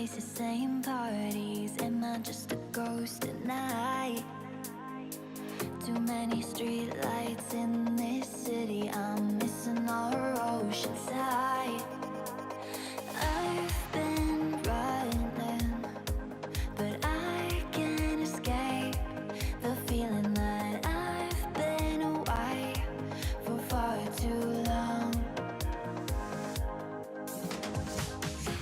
places, same parties. Am I just a ghost at night? Too many street lights in this city. I'm missing our ocean side. I've been running, but I can't escape the feeling that I've been away for far too long.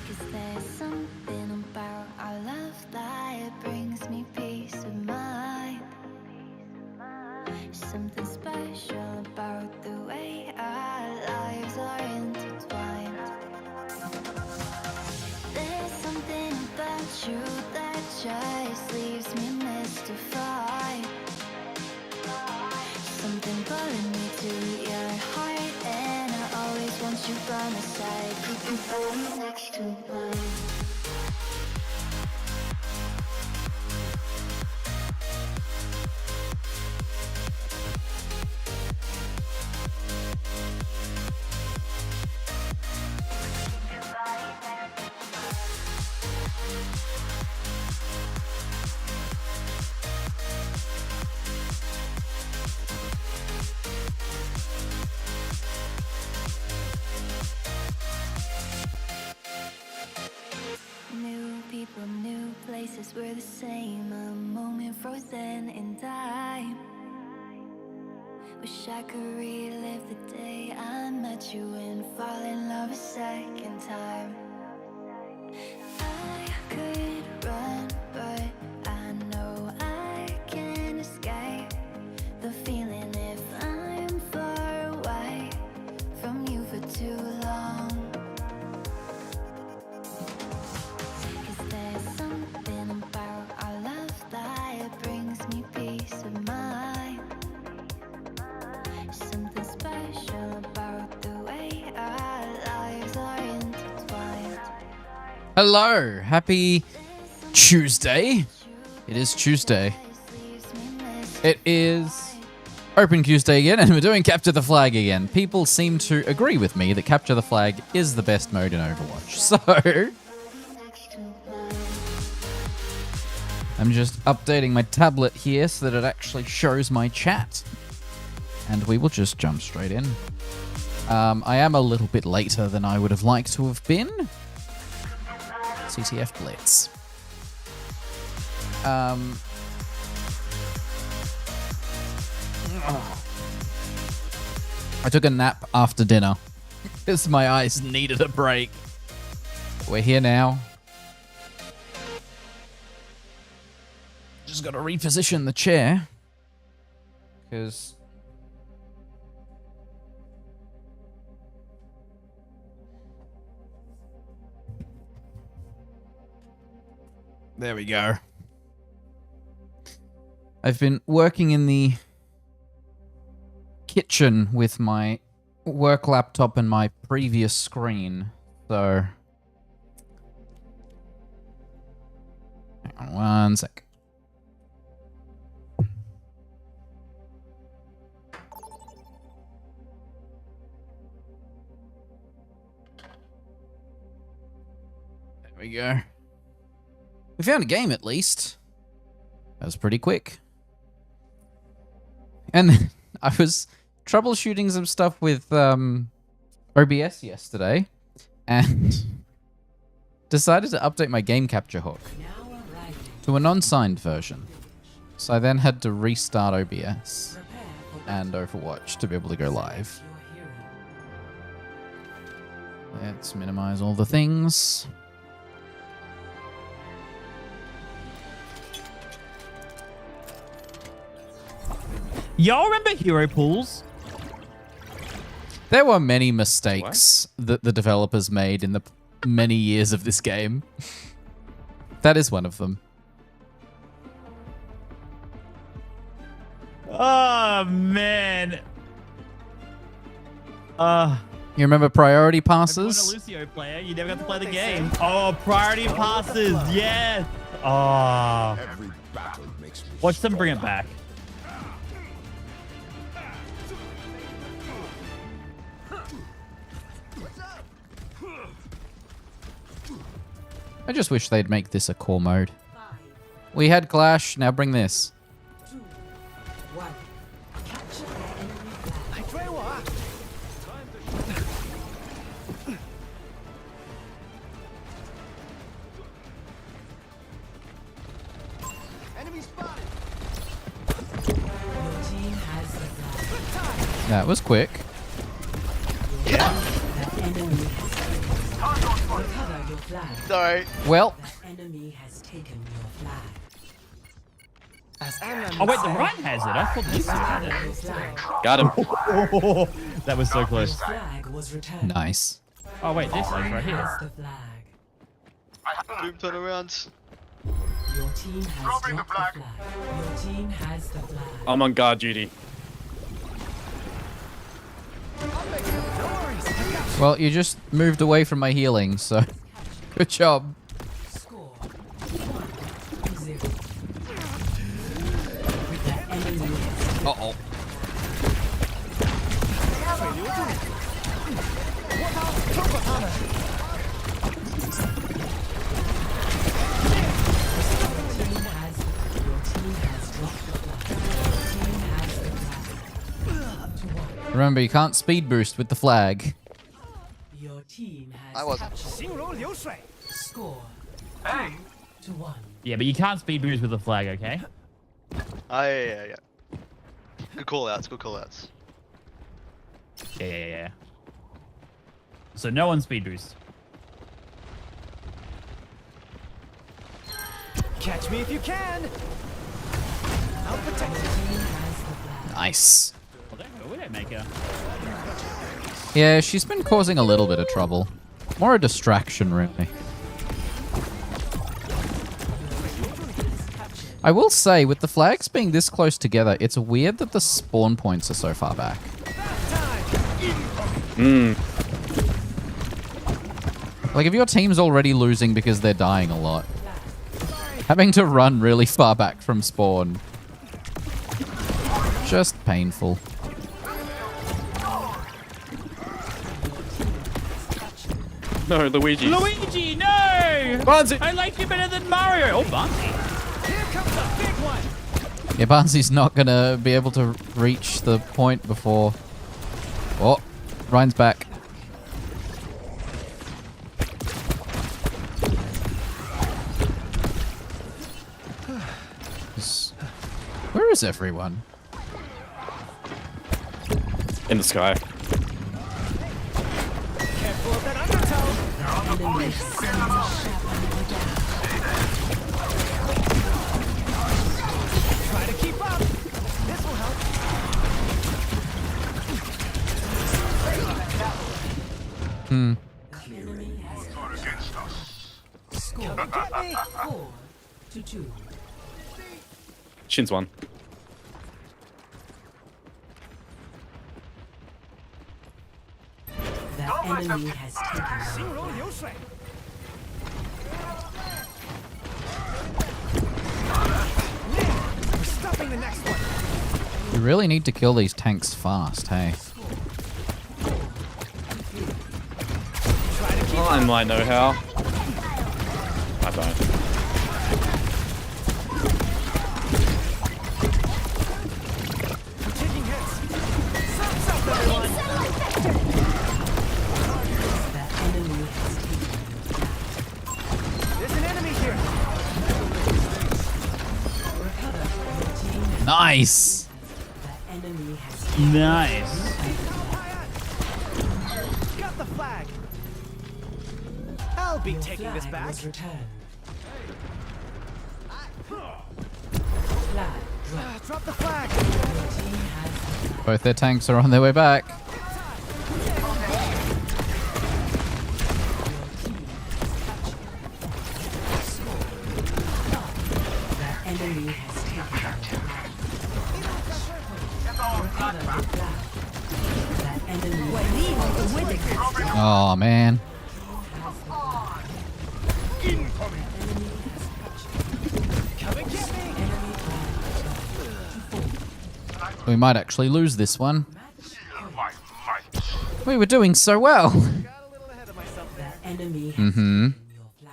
'Cause there's something about our love that brings me peace of mind. Something special about the way our lives are intertwined. There's something about you that just leaves me mystified. Something pulling me to your heart, and I always want you by my side. Keep your body next to mine. New people, new places, we're the same. A moment frozen in time. Wish I could relive the day I met you and fall in love a second time. I could run, but I know I can't escape the feeling if I'm far away from you for too long. 'Cause there's something about our love that brings me peace of mind. Something special about the way our lives are intertwined. Hello, happy Tuesday. It is Tuesday. It is Open Tuesday again, and we're doing Capture the Flag again. People seem to agree with me that Capture the Flag is the best mode in Overwatch. So, I'm just updating my tablet here so that it actually shows my chat. And we will just jump straight in. I am a little bit later than I would have liked to have been. CTF Blitz. I took a nap after dinner because my eyes needed a break. We're here now. Just got to reposition the chair because there we go. I've been working in the kitchen with my work laptop and my previous screen, so hang on one sec. There we go. We found a game, at least. That was pretty quick. And then I was troubleshooting some stuff with OBS yesterday, and decided to update my game capture hook to a non-signed version. So I then had to restart OBS and Overwatch to be able to go live. Let's minimize all the things. Y'all remember hero pools? There were many mistakes that the developers made in the many years of this game. That is one of them. Oh, man. You remember priority If you passes? weren't a Lucio player, you never got to play the game. Oh, priority passes, yes. Oh. Watch them bring it back. I just wish they'd make this a core mode. We had Clash, now bring this. That was quick. Yeah. Sorry. Well, Enemy has taken your flag. Oh wait, the right has it. I thought this one had it. Your flag. Got him. Oh, that was so close. Flag was returned. nice. Oh wait, this is right Has here. the flag. Boom turnarounds. Your team has dropped the flag. Your team has the flag. I'm on guard duty. Well, you just moved away from my healing, so good job. Score 1-0. The enemy has Uh-oh. your team has dropped the flag. Your team has the flag. Remember, you can't speed boost with the flag. Your team has I wasn't. captured. Score 2-1. Yeah, but you can't speed boost with the flag, okay? Yeah. Good call outs. Good call outs. Yeah. So no one speed boost. Catch me if you can. I'll protect you. Nice. Well, there we go, Widowmaker. Yeah, she's been causing a little bit of trouble. More a distraction, really. I will say, with the flags being this close together, it's weird that the spawn points are so far back. Like, if your team's already losing because they're dying a lot, having to run really far back from spawn, just painful. No, Luigi. Luigi, no! Bonzi. I like you better than Mario. Oh, Bonzi. Here comes a big one. Yeah, Barnsley's not gonna be able to reach the point before... Oh, Ryan's back. Where is everyone? In the sky. Careful of that undertow. Try to keep up. This will help. Score Get me. 4-2. Shin's one. The enemy has taken your flag. 流水。We're stopping the next one. We really need to kill these tanks fast, hey? Try to keep I might know how. I don't. I'm taking hits. Thumbs up, everyone. The enemy has taken your flag. There's an enemy here. Your team has Nice! the enemy has taken Nice. Got the flag. I'll be your taking this flag back. was returned. Flag dropped. Drop the flag. Your team has the flag. Both their tanks are on their way back. The enemy has taken your flag. Recover the flag. The enemy has Oh, man. Come and get me. We might actually lose this one. We were doing so well. Got a little ahead of myself there. The enemy has Mm-hmm. taken your flag.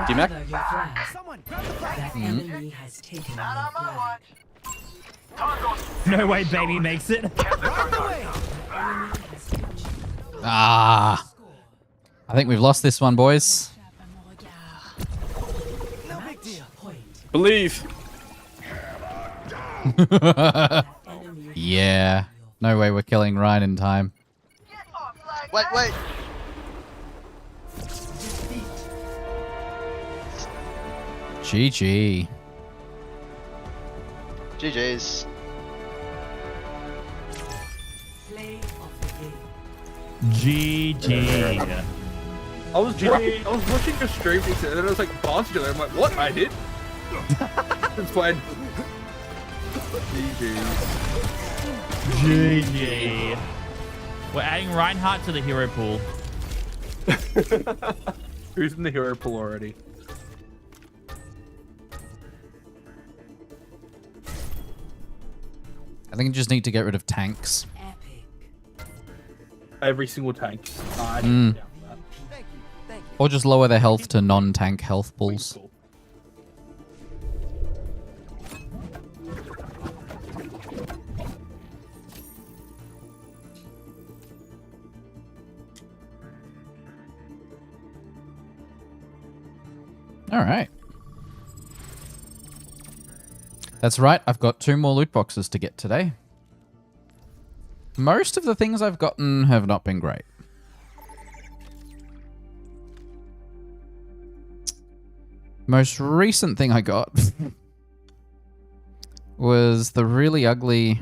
D-Mac? Gather your flag. Someone grab the flag. That enemy has taken your flag. No way, baby makes it. Right away. Ah. I think we've lost this one, boys. No big deal. Point. Believe. Yeah. No way we're killing Ryan in time. Wait, wait. GG. GG's. Play of the game. GG. I was watching your stream and then I was like, bastard. I'm like, what? I did? It's fine. GG. We're adding Reinhardt to the hero pool. Who's in the hero pool already? I think you just need to get rid of tanks. Epic. Every single tank. I Mm. doubt that. Thank you. Thank you. Or just lower their health to non-tank health pools. Cool. All right. That's right. I've got 2 more loot boxes to get today. Most of the things I've gotten have not been great. Most recent thing I got was the really ugly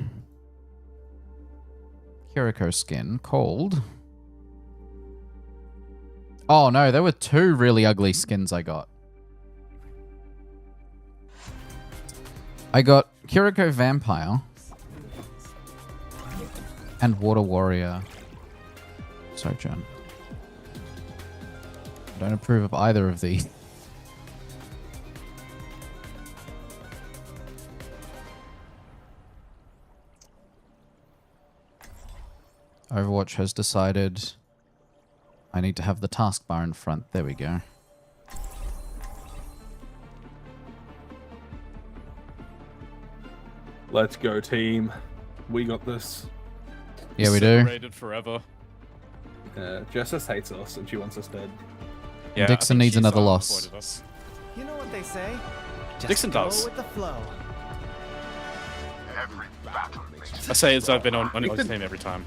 Kiriko skin called... Oh no, there were 2 really ugly skins I got. I got Kiriko Vampire and Water Warrior Sojourn. I don't approve of either of these. Overwatch has decided I need to have the taskbar in front. There we go. Let's go, team. We got this. Yeah, we do. Separated forever. Jessus hates us and she wants us dead. Yeah, I Dixon think needs she's, another loss. avoided us. You know what they say? Just Dixon go does. with the flow. I say as I've been on his Dixon- team every time.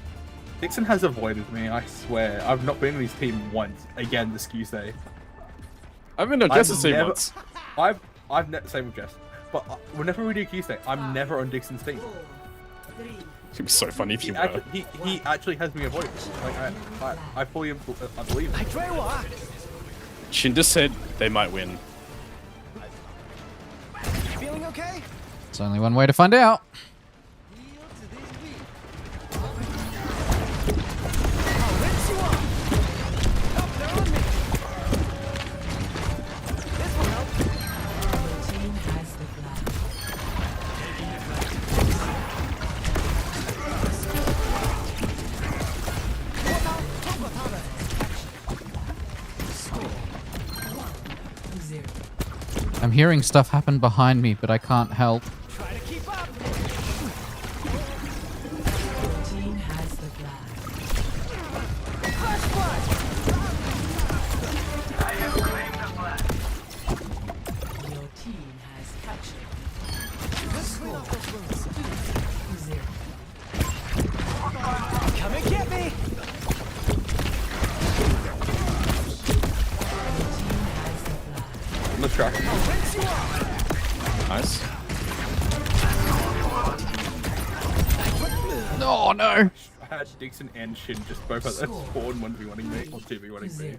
Dixon has avoided me, I swear. I've not been on his team once. Again, this Tuesday. I've been on I've Jess's team never- once. Same with Jess. But whenever we do Tuesday, I'm never on Dixon's team. It'd be so funny if you were. He actually has me avoided. Like I fully I believe I it. Drewa. Shin just said they might win. Feeling okay? There's only one way to find out. Yield to this beat. I'll rinse you off. Up, they're on me. This will help. Your team has the flag. Zero. I'm hearing stuff happen behind me, but I can't help. Try to keep up. Your team has the flag. Flash flood. Your team has captured. Let's clean off those wounds. 0. Come and get me. Let's try. I'll rinse you off. Nice. Oh no! I had Dixon and Shin just both at that spawn 1v1ing me or 2v1ing me.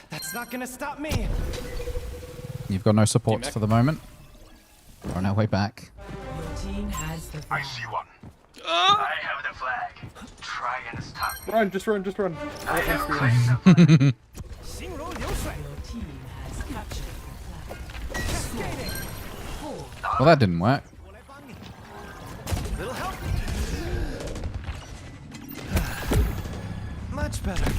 That's not gonna stop me. You've got no supports for the moment. We're on our way back. Your team has the flag. Run, just run. Xinru Liu Shui. Your team has captured the flag. Cascading. Well, that didn't work. Little help. Much better.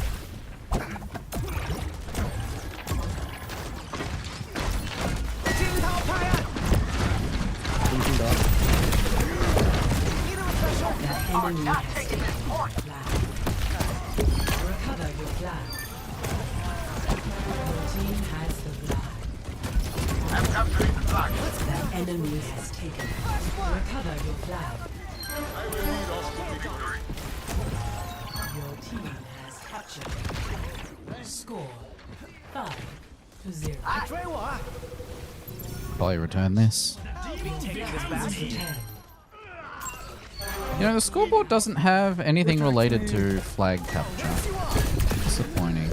enemy has taken the flag. Recover your flag. Your team has the flag. I'm capturing the flag. The enemy has taken it. Recover your flag. Your team has captured it. Score 5-0. Probably return this. You know, the scoreboard doesn't have anything related to flag capture. Disappointing.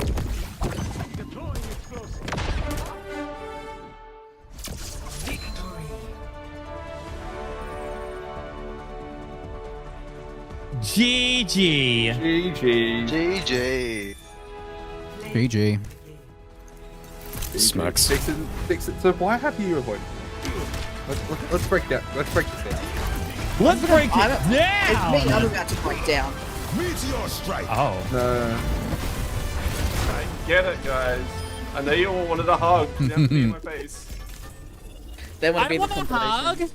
GG. GG. GG. GG. Smacks. Fix it. So why have you avoided? Let's break this down. Let's break it It's me. down. I'm about to break down. Oh. No. I get it, guys. I know you all wanted a hug. You have to be in my face. They want to I be the want a compilation. hug.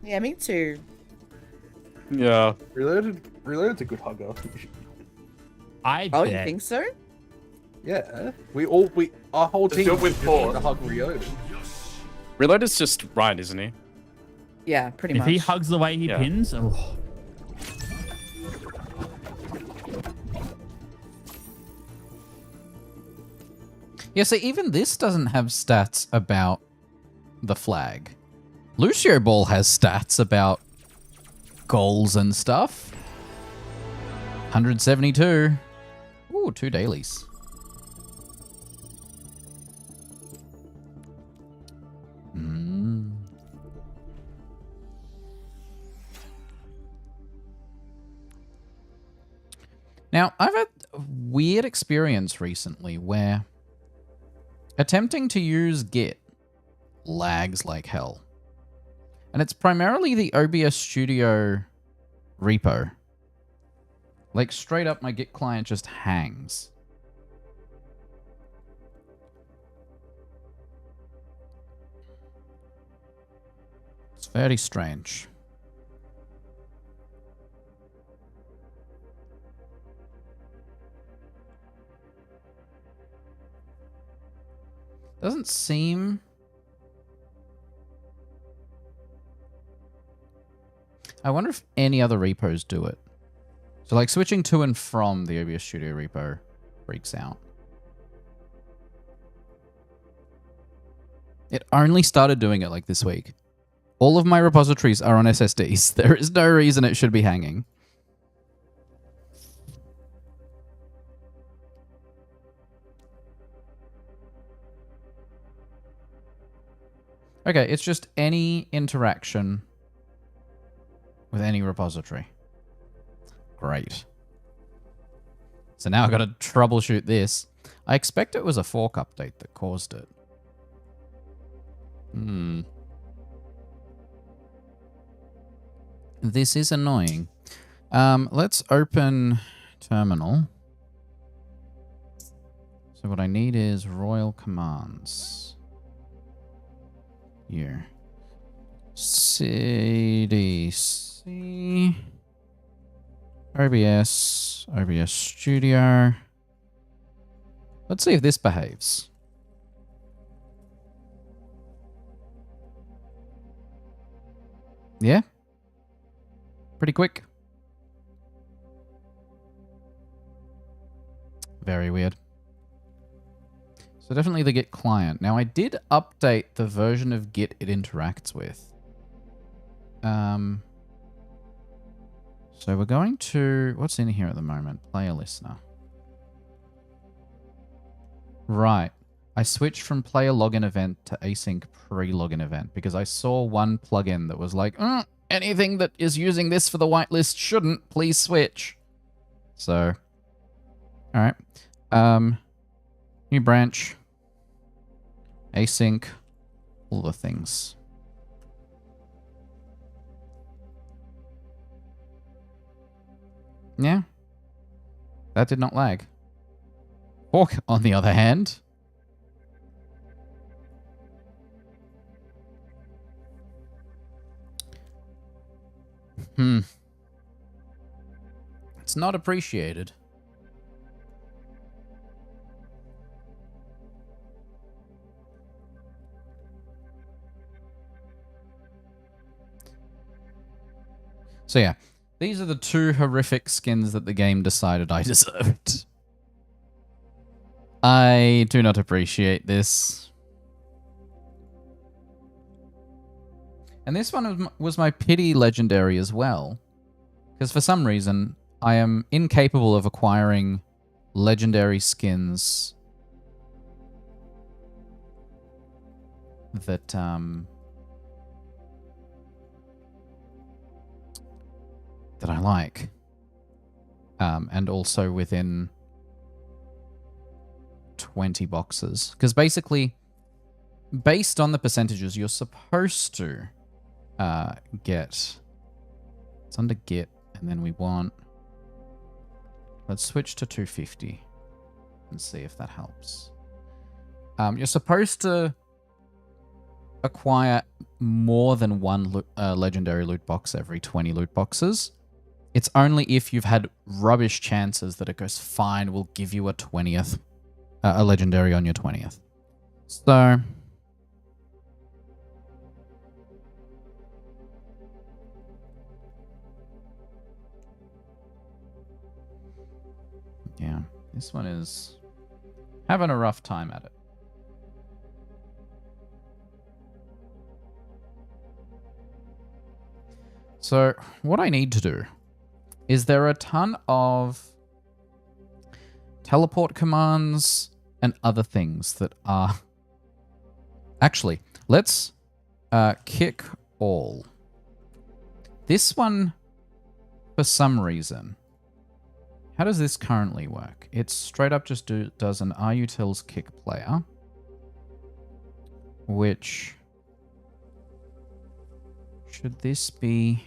Yeah, me too. Yeah. Reloaded's a good hugger. I Oh, bet. you think so? Yeah. Our whole Just team do it with just pause. needs to hug Reloaded. Reloaded's just Ryan, isn't he? Yeah, pretty If much. he hugs the way he Yeah. pins, oh. Yeah, so even this doesn't have stats about the flag. Lucio Ball has stats about goals and stuff. 172. Ooh, 2 dailies. Mm. Now, I've had a weird experience recently where attempting to use Git lags like hell. And it's primarily the OBS Studio repo. Like, straight up, my Git client just hangs. It's very strange. Doesn't seem... I wonder if any other repos do it. So like switching to and from the OBS Studio repo freaks out. It only started doing it like this week. All of my repositories are on SSDs. There is no reason it should be hanging. Okay, it's just any interaction with any repository. Great. So now I've got to troubleshoot this. I expect it was a fork update that caused it. This is annoying. Let's open terminal. So what I need is royal commands. Here. CDC. OBS Studio. Let's see if this behaves. Yeah? Pretty quick. Very weird. So definitely the Git client. Now I did update the version of Git it interacts with. So we're going to... What's in here at the moment? Player listener. Right. I switched from player login event to async pre-login event because I saw one plugin that was like, anything that is using this for the whitelist shouldn't. Please switch. So, all right. New branch. Async. All the things. Yeah. That did not lag. Fork, on the other hand. It's not appreciated. So yeah, these are the two horrific skins that the game decided I deserved. I do not appreciate this. And this one was my pity legendary as well. Because for some reason, I am incapable of acquiring legendary skins that that I like. And also within 20 boxes. Because basically, based on the percentages, you're supposed to get... It's under get, and then we want... Let's switch to 250 and see if that helps. You're supposed to acquire more than one legendary loot box every 20 loot boxes. It's only if you've had rubbish chances that it goes, fine, we'll give you a 20th, a legendary on your 20th. So... yeah, this one is having a rough time at it. So, what I need to do is there are a ton of teleport commands and other things that are... Actually, let's kick all. This one, for some reason... How does this currently work? It straight up just does an RUtils kick player, which... Should this be...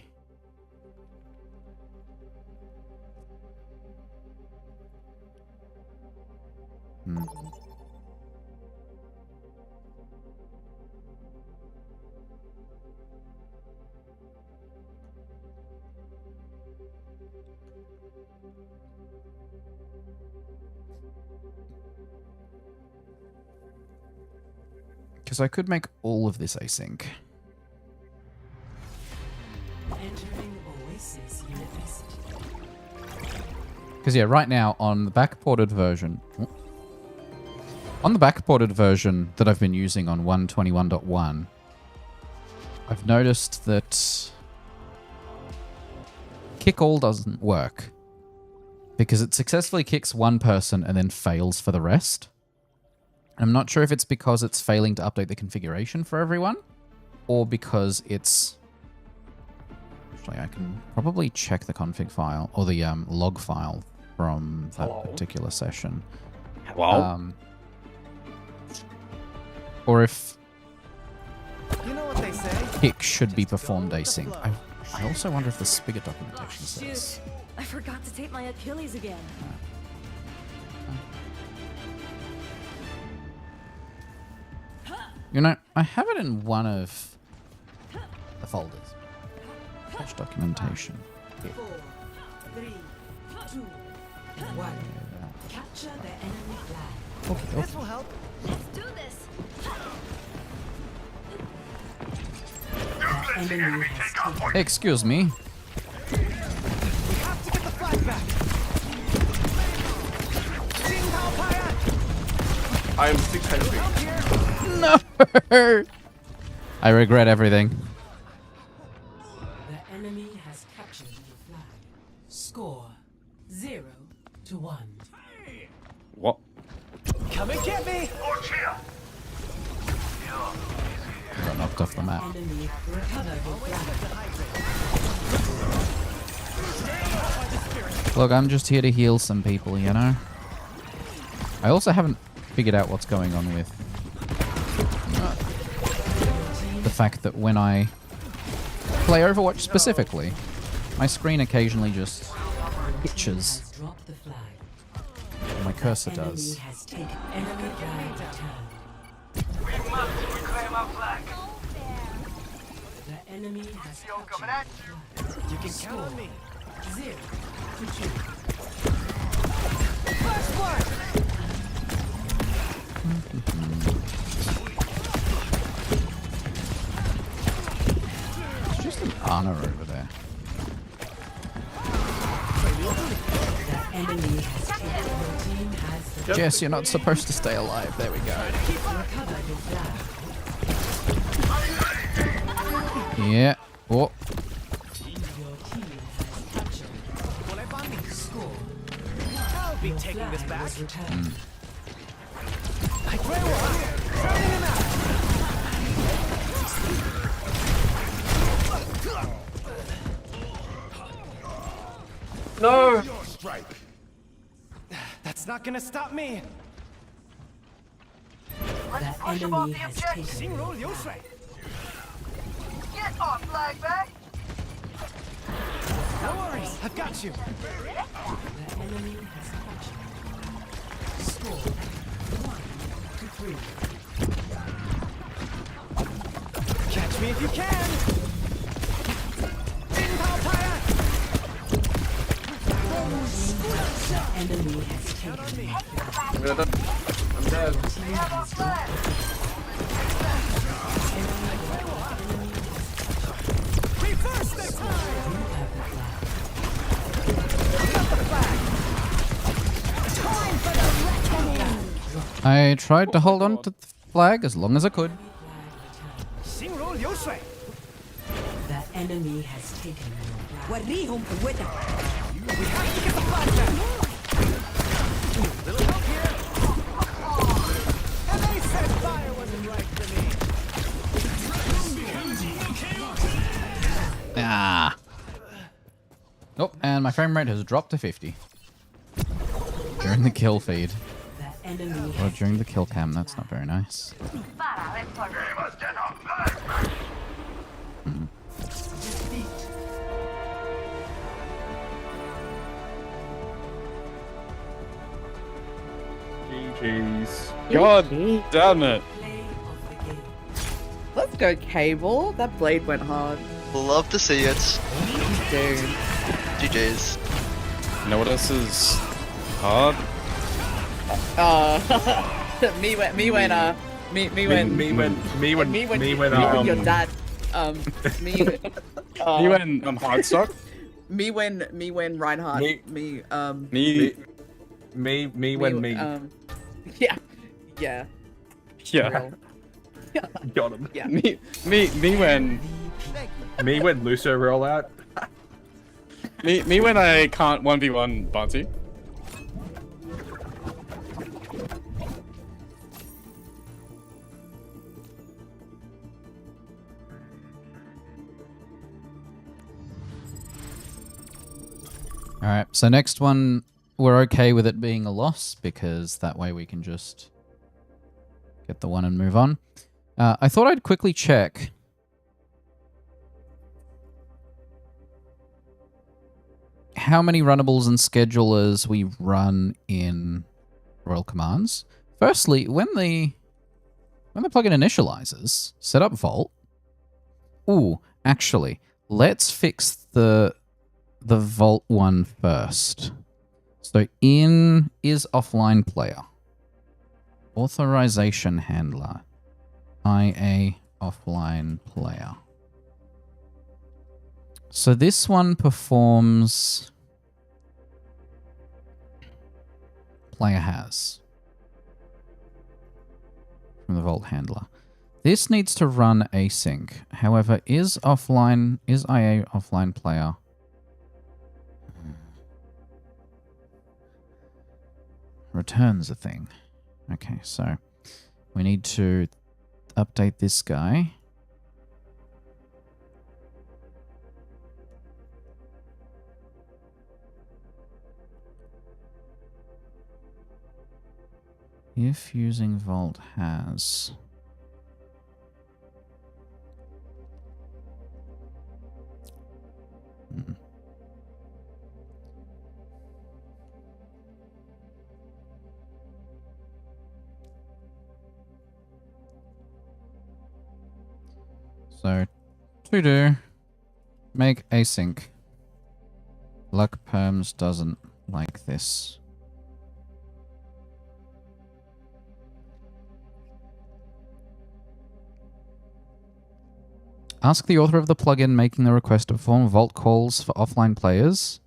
Because I could make all of this async. Entering Oasis University. Because yeah, right now on the backported version... On the backported version that I've been using on 121.1, I've noticed that kick all doesn't work. Because it successfully kicks one person and then fails for the rest. I'm not sure if it's because it's failing to update the configuration for everyone, or because it's... Actually, I can probably check the config file, or the log file from that particular session. Hello? Or if You know what they say? kick should be performed async. I also wonder if the spigot documentation says... I forgot to tape my Achilles again. You know, I have it in one of the folders. Patch documentation. Yeah. 4, 3, 2, 1. Capture the enemy flag. Okay, This will help. Let's do this. The enemy has taken. Excuse me. We have to get the flag back. Sing Tao Pai I am 6 HP. No! I regret everything. The enemy has captured the flag. Score 0-1. What? Come and get me. Got knocked off the map. Enemy recover the flag. Look, I'm just here to heal some people, you know? I also haven't figured out what's going on with the fact that when I play Overwatch specifically, my screen occasionally just itches. Has dropped the flag. My cursor Enemy does. has taken enemy flag returned. We must reclaim our flag. The enemy has captured the flag. You can count on me. 0-2. It's just an Ana over there. Enemy has taken. Your team has the Jess, you're not supposed to stay alive. There we go. recover your flag. Yeah. Oh. Your team has captured. Score. I'll be Your taking flag this back. was returned. I pray one. Sending him out. No! That's not gonna stop me. The enemy has taken. Sing roll your way. Get off, flag back! No worries, I've got you. The enemy has captured. Score 1-3. Catch me if you can. Ding pow fire. The enemy has taken. I'm dead. Team has dropped. Reverse this time. You have the flag. Time for the reckoning! I tried to hold on to the flag as long as I could. Sing roll your way. The enemy has taken your flag. We have to get the flag back. Little help here. And they said fire wasn't right for me. Ah. Oh, and my frame rate has dropped to 50. During the kill feed. The enemy Or during the kill cam, that's not very nice. GG's. God damn it. play of the game. Let's go, Cable. That blade went hard. Love to see it. Dude. GG's. You know what else is hard? Me when Me when your dad me You went hardstock? me when Reinhardt Me- me when me. yeah yeah Yeah. well, Got him. yeah Me when Me when Lucio roll out. me when I can't 1v1 Bounty. Alright, so next one, we're okay with it being a loss because that way we can just get the one and move on. I thought I'd quickly check. How many runnables and schedulers we run in Royal Commands. Firstly, when the plugin initializes, set up Vault. Ooh, actually, let's fix the Vault one first. So in is offline player. Authorization handler. IA offline player. So this one performs player has from the Vault handler. This needs to run async. However, is IA offline player returns a thing. Okay, so we need to update this guy. If using Vault has... So, to do, make async. Luck Perms doesn't like this. Ask the author of the plugin making the request to perform vault calls for offline players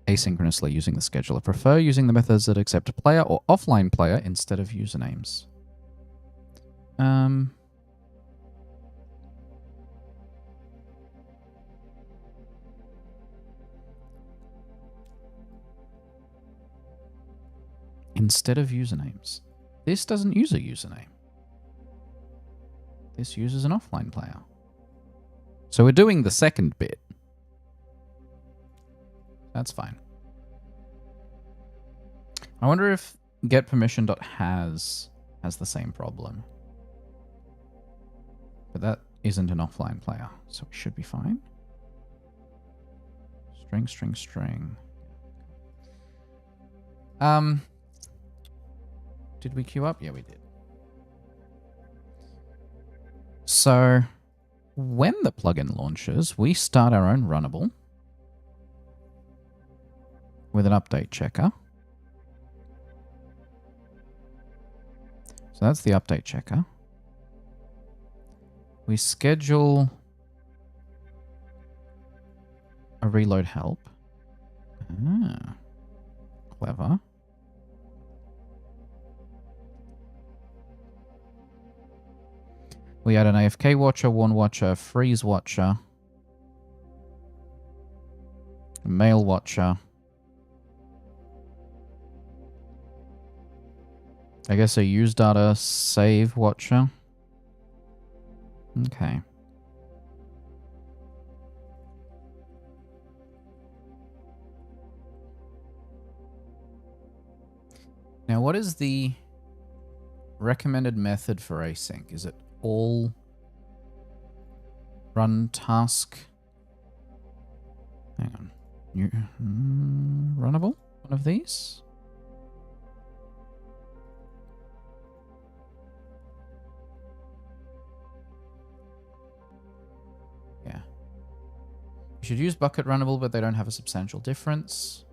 asynchronously using the scheduler. Prefer using the methods that accept a player or offline player instead of usernames. Instead of usernames. This doesn't use a username. This uses an offline player. So we're doing the second bit. That's fine. I wonder if getPermission.has has the same problem. But that isn't an offline player, so we should be fine. String, string, string. Did we queue up? Yeah, we did. So, when the plugin launches, we start our own runnable with an update checker. So that's the update checker. We schedule a reload help. Ah, clever. We add an AFK watcher, warn watcher, freeze watcher, a mail watcher. I guess a use data save watcher. Okay. Now, what is the recommended method for async? Is it all run task? Hang on. New, runnable? One of these? Yeah. You should use bucket runnable, but they don't have a substantial difference.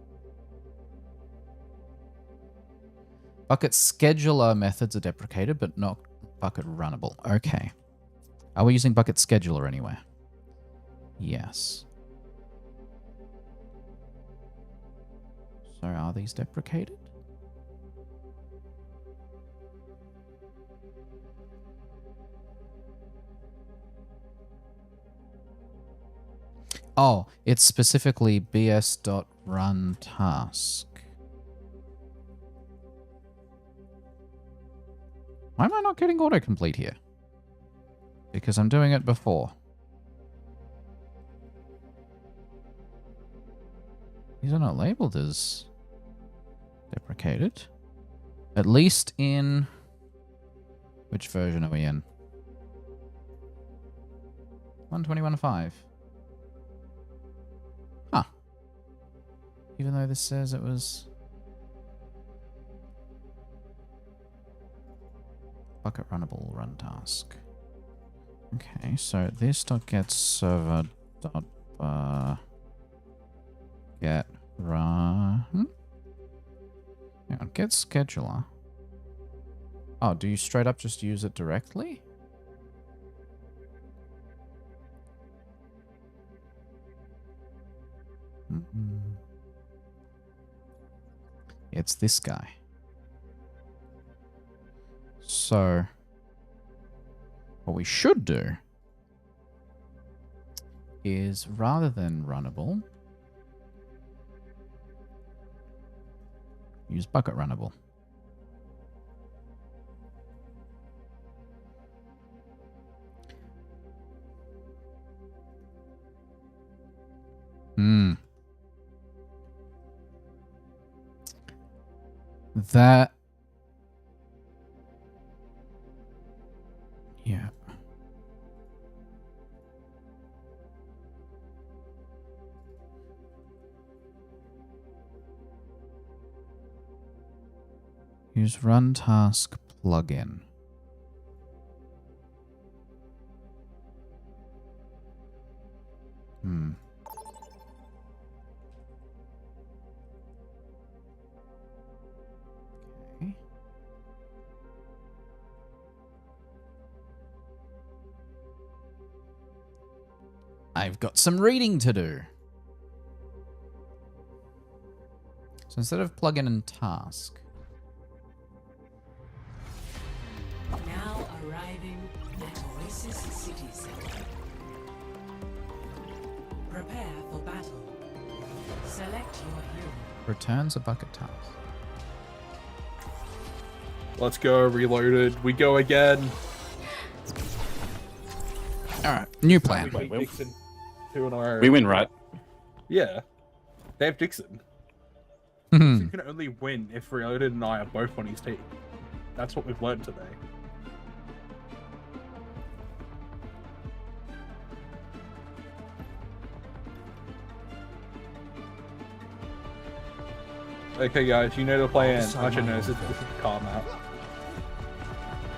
Bucket scheduler methods are deprecated, but not bucket runnable. Okay. Are we using bucket scheduler anywhere? Yes. So are these deprecated? Oh, it's specifically bs.run task. Why am I not getting autocomplete here? Because I'm doing it before. These are not labeled as deprecated. At least in... Which version are we in? 121.5. Huh. Even though this says it was... Bucket runnable run task. Okay, so this dot get server dot get run. Hang on, get scheduler. Oh, do you straight up just use it directly? It's this guy. So, what we should do is, rather than runnable, use bucket runnable. That... Yeah. Use run task plugin. Okay. I've got some reading to do. So instead of plug in and task, Now arriving at Oasis City Center. Prepare for battle. Select your hero. returns a bucket task. Let's go, reloaded. We go again. All right, new plan. Beat Dixon 2 in a row. We win, right? Yeah. Dave Dixon. Hmm. You can only win if Reloaded and I are both on his team. That's what we've learned today. Okay, guys, you know the plan. Actually, no, this is a car map.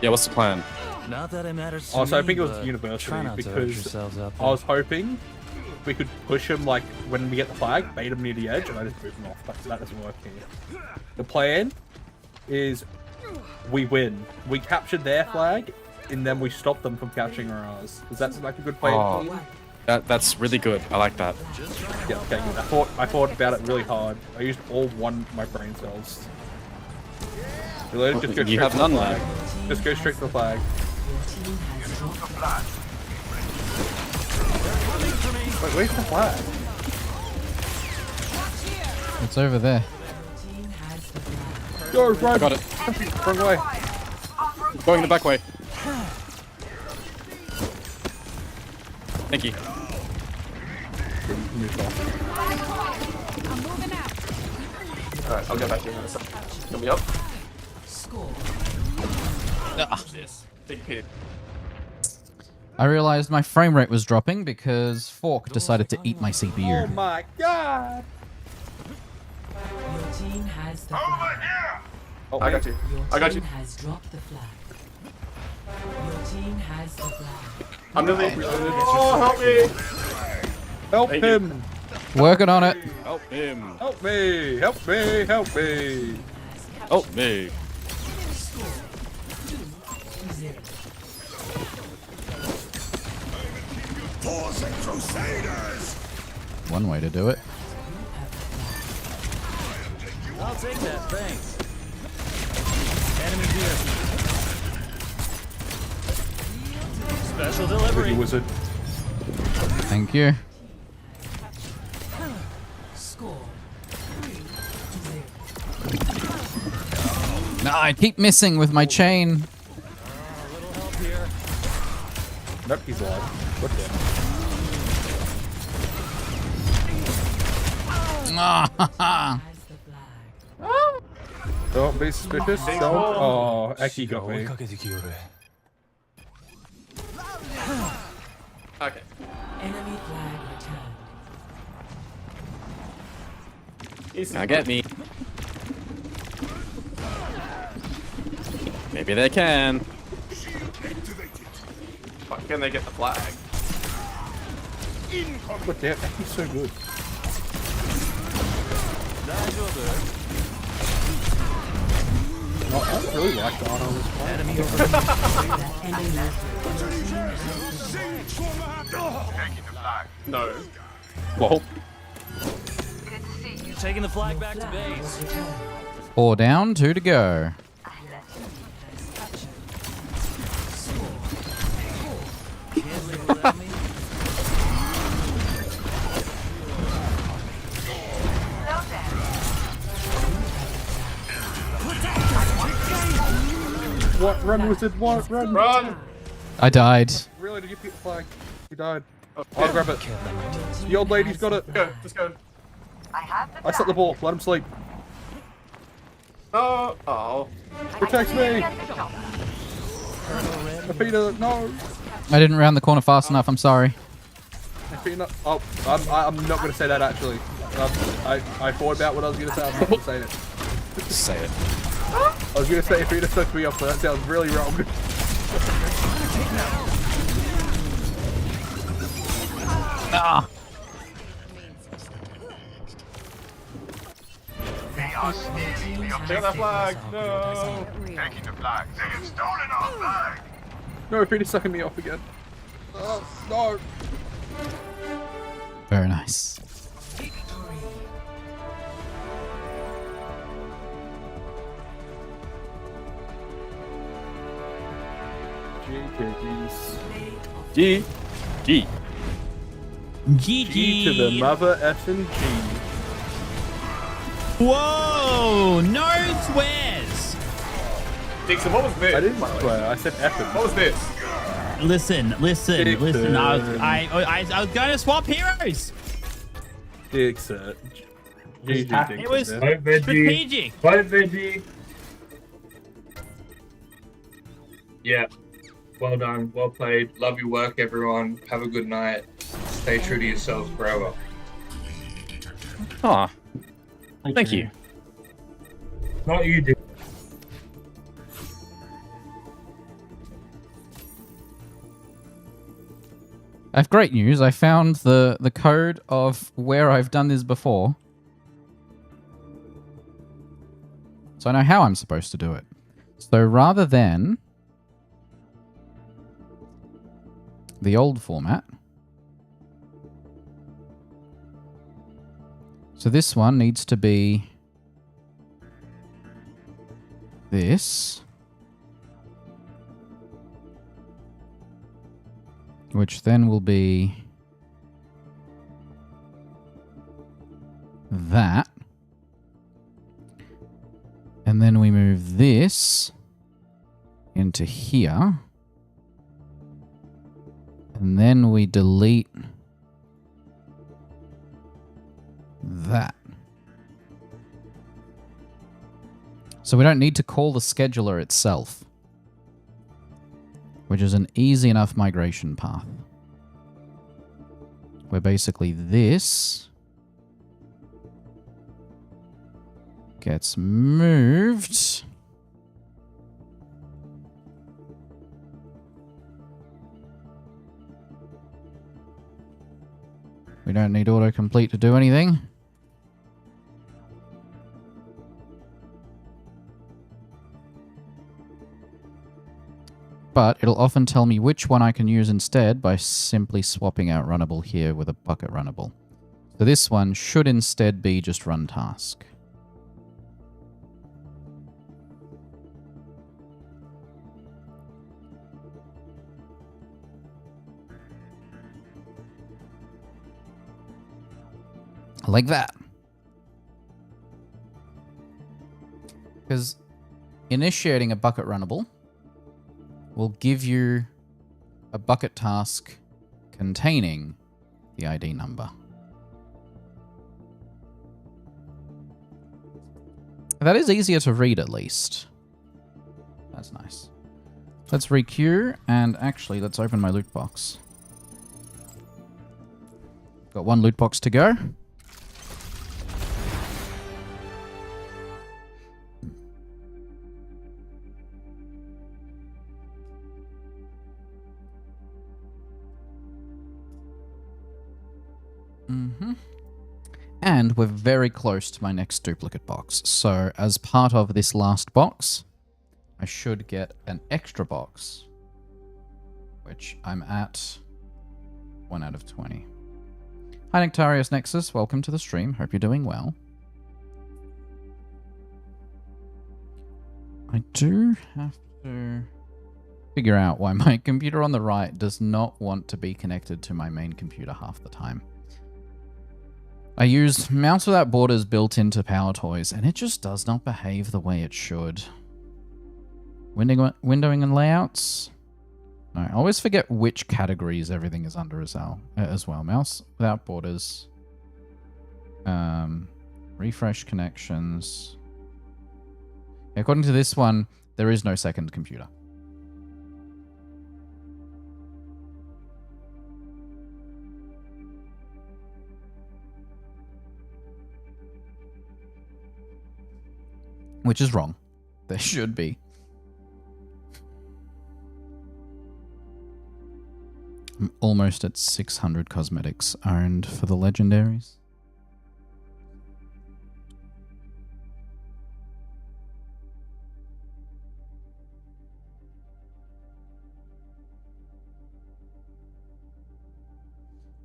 Yeah, what's the plan? Not that it matters to Also, I me, think it was but university try not to hurt because yourselves out I there. was hoping we could push him like when we get the flag, bait him near the edge, and I just move him off. But that doesn't work here. The plan is we win. We captured their flag, and then we stop them from capturing ours. Does that seem like a good plan? Oh. That's really good. I like that. Yeah, okay, good. I thought about it really hard. I used all my brain cells. Reloaded, just go You straight have to the none flag. left. Just go straight to the flag. Wait, where's the flag? It's over there. Go, run! I got it. Wrong way. Going the back way. Thank you. Alright, I'll get back in a second. Get me up. Score. Yes. Take it. I realized my frame rate was dropping because Fork decided to eat my Oh CPU. my god! Your team has the flag. Oh, I got you. Your I got team you. has dropped the flag. Your team has the flag. I'm nearly reloaded. Oh, help me! Help Thank you. him! Working on it. Help him. Help me! Help me! Help me! Help me. One way to do it. I'll take that, thanks. Enemy here. Special delivery. Pretty wizard. Thank you. Score. No, I keep missing with my chain. A little help here. Nope, he's alive. What the? Ah, Has the flag. Don't be suspicious. Don't. Oh, Eki got me. Okay. Enemy flag returned. Easy. Now get me. Maybe they can. Fuck, can they get the flag? What the? Eki's so good. Oh, I really like the art on this one. Enemy over No. Well, Taking the flag back to base. 4 down, 2 to go. Can't live without me. what? Run, wizard! What? Run! Run! I died. Really? Did you pick the flag? You died. I'll grab it. The old lady's got it. Go, just go. I set the ball. Let him sleep. Oh, oh. Protect me! Peter, no! I didn't round the corner fast enough, I'm sorry. Peter, oh, I'm not going to say that actually. I thought about what I was going to say. I'm not going to say it. Just say it. I was going to say if Peter took me off, but that sounds really wrong. Ah, Take that flag! No! No, Peter's sucking me off again. No! Very nice. G. G. GG. G to the mother effing G. Whoa! No swears! Dixon, what was this? I didn't swear. I said effing. What was this? Listen. Dixon. I was going to swap heroes. Dixon. GG, Dixon. It was man. strategic. Bye, Veggie. Yeah. Well done. Well played. Love your work, everyone. Have a good night. Stay true to yourselves forever. Aw. Thank you. Not you, dude. I have great news. I found the code of where I've done this before. So I know how I'm supposed to do it. So rather than the old format, so this one needs to be this, which then will be that. And then we move this into here. And then we delete that. So we don't need to call the scheduler itself, which is an easy enough migration path. Where basically this gets moved we don't need autocomplete to do anything. But it'll often tell me which one I can use instead by simply swapping out runnable here with a bucket runnable. So this one should instead be just run task. Like that. Because initiating a bucket runnable will give you a bucket task containing the ID number. That is easier to read at least. That's nice. Let's requeue and actually let's open my loot box. Got one loot box to go. And we're very close to my next duplicate box. So as part of this last box, I should get an extra box, which I'm at 1 out of 20. Hi Nectarius Nexus, welcome to the stream. Hope you're doing well. I do have to figure out why my computer on the right does not want to be connected to my main computer half the time. I used Mouse Without Borders built into Power Toys, and it just does not behave the way it should. Windowing and layouts? No, I always forget which categories everything is under as well. Mouse Without Borders. Refresh connections. According to this one, there is no second computer. Which is wrong. There should be. I'm almost at 600 cosmetics owned for the legendaries.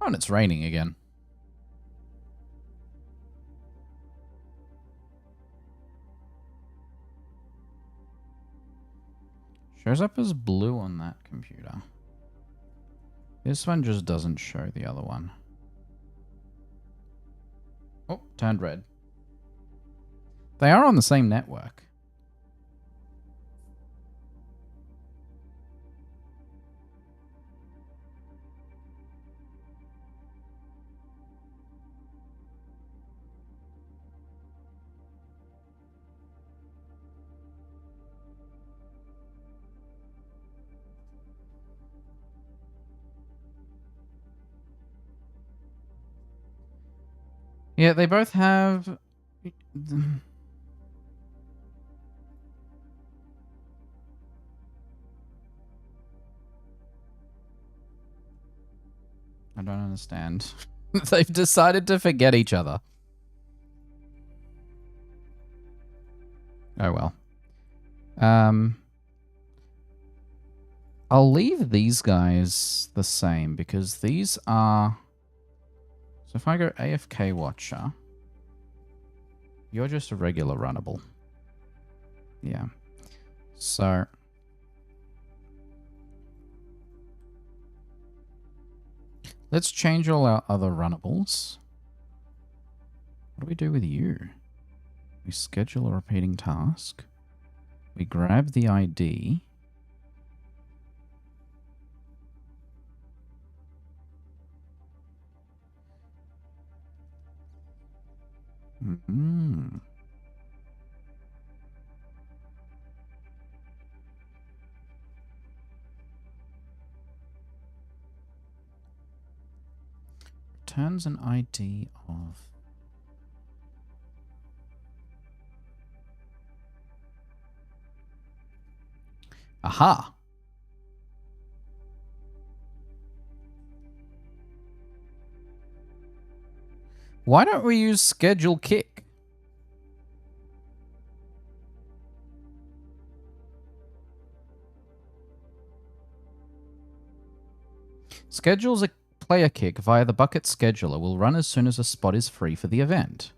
Oh, and it's raining again. Shows up as blue on that computer. This one just doesn't show the other one. Oh, turned red. They are on the same network. Yeah, they both have... I don't understand. They've decided to forget each other. Oh well. I'll leave these guys the same because these are... So if I go AFK Watcher, you're just a regular runnable. Yeah. So... let's change all our other runnables. What do we do with you? We schedule a repeating task. We grab the ID. Mm-hmm. Returns an ID of... Aha! Why don't we use schedule kick? Schedules a player kick via the bucket scheduler will run as soon as a spot is free for the event.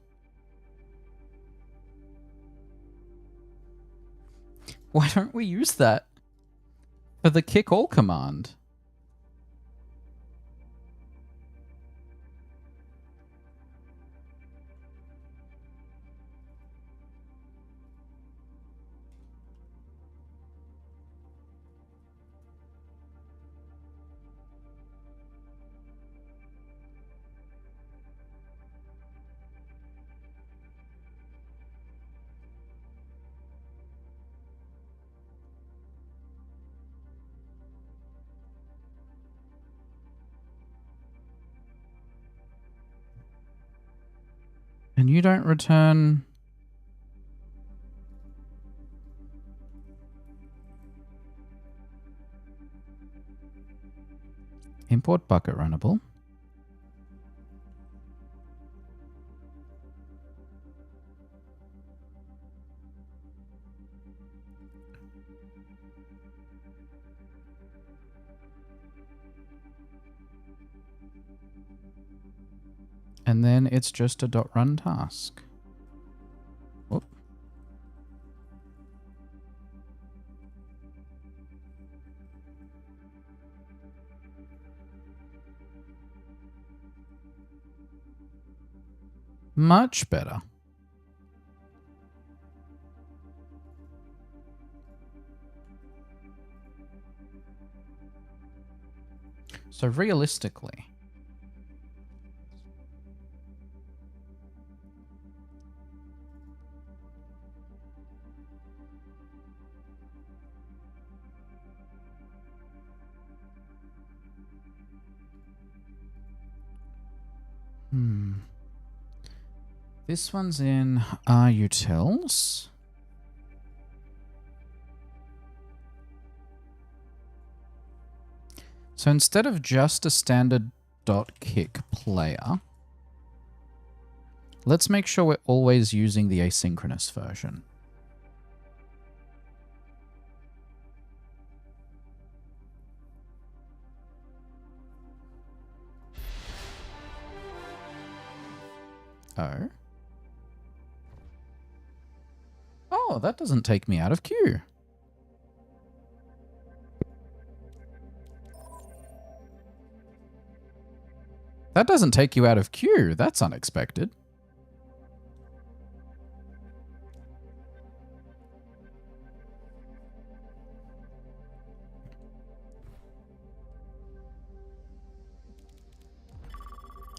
Why don't we use that for the kick all command? And you don't return... Import bucket runnable. And then it's just a .run task. Whoop. Much better. So realistically, this one's in utils. So instead of just a standard .kick player, let's make sure we're always using the asynchronous version. Oh. Oh, that doesn't take me out of queue. That doesn't take you out of queue. That's unexpected.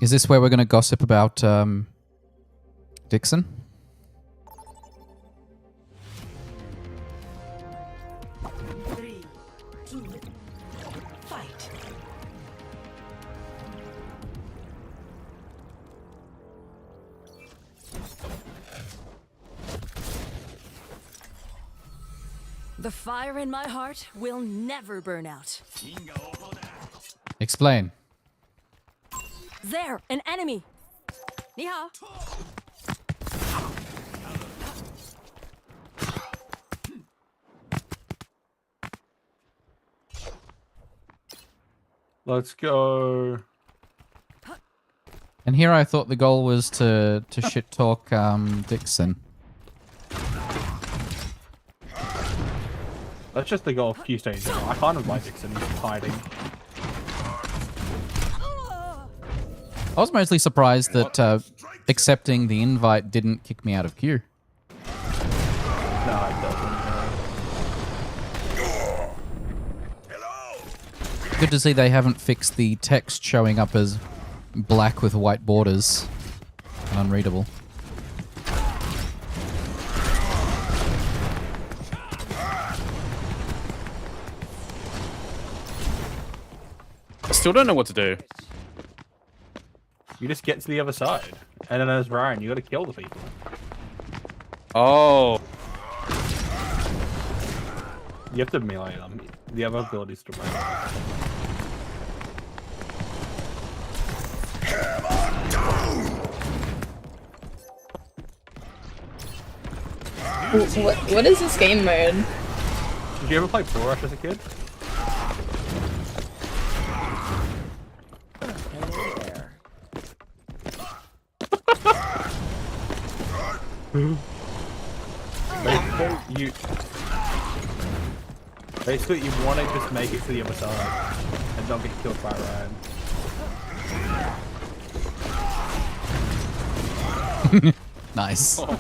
Is this where we're going to gossip about Dixon? Three, two, fight. The fire in my heart will never burn out. Explain. There, an enemy. 你好. Let's go. And here I thought the goal was to shit talk Dixon. That's just the goal of few stages. I kind of like Dixon hiding. I was mostly surprised that accepting the invite didn't kick me out of queue. No, it doesn't. Good to see they haven't fixed the text showing up as black with white borders and unreadable. I still don't know what to do. You just get to the other side, and then as Ryan, you got to kill the people. Oh. You have to melee them. The other ability is to run. What is this game mode? Did you ever play Pro Rush as a kid? Basically, you want to just make it to the other side and don't get killed by Ryan. Nice. Oh.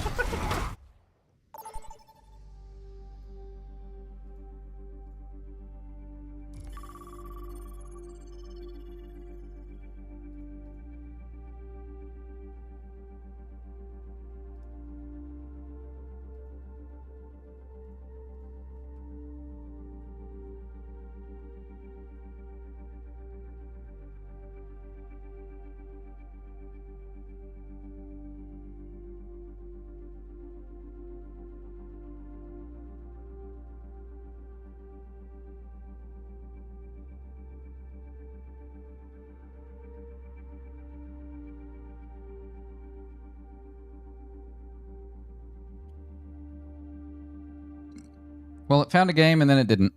Well, it found a game and then it didn't.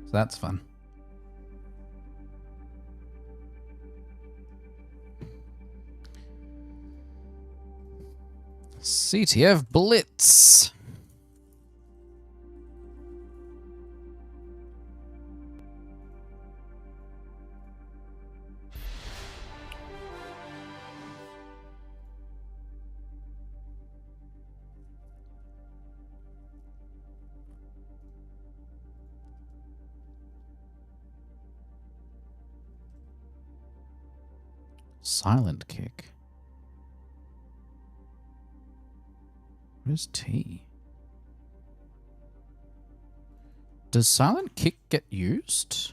So that's fun. CTF Blitz. Silent kick. What is T? Does silent kick get used?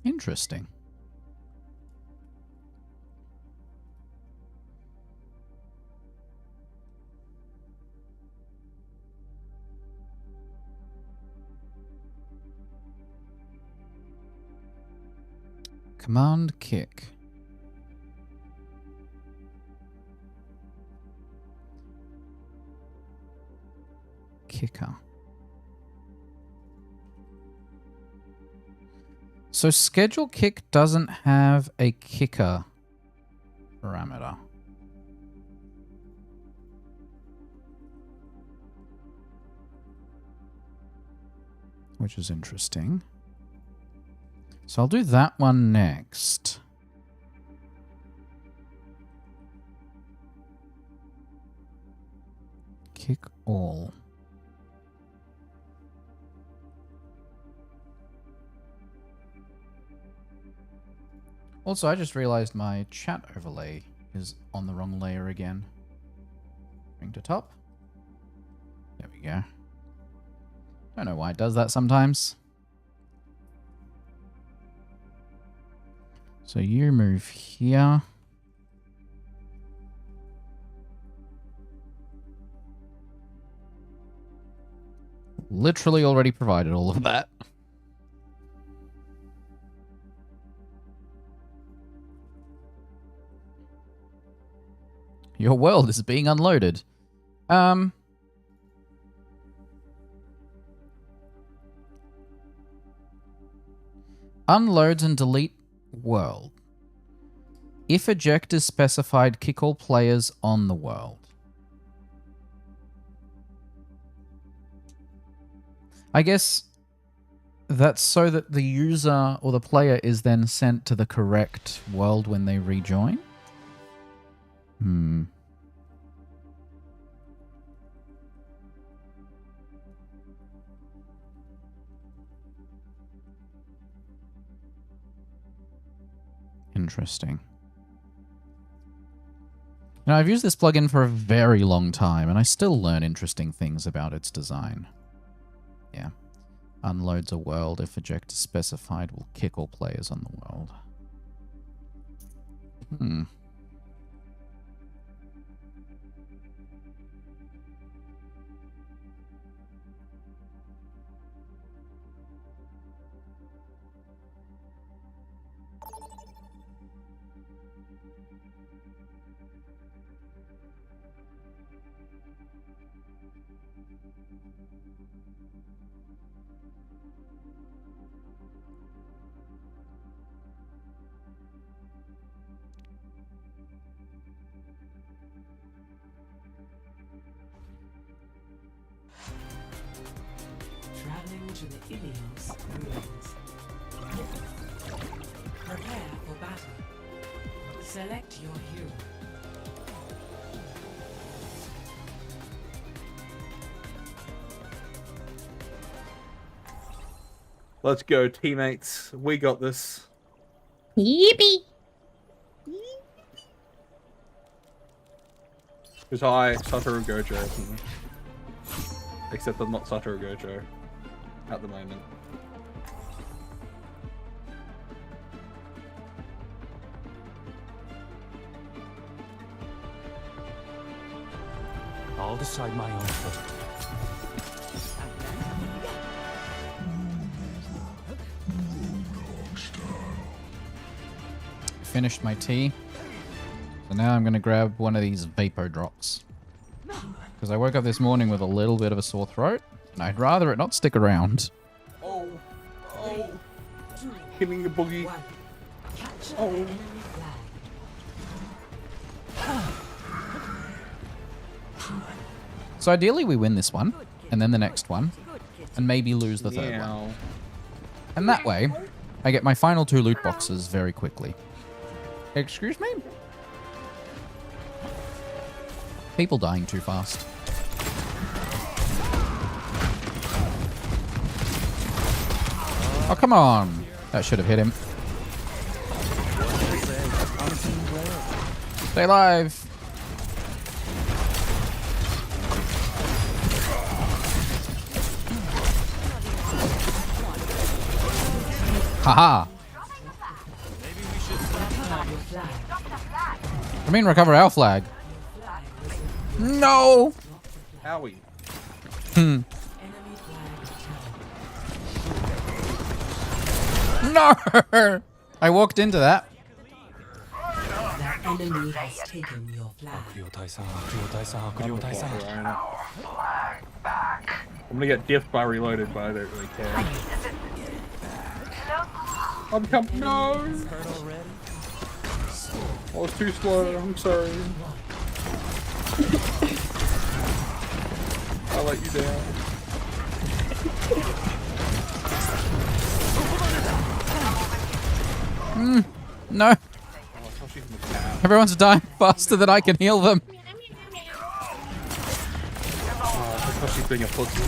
Interesting. Command kick. Kicker. So schedule kick doesn't have a kicker parameter. Which is interesting. So I'll do that one next. Kick all. Also, I just realized my chat overlay is on the wrong layer again. Bring to top. There we go. Don't know why it does that sometimes. So you move here. Literally already provided all of that. Your world is being unloaded. Unloads and delete world. If eject is specified, kick all players on the world. I guess that's so that the user or the player is then sent to the correct world when they rejoin. Interesting. Now, I've used this plugin for a very long time, and I still learn interesting things about its design. Yeah. Unloads a world. If eject is specified, will kick all players on the world. Traveling to the Ilios ruins. Prepare for battle. Select your hero. Let's go, teammates. We got this. Yippee! Because I Satoru Gojo, isn't it? Except I'm not Satoru Gojo at the moment. I'll decide my own fate. Finished my tea. So now I'm going to grab one of these vapor drops. Because I woke up this morning with a little bit of a sore throat, and I'd rather it not stick around. Oh, killing the boogie. Oh. So ideally we win this one, and then the next one, and maybe lose the third one. And that way, I get my final 2 loot boxes very quickly. Excuse me? People dying too fast. Oh, come on. That should have hit him. Stay alive. Haha. I mean, recover our flag. No. Howie. No. I walked into that. The enemy has taken your flag. I'm gonna get diffed by reloaded, but I don't really care. I'm coming. No! I was too slow. I'm sorry. I let you down. No. Everyone's dying faster than I can heal them. Oh, because she's being a pussy.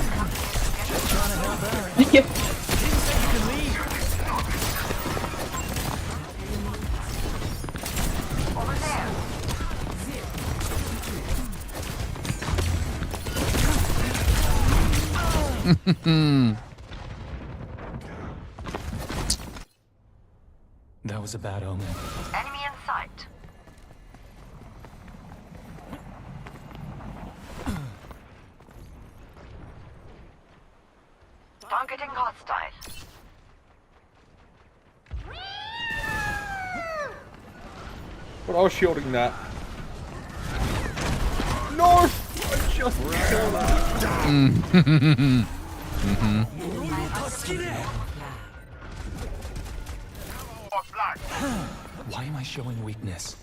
That was a bad omen. Enemy in sight. Targeting hostile. But I was shielding that. No! I just killed that. Why am I showing weakness?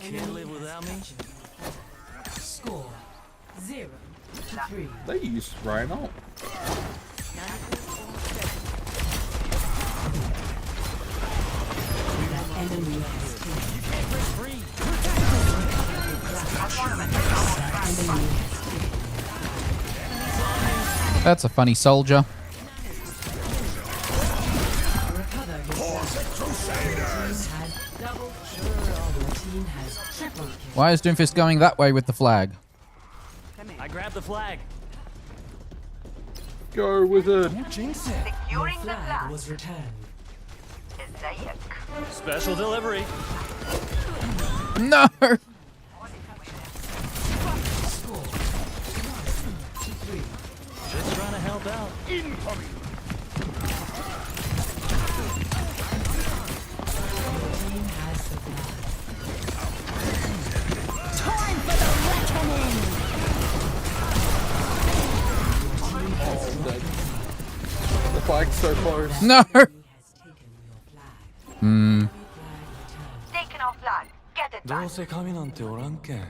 Can't live without me. Score 0-3. They used Rhino. The enemy has That's a funny soldier. Why is Doomfist going that way with the flag? I grabbed the flag. Go, wizard. Securing the flag flag. was returned. Special delivery. No! Just trying to help out. Incoming. Time for the reckoning! The flag's so close. No! Taken off flag. Get it back. どうせ神なんておらんけん。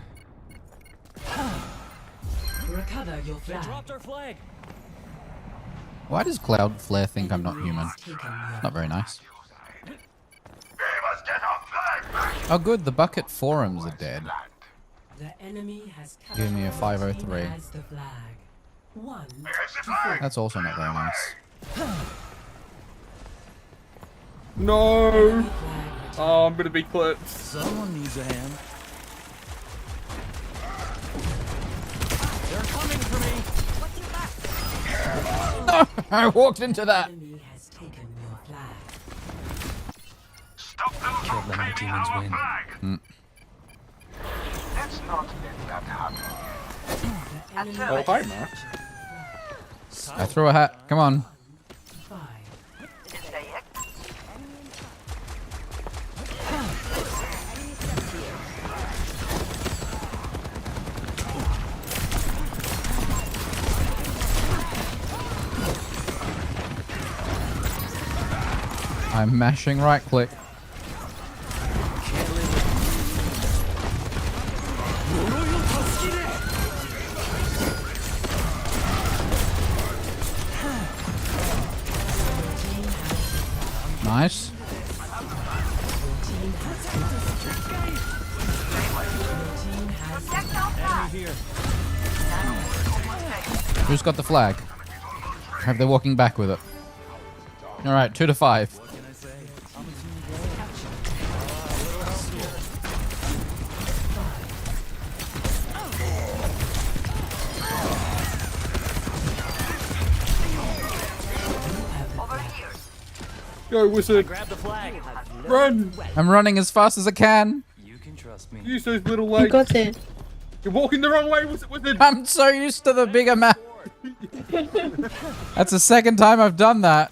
Recover your They flag. dropped our flag. Why does Cloudflare think I'm not human? Not very nice. Oh good, the bucket forums are dead. The enemy has Give me a 503. has the flag. 1-4. That's also not very nice. No! Oh, I'm gonna be clipped. Someone needs a hand. They're coming for me. No! I walked into that! Enemy has taken your flag. Can't let my demons win. Let's not let that happen. Oh, hi, Matt. I threw a hat. Come on. 5. I'm mashing right click. Nice. Who's got the flag? I hope they're walking back with it. Alright, 2 to 5. Go, wizard. Grab the flag. Run! I'm running as fast as I can. You can trust me. Use those little legs. You got it. You're walking the wrong way, wizard. I'm so used to the bigger map. That's the second time I've done that.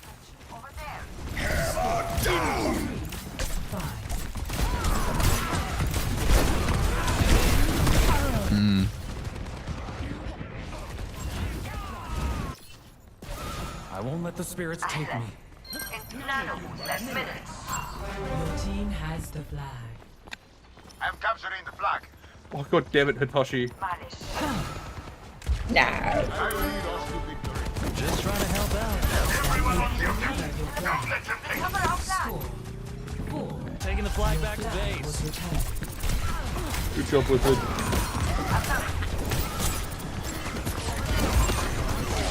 Hmm. I won't let the spirits take me. Your team has the flag. I'm capturing the flag. Oh god damn it, Hitoshi. No. Just trying to help out. Taking the flag back to base. Good job with it.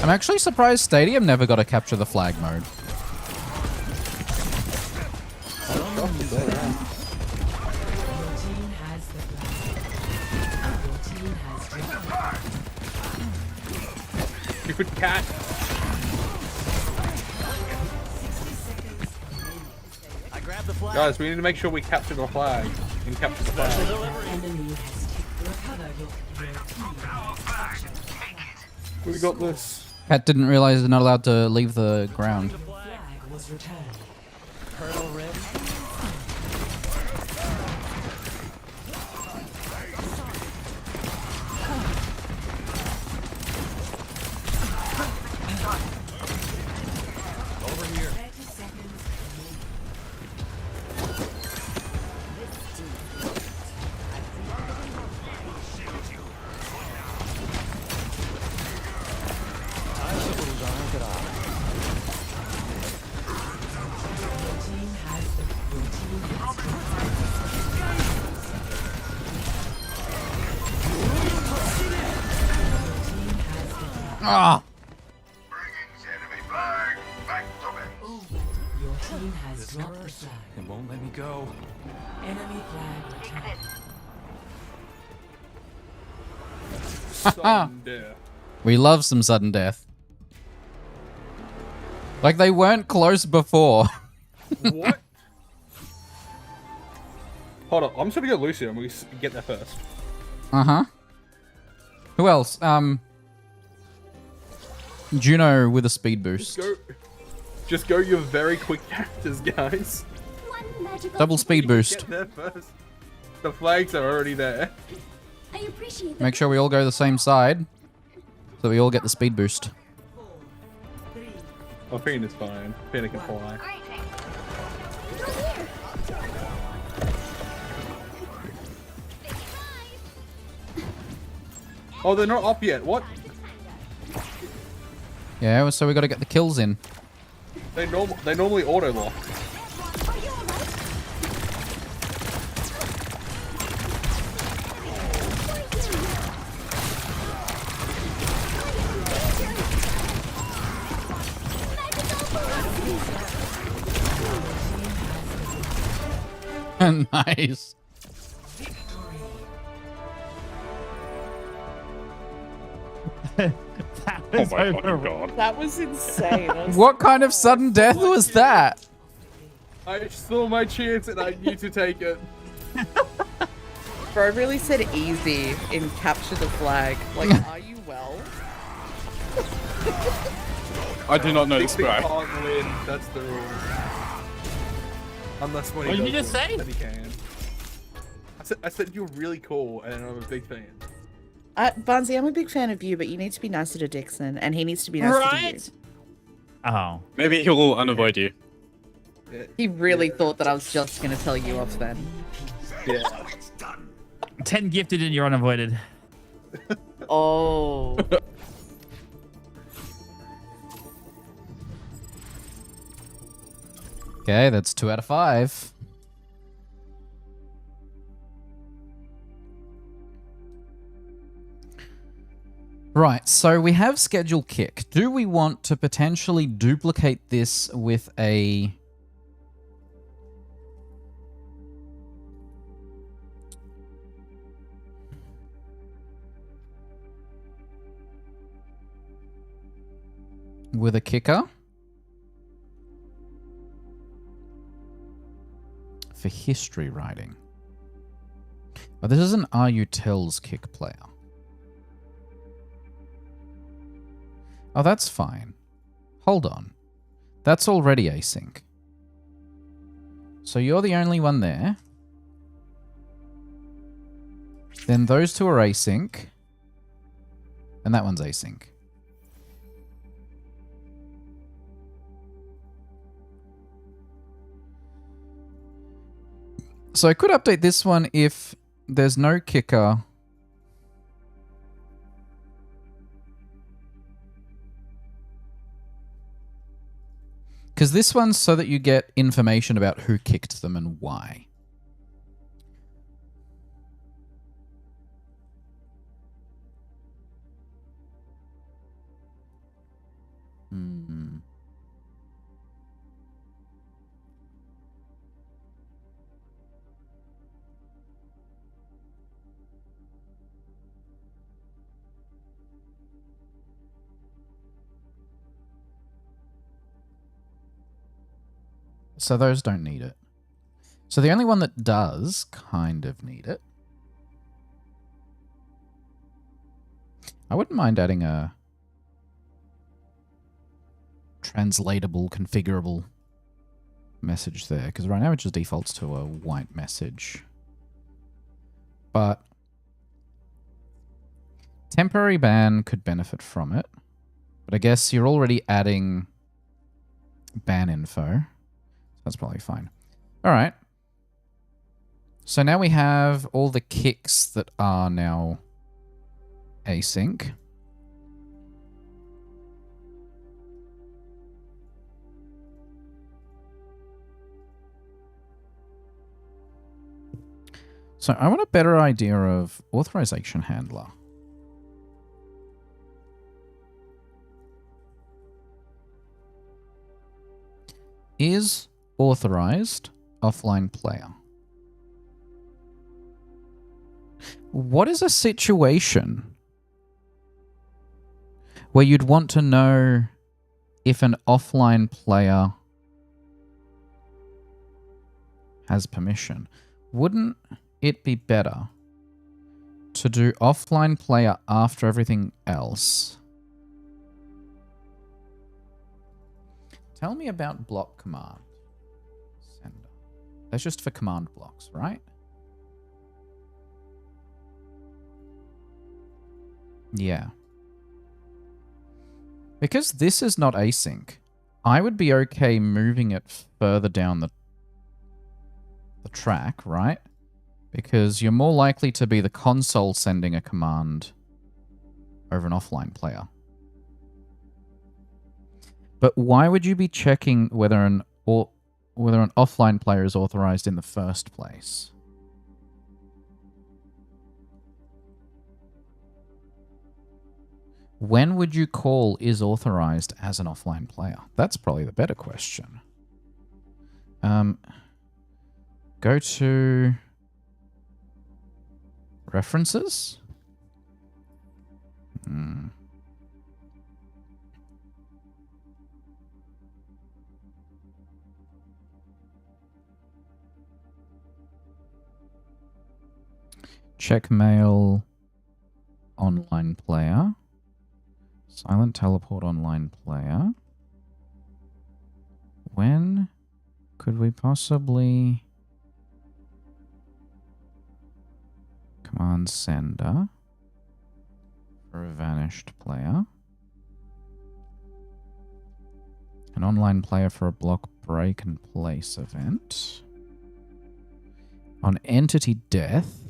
I'm actually surprised Stadium never got a capture the flag mode. Stupid cat. I grabbed the flag. Guys, we need to make sure we capture the flag. And capture the flag. We got this. Cat didn't realize they're not allowed to leave the ground. Colonel ready? Over here. Ah! Your team has dropped the flag. It won't let me go. Enemy flag returned. Sudden death. We love some sudden death. Like they weren't close before. What? Hold on, I'm just gonna go Lucio and we get there first. Uh-huh. Who else? Juno with a speed boost. Just go your very quick characters, guys. Double speed boost. Get there first. The flags are already there. I appreciate Make sure we all go the same side, so we all get the speed boost. Oh, Fiend is fine. Fiend can fly. Oh, they're not up yet. What? Yeah, so we got to get the kills in. They normally auto lock. Nice. Oh my fucking god. That was insane. That was What kind of sudden death was that? I saw my chance and I knew to take it. Bro really said easy in capture the flag. Like, are you well? I do not know this guy. Can't win. That's the rule. Unless when he What did you does just say? win, then he can. I said you're really cool and I'm a big fan. Barnsey, I'm a big fan of you, but you need to be nicer to Dixon, and he needs to be nicer to you. Oh. Maybe he will unavoid you. He really thought that I was just going to tell you off then. Yeah. 10 gifted and you're unavoided. Oh. Okay, that's 2 out of 5. Right, so we have schedule kick. Do we want to potentially duplicate this with a... with a kicker? For history writing. But this is an Are You Tells kick player. Oh, that's fine. Hold on. That's already async. So you're the only one there. Then those two are async. And that one's async. So I could update this one if there's no kicker. Because this one's so that you get information about who kicked them and why. Hmm. So those don't need it. So the only one that does kind of need it. I wouldn't mind adding a translatable, configurable message there, because right now it just defaults to a white message. But temporary ban could benefit from it. But I guess you're already adding ban info. That's probably fine. All right. So now we have all the kicks that are now async. So I want a better idea of authorization handler. Is authorized offline player. What is a situation where you'd want to know if an offline player has permission? Wouldn't it be better to do offline player after everything else? Tell me about block command. Sender. That's just for command blocks, right? Yeah. Because this is not async, I would be okay moving it further down the track, right? Because you're more likely to be the console sending a command over an offline player. But why would you be checking whether an offline player is authorized in the first place? When would you call is authorized as an offline player? That's probably the better question. Go to references. Check mail online player. Silent teleport online player. When could we possibly command sender for a vanished player? An online player for a block break and place event. On entity death.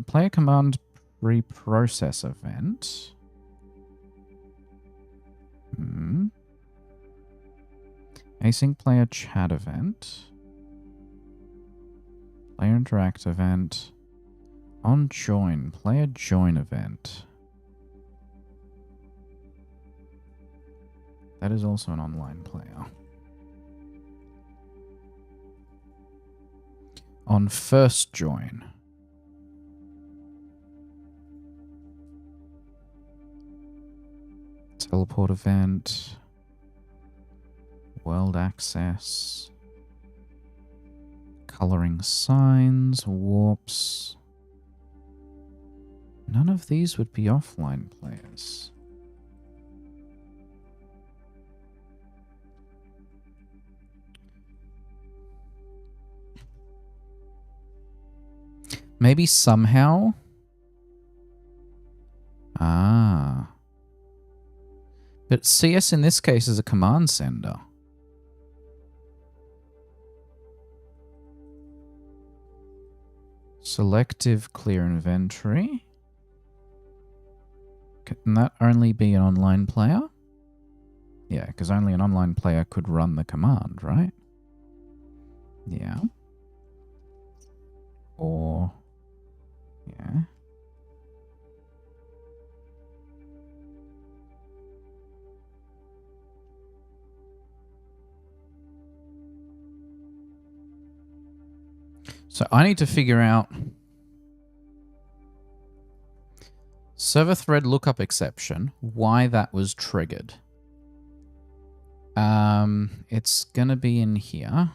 Player command pre-process event. Async player chat event. Player interact event. On join. Player join event. That is also an online player. On first join. Teleport event. World access. Coloring signs. Warps. None of these would be offline players. Maybe somehow... Ah. But CS in this case is a command sender. Selective clear inventory. Can that only be an online player? Yeah, because only an online player could run the command, right? Yeah. Or... yeah. So I need to figure out server thread lookup exception, why that was triggered. It's gonna be in here, I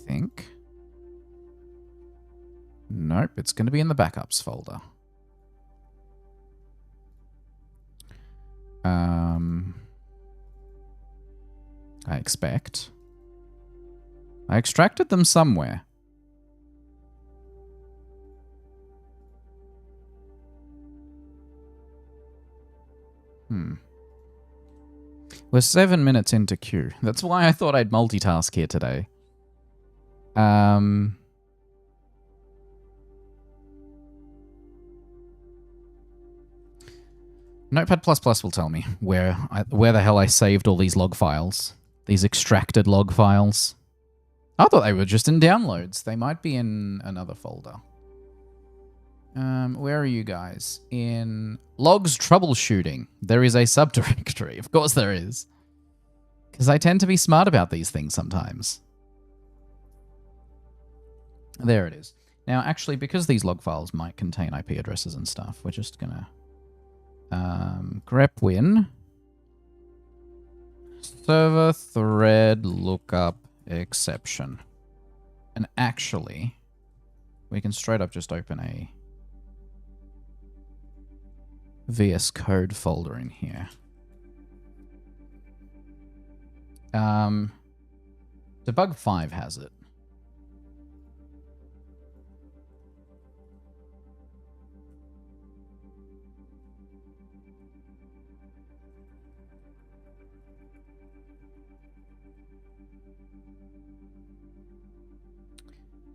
think. Nope, it's gonna be in the backups folder. I expect. I extracted them somewhere. We're 7 minutes into queue. That's why I thought I'd multitask here today. Notepad++ will tell me where the hell I saved all these log files. These extracted log files. I thought they were just in downloads. They might be in another folder. Where are you guys? In logs troubleshooting. There is a subdirectory. Of course there is. Because I tend to be smart about these things sometimes. There it is. Now, actually, because these log files might contain IP addresses and stuff, we're just gonna grep win server thread lookup exception. And actually, we can straight up just open a VS Code folder in here. Debug 5 has it.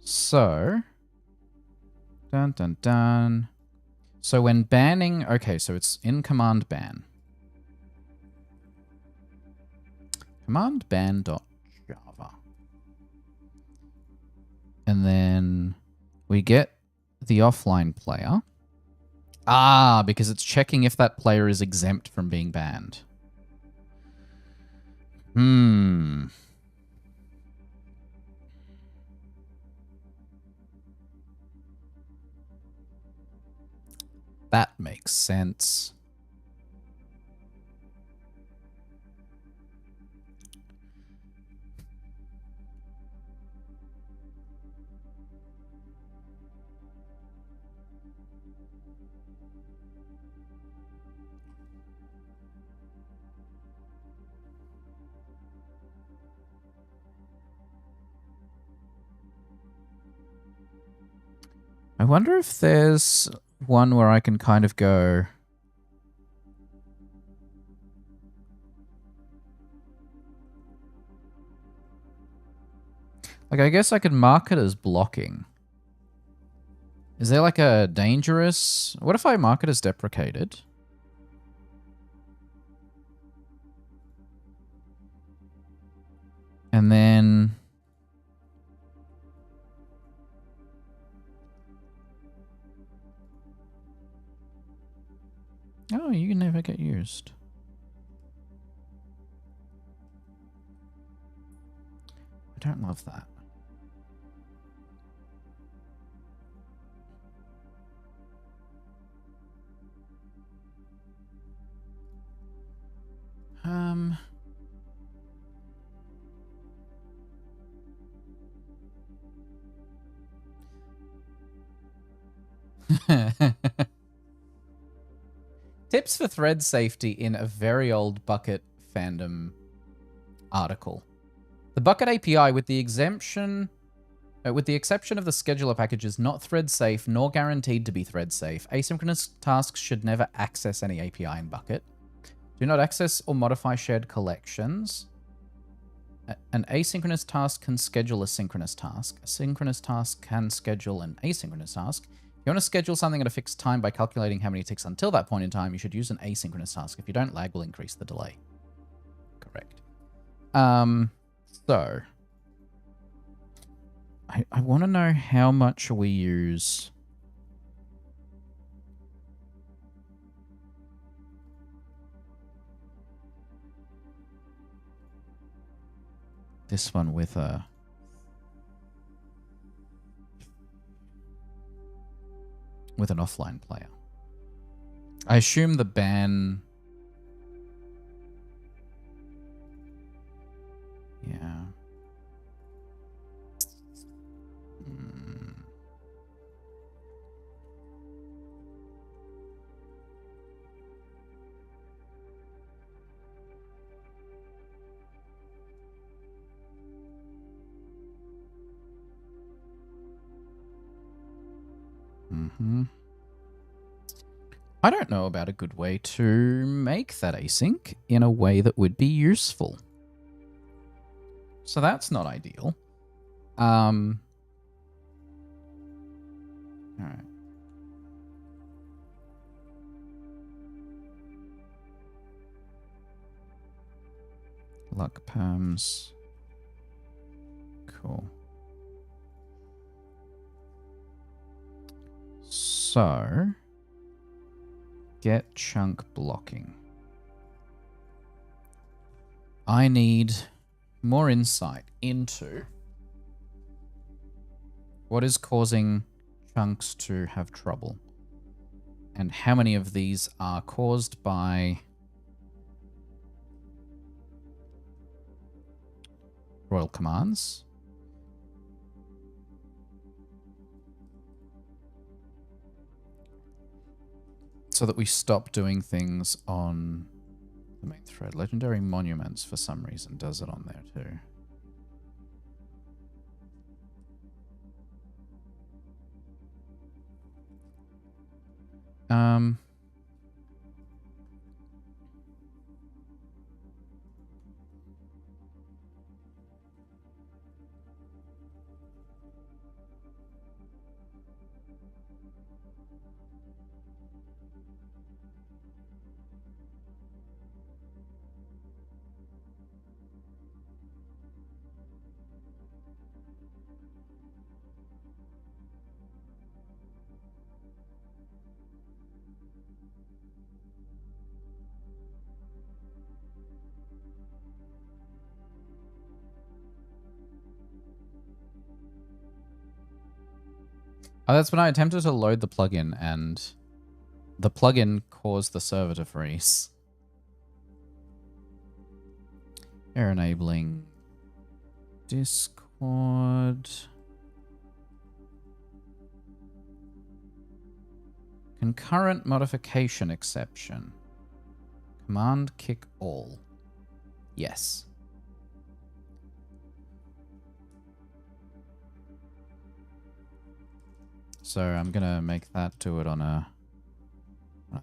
So, dun dun dun. So when banning, okay, so it's in command ban. Command ban.java. And then we get the offline player. Ah, because it's checking if that player is exempt from being banned. That makes sense. I wonder if there's one where I can kind of go... like, I guess I could mark it as blocking. Is there like a dangerous... what if I mark it as deprecated? And then... oh, you can never get used. I don't love that. Tips for thread safety in a very old Bucket fandom article. The Bucket API, with the exception of the scheduler package, is not thread safe nor guaranteed to be thread safe. Asynchronous tasks should never access any API in Bucket. Do not access or modify shared collections. An asynchronous task can schedule a synchronous task. A synchronous task can schedule an asynchronous task. If you want to schedule something at a fixed time by calculating how many ticks until that point in time, you should use an asynchronous task. If you don't, lag will increase the delay. Correct. So I want to know how much we use. This one with an offline player. I assume the ban. Yeah. I don't know about a good way to make that async in a way that would be useful. So that's not ideal. All right. Luck perms. Cool. So, get chunk blocking. I need more insight into what is causing chunks to have trouble and how many of these are caused by royal commands. So that we stop doing things on the main thread. Legendary Monuments, for some reason, does it on there too. Oh, that's when I attempted to load the plugin and the plugin caused the server to freeze. They're enabling Discord. Concurrent modification exception. Command kick all. Yes. So I'm gonna make that do it on a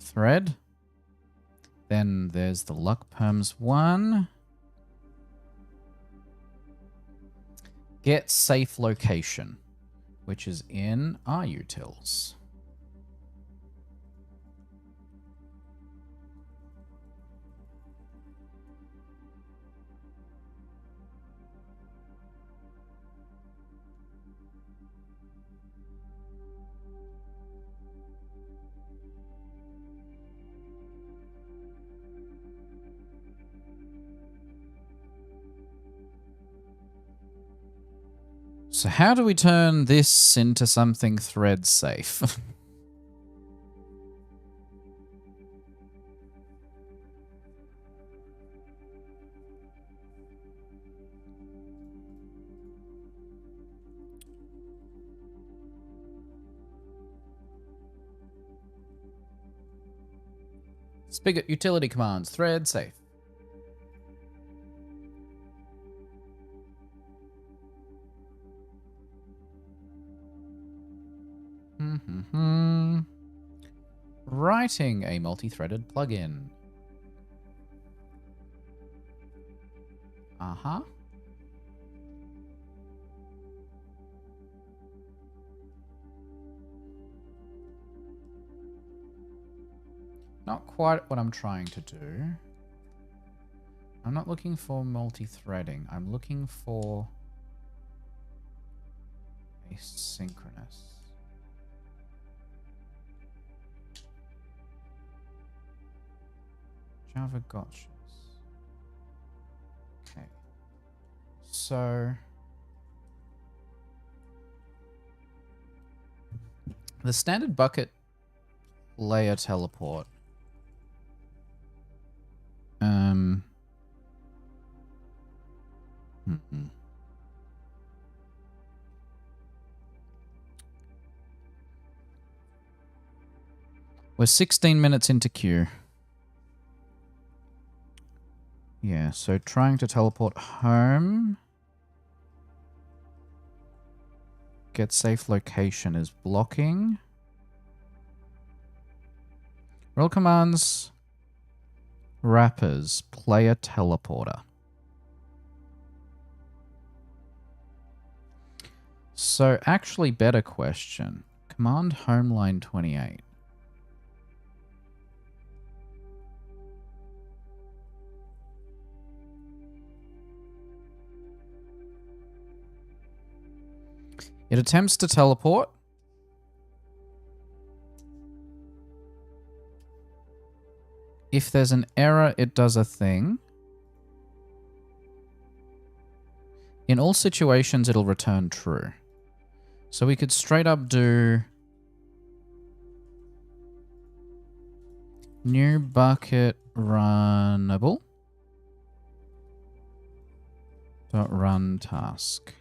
thread. Then there's the luck perms one. Get safe location, which is in RUtils. So how do we turn this into something thread safe? Spigot utility commands. Thread safe. Writing a multi-threaded plugin. Uh-huh. Not quite what I'm trying to do. I'm not looking for multi-threading. I'm looking for asynchronous. Java gotchas. Okay. So the standard bucket layer teleport. We're 16 minutes into queue. Yeah, so trying to teleport home. Get safe location is blocking. Roll commands. Wrappers. Player teleporter. So actually better question. Command home line 28. It attempts to teleport. If there's an error, it does a thing. In all situations, it'll return true. So we could straight up do new bucket runnable dot run task.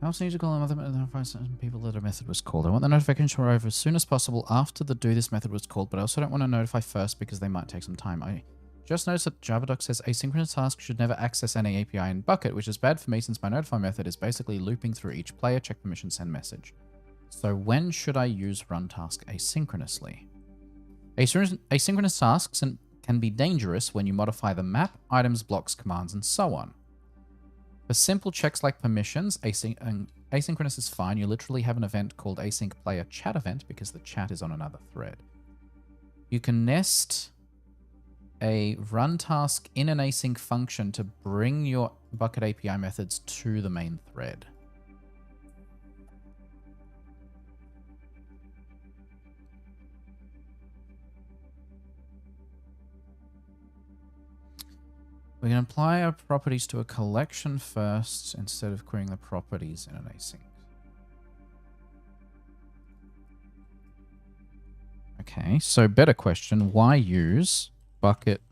I also need to call another method to notify certain people that a method was called. I want the notification to arrive as soon as possible after the do this method was called, but I also don't want to notify first because they might take some time. I just noticed that JavaDoc says asynchronous tasks should never access any API in Bucket, which is bad for me since my notify method is basically looping through each player, check permission, send message. So when should I use run task asynchronously? Asynchronous tasks can be dangerous when you modify the map, items, blocks, commands, and so on. For simple checks like permissions, asynchronous is fine. You literally have an event called async player chat event because the chat is on another thread. You can nest a run task in an async function to bring your Bucket API methods to the main thread. We can apply our properties to a collection first instead of querying the properties in an async. Okay, so better question. Why use bucket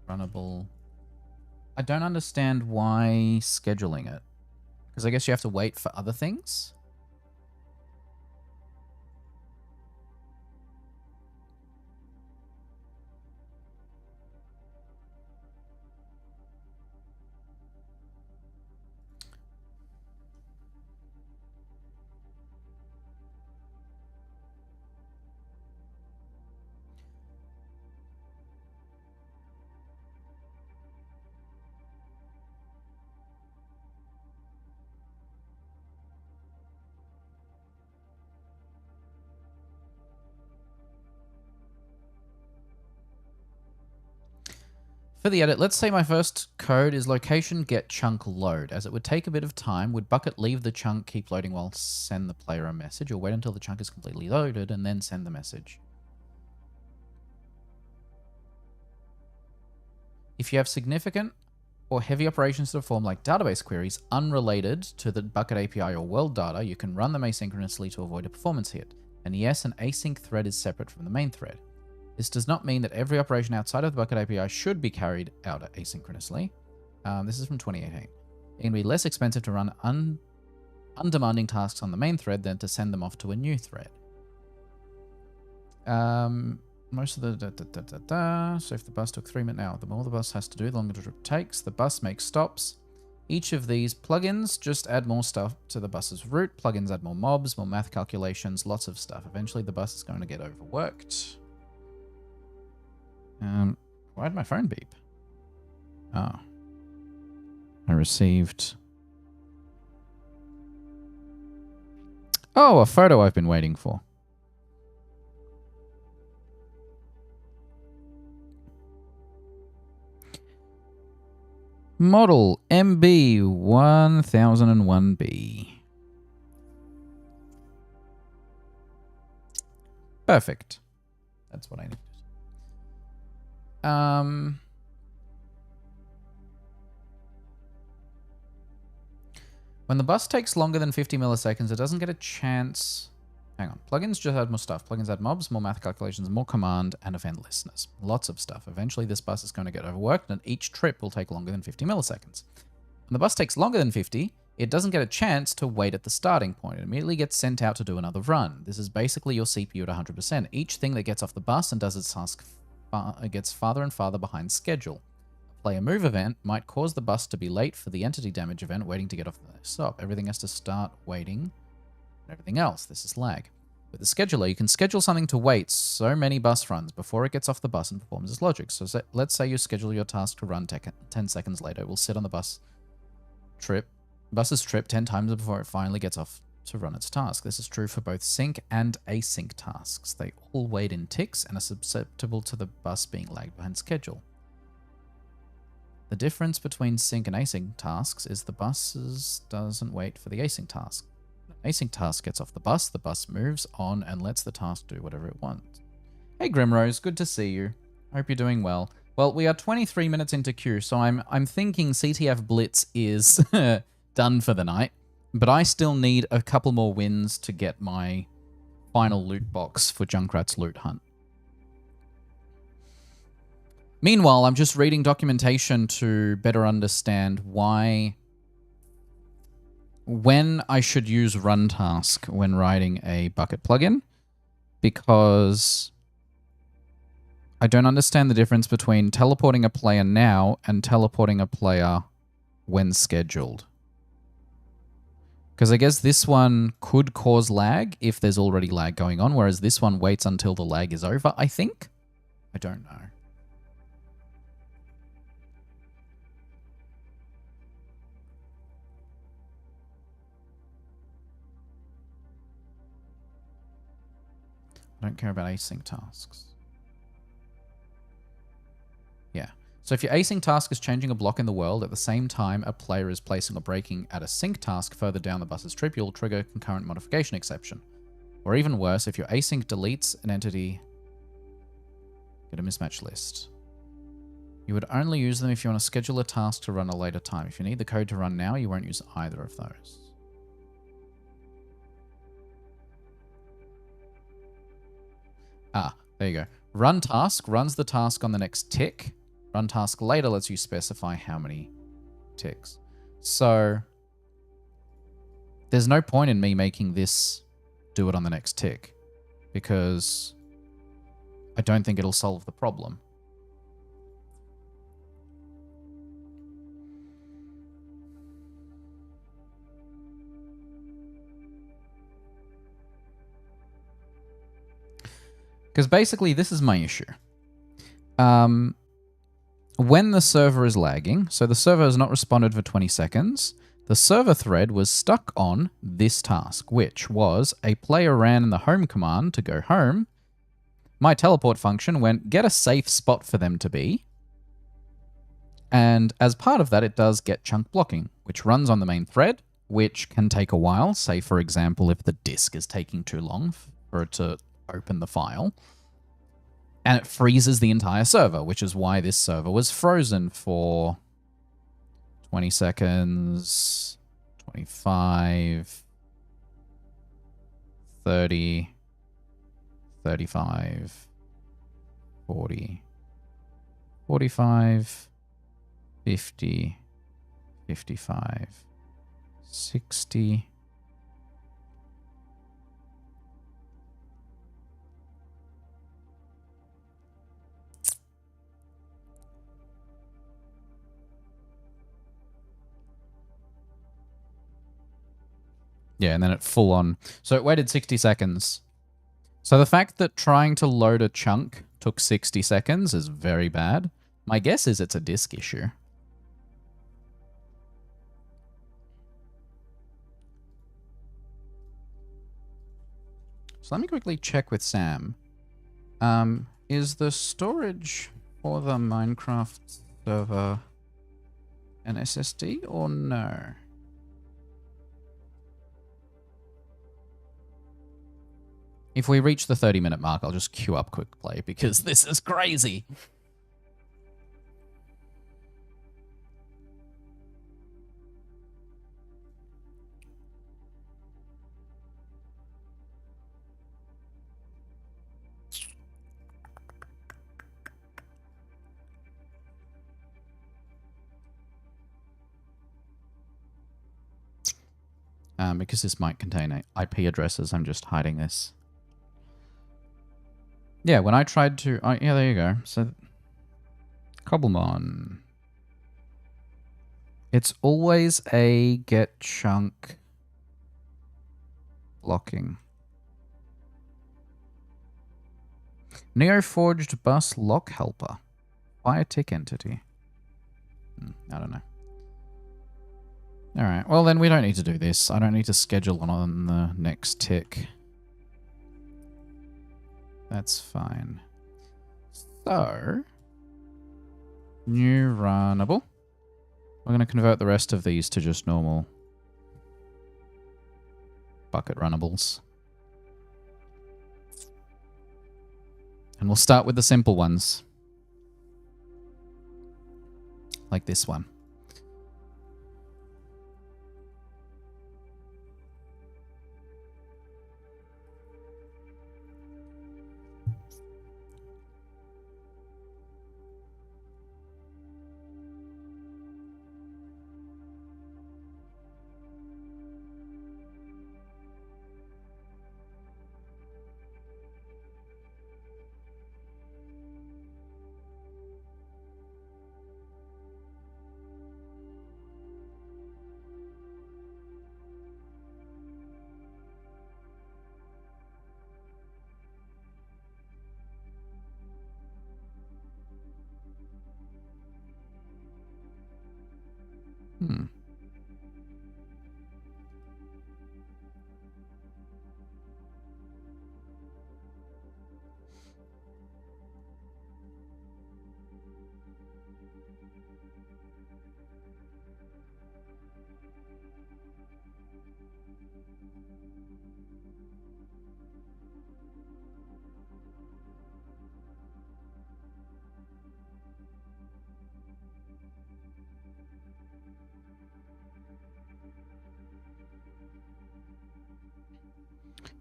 runnable? I don't understand why scheduling it. Because I guess you have to wait for other things. For the edit, let's say my first code is location get chunk load. As it would take a bit of time, would bucket leave the chunk, keep loading while send the player a message, or wait until the chunk is completely loaded and then send the message? If you have significant or heavy operations to perform like database queries unrelated to the bucket API or world data, you can run them asynchronously to avoid a performance hit. And yes, an async thread is separate from the main thread. This does not mean that every operation outside of the bucket API should be carried out asynchronously. This is from 2018. It can be less expensive to run undemanding tasks on the main thread than to send them off to a new thread. Most of the... So if the bus took 3 minutes now, the more the bus has to do, the longer the trip takes. The bus makes stops. Each of these plugins just add more stuff to the bus's route. Plugins add more mobs, more math calculations, lots of stuff. Eventually the bus is going to get overworked. Why did my phone beep? Oh. I received... Oh, a photo I've been waiting for. Model MB1001B. Perfect. That's what I needed. When the bus takes longer than 50 milliseconds, it doesn't get a chance... Hang on. Plugins just add more stuff. Plugins add mobs, more math calculations, more command, and event listeners. Lots of stuff. Eventually, this bus is going to get overworked, and each trip will take longer than 50 milliseconds. When the bus takes longer than 50, it doesn't get a chance to wait at the starting point. It immediately gets sent out to do another run. This is basically your CPU at 100%. Each thing that gets off the bus and does its task gets farther and farther behind schedule. A player move event might cause the bus to be late for the entity damage event waiting to get off the stop. Everything has to start waiting and everything else. This is lag. With the scheduler, you can schedule something to wait so many bus runs before it gets off the bus and performs its logic. So let's say you schedule your task to run 10 seconds later. It will sit on the bus's trip 10 times before it finally gets off to run its task. This is true for both sync and async tasks. They all wait in ticks and are susceptible to the bus being lagged behind schedule. The difference between sync and async tasks is the bus doesn't wait for the async task. Async task gets off the bus moves on and lets the task do whatever it wants. Hey Grimrose, good to see you. Hope you're doing well. Well, we are 23 minutes into queue, so I'm thinking CTF Blitz is done for the night, but I still need a couple more wins to get my final loot box for Junkrat's loot hunt. Meanwhile, I'm just reading documentation to better understand when I should use run task when writing a bucket plugin, because I don't understand the difference between teleporting a player now and teleporting a player when scheduled. Because I guess this one could cause lag if there's already lag going on, whereas this one waits until the lag is over, I think? I don't know. I don't care about async tasks. Yeah. So if your async task is changing a block in the world at the same time a player is placing or breaking at a sync task further down the bus's trip, you'll trigger a concurrent modification exception. Or even worse, if your async deletes an entity, get a mismatch list. You would only use them if you want to schedule a task to run a later time. If you need the code to run now, you won't use either of those. Ah, there you go. Run task runs the task on the next tick. Run task later lets you specify how many ticks. So there's no point in me making this do it on the next tick, because I don't think it'll solve the problem. Because basically, this is my issue. When the server is lagging, so the server has not responded for 20 seconds, the server thread was stuck on this task, which was a player ran in the home command to go home. My teleport function went, get a safe spot for them to be. And as part of that, it does get chunk blocking, which runs on the main thread, which can take a while. Say, for example, if the disk is taking too long for it to open the file. And it freezes the entire server, which is why this server was frozen for 20 seconds, 25, 30, 35, 40, 45, 50, 55, 60. Yeah, and then it full on. So it waited 60 seconds. So the fact that trying to load a chunk took 60 seconds is very bad. My guess is it's a disk issue. So let me quickly check with Sam. Is the storage for the Minecraft server an SSD or no? If we reach the 30-minute mark, I'll just queue up quick play because this is crazy. Because this might contain IP addresses, I'm just hiding this. Yeah, when I tried to... Oh, yeah, there you go. So, Cobblemon. It's always a get chunk blocking. Neoforged bus lock helper. Fire tick entity. I don't know. Alright, well then we don't need to do this. I don't need to schedule one on the next tick. That's fine. So, new runnable. We're going to convert the rest of these to just normal bucket runnables. And we'll start with the simple ones. Like this one.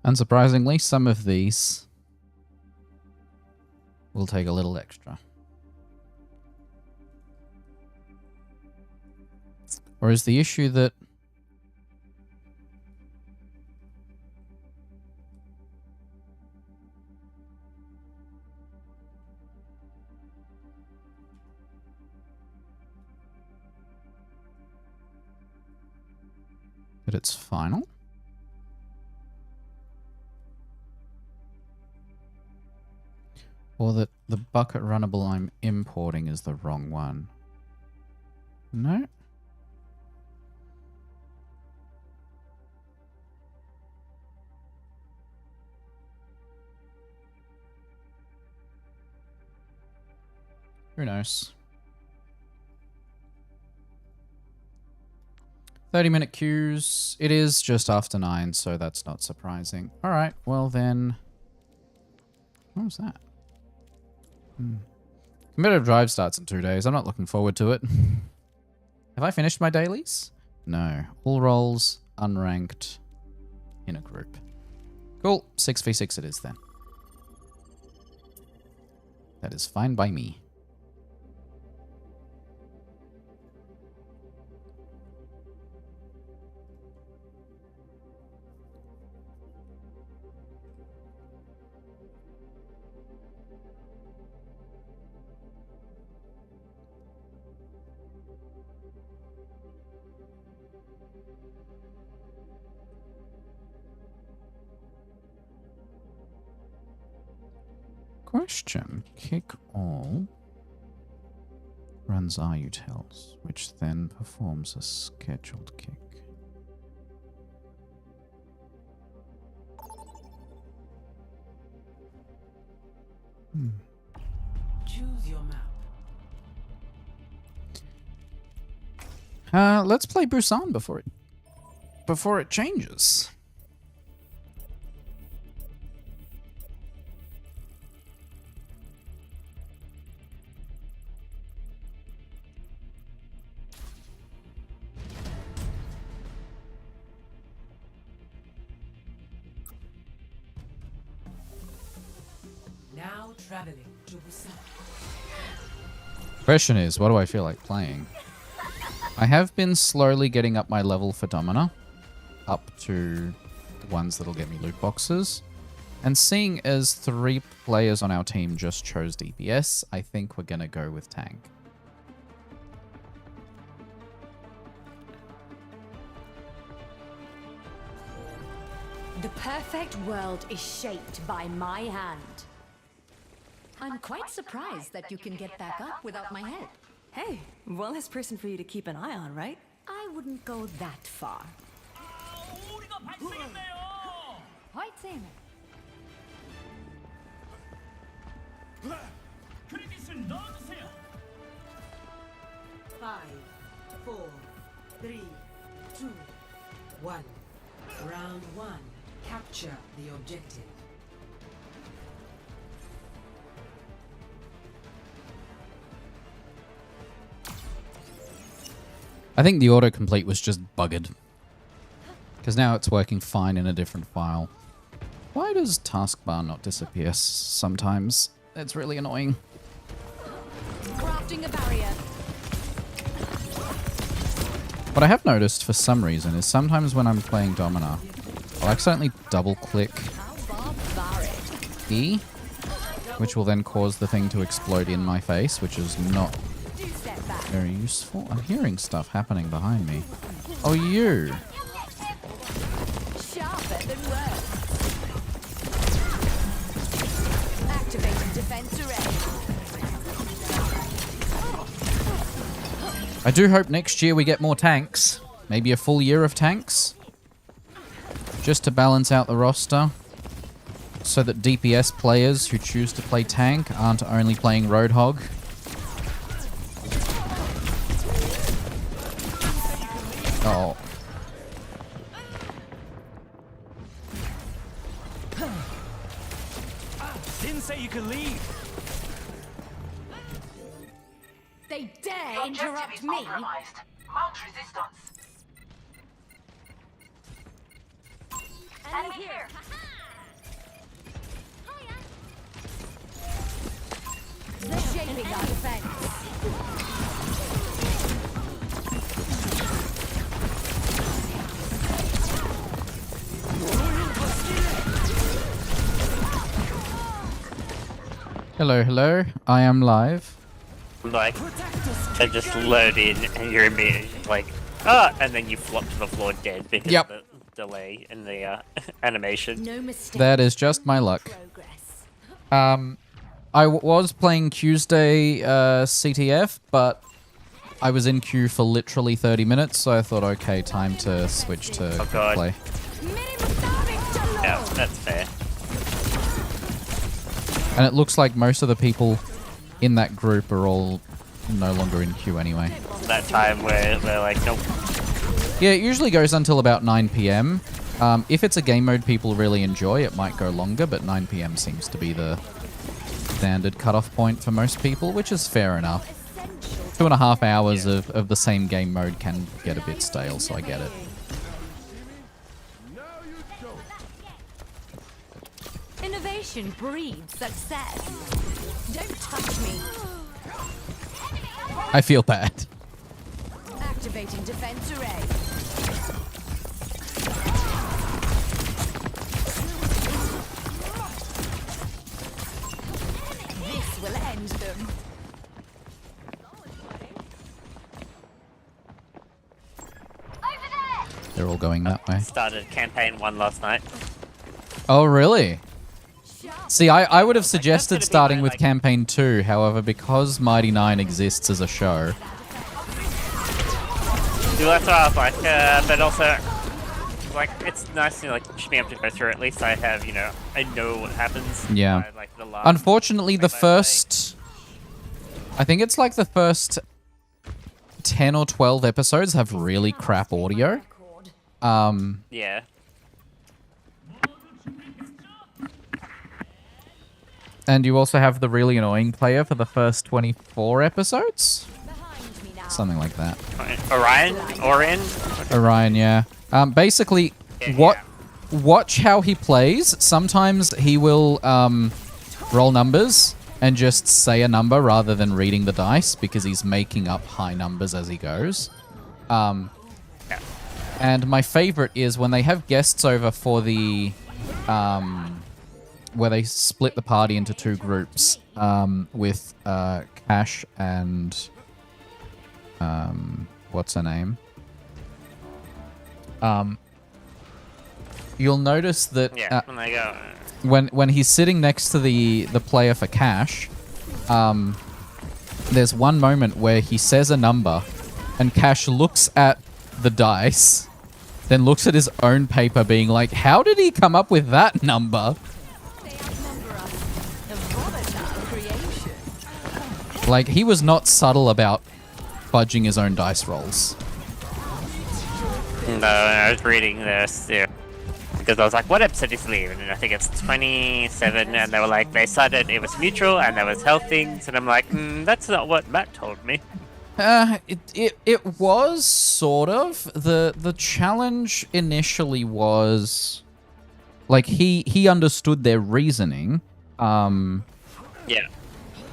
Unsurprisingly, some of these will take a little extra. Or is the issue that it's final? Or that the bucket runnable I'm importing is the wrong one? No? Who knows? 30-minute queues. It is just after 9, so that's not surprising. All right, well then... What was that? Competitive drive starts in 2 days. I'm not looking forward to it. Have I finished my dailies? No. All roles, unranked, in a group. Cool. 6v6 it is then. That is fine by me. Question. Kick all runs RUtils, which then performs a scheduled kick. Choose your map. Let's play Busan before it changes. Now traveling to Busan. Question is, what do I feel like playing? I have been slowly getting up my level for Domina, up to the ones that'll get me loot boxes. And seeing as 3 players on our team just chose DPS, I think we're gonna go with tank. The perfect world is shaped by my hand. I'm quite surprised that you can get back up without my help. Hey, one less person for you to keep an eye on, right? I wouldn't go that far. 화이팅! Five, 4, 3, 2, 1. Round 1. Capture the objective. I think the autocomplete was just buggered. Because now it's working fine in a different file. Why does taskbar not disappear sometimes? It's really annoying. Crafting a barrier. What I have noticed for some reason is sometimes when I'm playing Domina, I'll accidentally double-click E, which will then cause the thing to explode in my face, which is not very useful. I'm hearing stuff happening behind me. Oh, you! Sharper than words. Activating defense array. I do hope next year we get more tanks. Maybe a full year of tanks. Just to balance out the roster. So that DPS players who choose to play tank aren't only playing Roadhog. Oh. Didn't say you could leave. They dare interrupt me. Mount resistance. Enemy here. They're shaping our defense. Hello, hello. I am live. Like, they just load in and you're immediately like, ah, and then you flop to the floor dead because of the delay in the animation. No mistake. That is just my luck. I was playing Quesday CTF, but I was in queue for literally 30 minutes, so I thought, okay, time to switch to play. Yeah, that's fair. And it looks like most of the people in that group are all no longer in queue anyway. That time where they're like, nope. Yeah, it usually goes until about 9 p.m. If it's a game mode people really enjoy, it might go longer, but 9 p.m. seems to be the standard cutoff point for most people, which is fair enough. 2.5 hours of the same game mode can get a bit stale, so I get it. Innovation breeds success. Don't touch me. I feel bad. Activating defense array. This will end them. They're all going that way. Started campaign 1 last night. Oh, really? See, I would have suggested starting with campaign 2, however, because Mighty 9 exists as a show. So that's what I was like, but also, like, it's nice to like be able to go through. At least I have, you know, I know what happens. Yeah. By, like, the last Unfortunately, the first... I think it's like the first 10 or 12 episodes have really crap audio. Yeah. And you also have the really annoying player for the first 24 episodes? Something like that. Orion, yeah. Basically, watch how he plays. Sometimes he will roll numbers and just say a number rather than reading the dice because he's making up high numbers as he goes. And my favorite is when they have guests over for the... where they split the party into 2 groups with Cash and... what's her name? You'll notice that when they go. When he's sitting next to the player for Cash, there's one moment where he says a number, and Cash looks at the dice, then looks at his own paper, being like, "How did he come up with that number?" Like, he was not subtle about fudging his own dice rolls. No, I was reading this, yeah. Because I was like, what episode is leaving? And I think it's 27, and they were like, they decided it was mutual, and there was health things, and I'm like, that's not what Matt told me. It was sort of. The challenge initially was, like, he understood their reasoning. Yeah.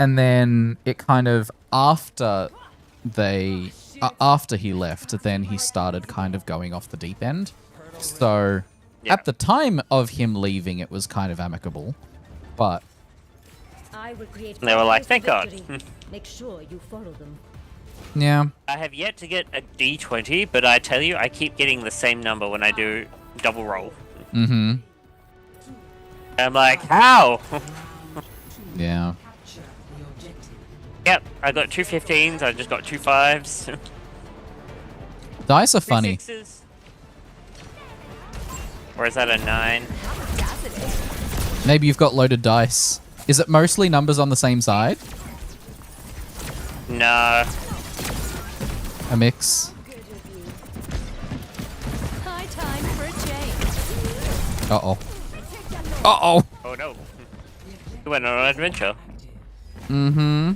And then it kind of, after he left, then he started kind of going off the deep end. So at the time of him leaving, it was kind of amicable, but they were like, thank God. Make sure you follow them. Yeah. I have yet to get a D20, but I tell you, I keep getting the same number when I do double roll. Mm-hmm. I'm like, how? Yeah. Yep, I got 2 15s, I just got 2 5s. Dice are funny. 6s. Or is that a 9? Maybe you've got loaded dice. Is it mostly numbers on the same side? No. A mix. High time for a change. Uh-oh. Uh-oh! Oh no. We went on an adventure. Mm-hmm.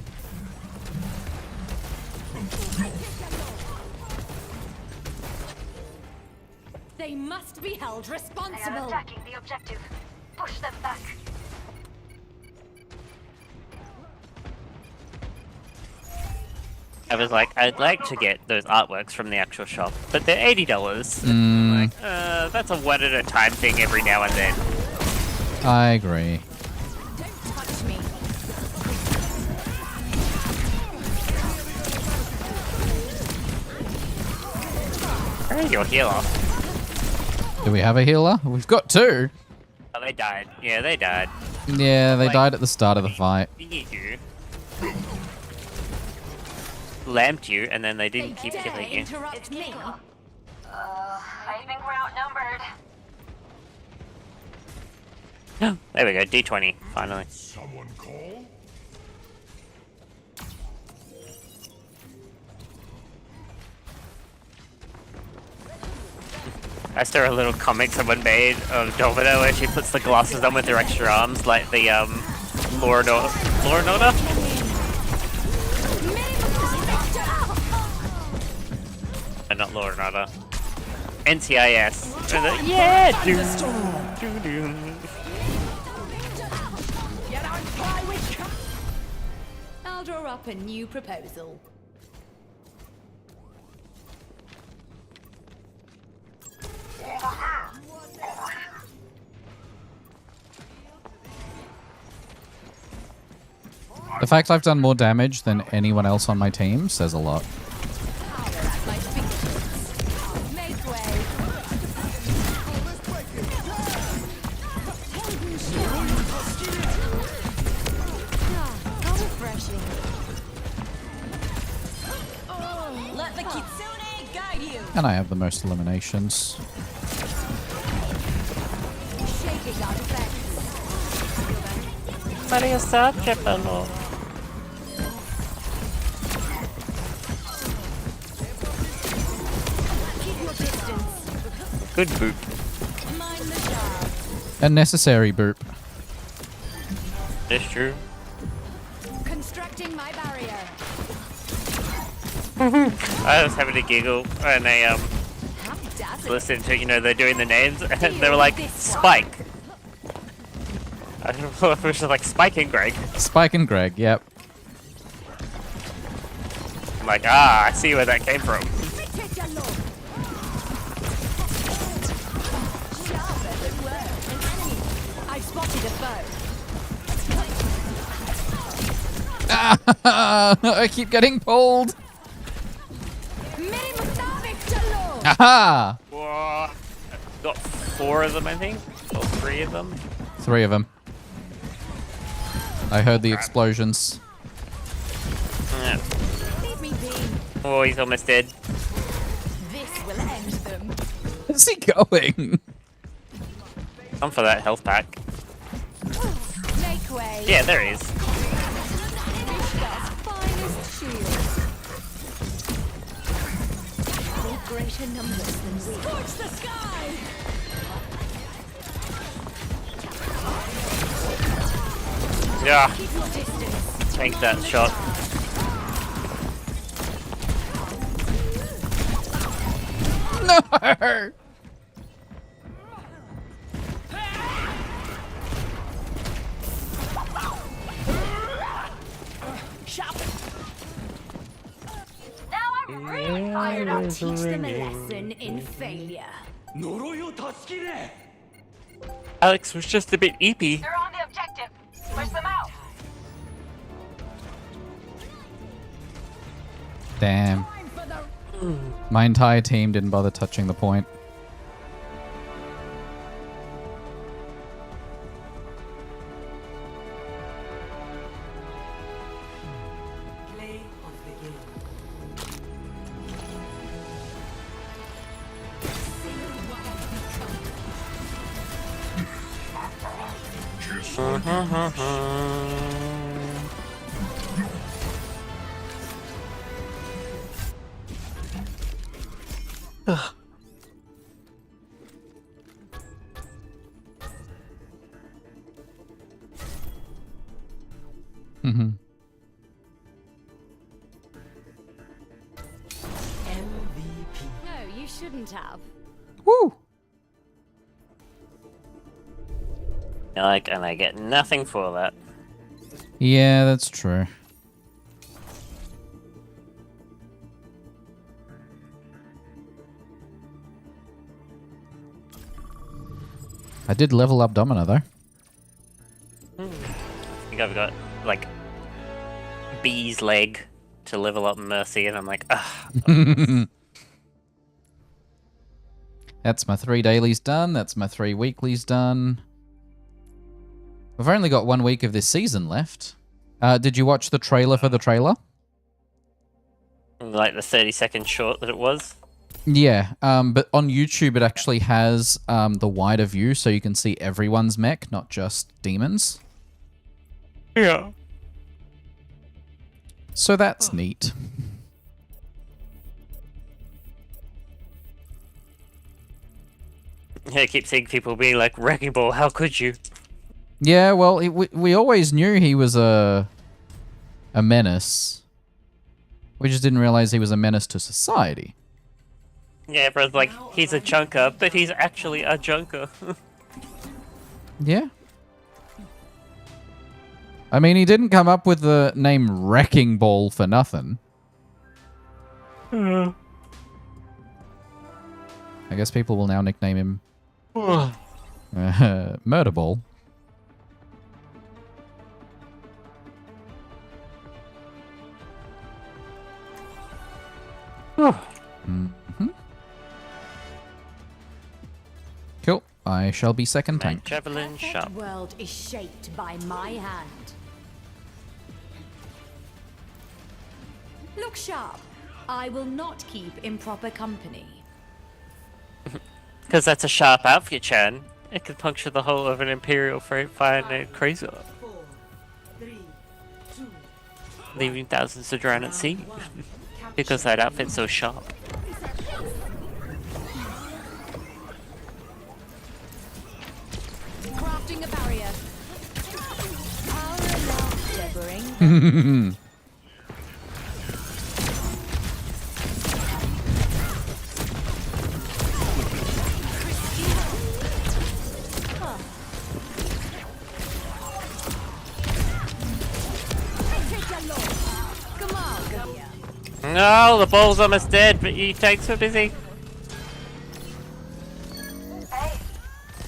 They must be held responsible. They are attacking the objective. Push them back. I was like, I'd like to get those artworks from the actual shop, but they're $80. Like, that's a one at a time thing every now and then. I agree. Don't touch me. Hey, your healer. Do we have a healer? We've got 2. Oh, they died. Yeah, they died. Yeah, they died at the start of the fight. You lamped you, and then they didn't keep killing you. Interrupt me. I think we're outnumbered. There we go, D20, finally. Someone call? I saw a little comic someone made of Domino where she puts the glasses on with her extra arms, like the Law and Order. Not Law and Order. NCIS. Yeah, I'll draw up a new proposal. The fact I've done more damage than anyone else on my team says a lot. Let the Kitsune guide you. And I have the most eliminations. Shaking our defense. Maria Sapchapano. Keep your distance. Good boop. Mind the job. A necessary boop. That's true. Constructing my barrier. I was having a giggle when I listened to, you know, they're doing the names and they were like Spike. I don't know if it was just like Spike and Greg. Spike and Greg, yep. I'm like, I see where that came from. I spotted a foe. I keep getting pulled. Aha! Whoa. Got 4 of them, I think, or 3 of them. 3 of them. I heard the explosions. Yeah. Leave me be. Oh, he's almost dead. This will end them. Where's he going? Come for that health pack. Make way. Yeah, there he is. Vishka's finest shield. Greater numbers than we. Scorch the sky! Yeah. Keep your distance. Take that shot. No! Now I'm really fired up. Teach them a lesson in failure. Alex was just a bit eepy. They're on the objective. Push them out. Damn. My entire team didn't bother touching the point. Play of the game. Mm-hmm. No, you shouldn't have. Woo! Like, and I get nothing for that. Yeah, that's true. I did level up Domino though. I think I've got like B's leg to level up Mercy, and I'm like, ugh. That's my 3 dailies done. That's my 3 weeklies done. We've only got 1 week of this season left. Did you watch the trailer for the trailer? Like the 30-second short that it was. Yeah, but on YouTube it actually has the wider view, so you can see everyone's mech, not just demons. Yeah. So that's neat. I keep seeing people being like, Wrecking Ball, how could you? Yeah, well, we always knew he was a menace. We just didn't realize he was a menace to society. Yeah, everyone's like, he's a junker, but he's actually a junker. Yeah. I mean, he didn't come up with the name Wrecking Ball for nothing. I guess people will now nickname him Murder Ball. Cool. I shall be second tank. Javelin shot. The world is shaped by my hand. Look sharp. I will not keep improper company. Because that's a sharp outfit, Chan. It could puncture the hull of an Imperial freight fighter cruiser, leaving thousands to drown at sea. Because that outfit's so sharp. Crafting a barrier. Power enough to bring No, the ball's almost dead, but you tanks were busy. Hey,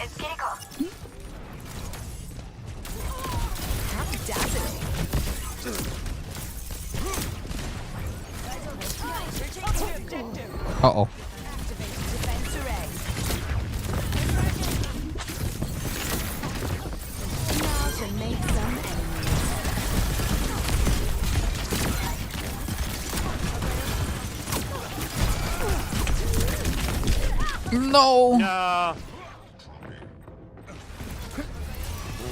it's Kiriko. How dazzling. Uh-oh. Defense array. Now to make some enemies. No! No!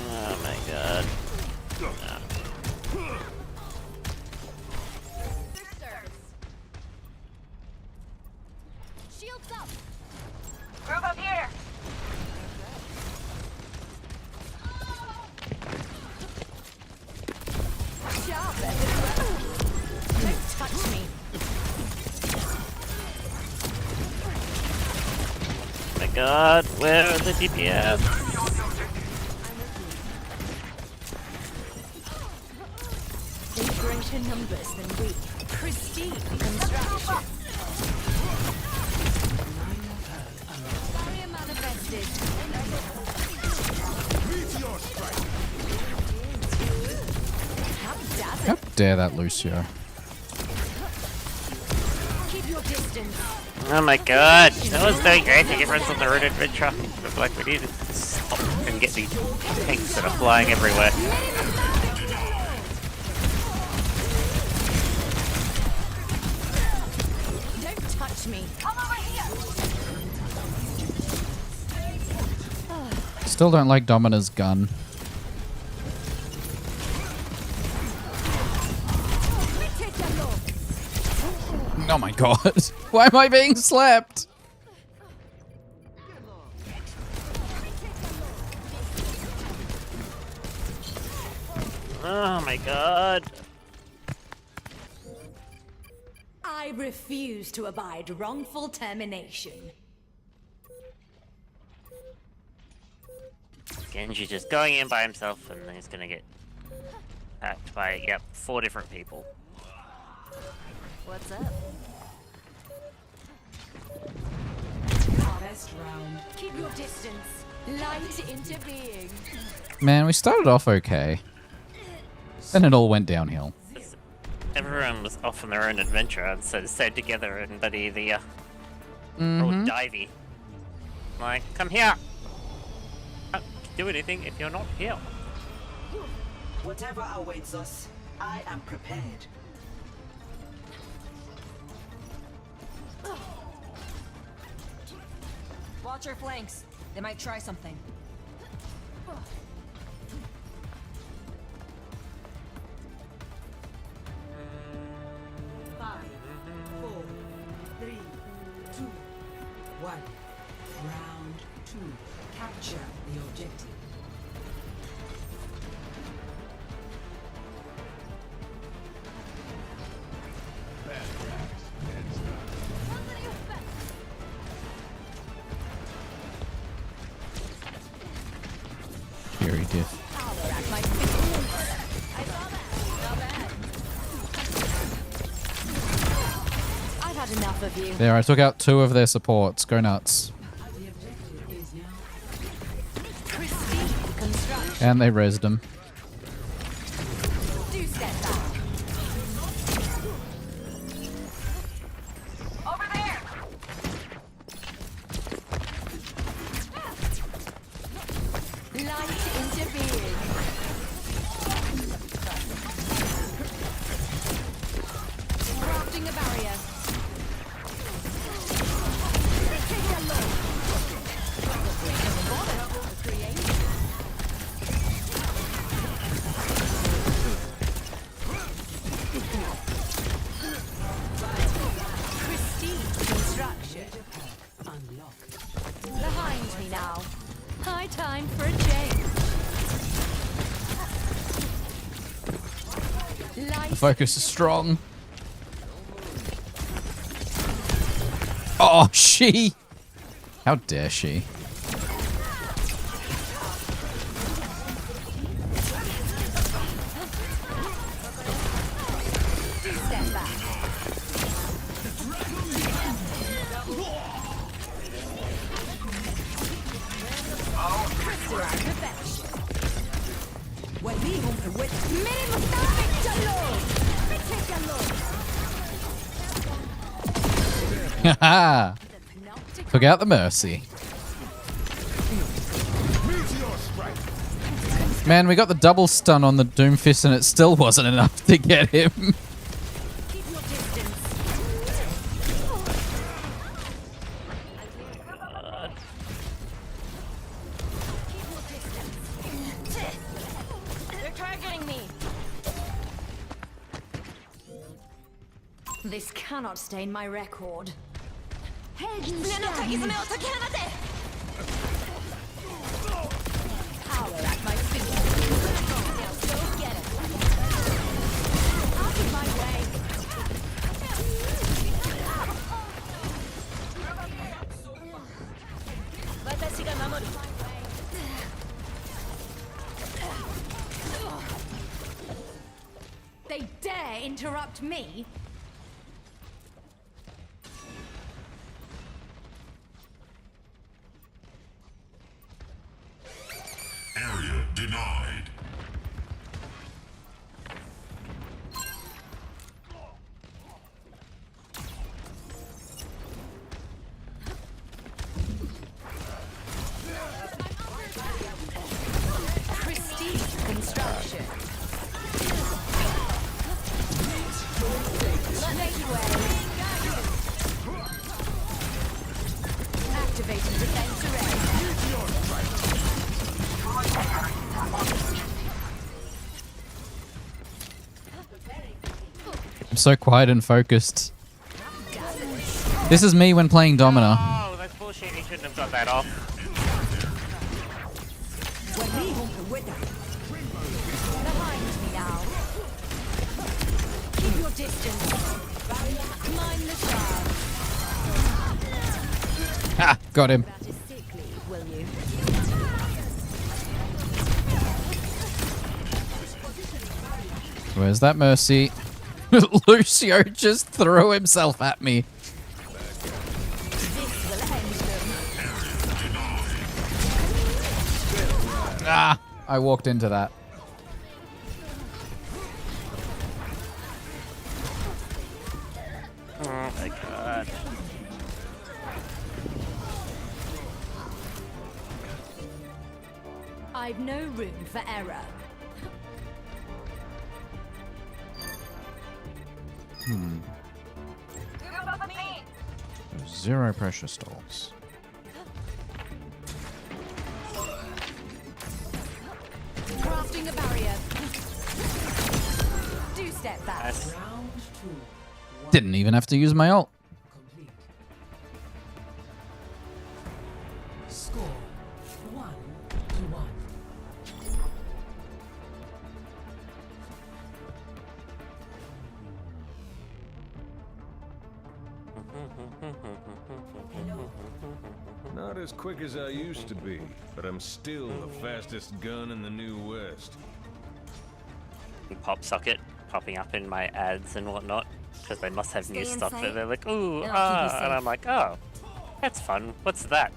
Oh my god. Shields up. Group up here. Sharp everywhere. Don't touch me. Oh my god, where are the DPS? In greater numbers than we. Pristine construction. Barrier manifested. How dazzling. How dare that Lucio? Keep your distance. Oh my god, that was doing great to get friends on the road adventure. But like, we need to stop and get these tanks that are flying everywhere. Don't touch me. Come over here. Still don't like Domina's gun. Oh my god. Why am I being slapped? Oh my god. I refuse to abide wrongful termination. Genji just going in by himself and he's gonna get attacked by, yep, 4 different people. What's up? Best round. Keep your distance. Light into being. Man, we started off okay. Then it all went downhill. Everyone was off on their own adventure and so stayed together and buddy the old divey. Like, come here! Can't do anything if you're not here. Whatever awaits us, I am prepared. Watch your flanks. They might try something. Five, 4, 3, 2, 1. Round 2. Capture the objective. Fury diff. I've had enough of you. There, I took out 2 of their supports. Go nuts. And they rezzed them. Do step back. Over there! Light interferes. Crafting a barrier. Prestige construction. Behind me now. High time for a change. The focus is strong. Oh, she! How dare she? Step back. Haha! Took out the Mercy. Man, we got the double stun on the Doomfist and it still wasn't enough to get him. They're targeting me. This cannot stain my record. Power at my feet. Now go get it. Out of my way. They dare interrupt me? Area denied. Prestige construction. Make way. Activating defense array. I'm so quiet and focused. This is me when playing Domina. Oh, that's bullshit. You shouldn't have got that off. Behind me now. Keep your distance. Mind the shard. Ha! Got him. That is sickly, will you? Where's that Mercy? Lucio just threw himself at me. Ah! I walked into that. Oh my god. I've no room for error. Zero pressure stalls. Crafting a barrier. Do step back. Didn't even have to use my ult. Score Not as quick as I used to be, but I'm still the fastest gun in the New West. Pop socket popping up in my ads and whatnot because they must have new Stay in stuff that sight, they're like, ooh, and I'll keep you and I'm safe. like, oh, that's fun. What's that?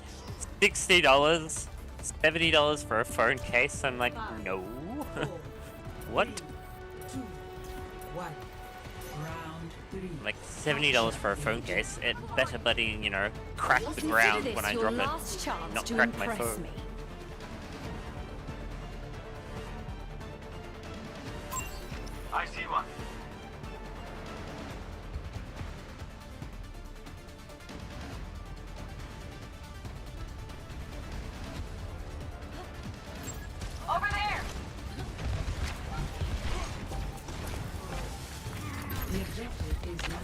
$60, $70 for a phone case. I'm like, no. What? 2, 1. Round 3. Like $70 for a phone case. It better bloody, you know, crack the ground when I drop it, not crack my phone. Me. I see one. Over there! The objective is now.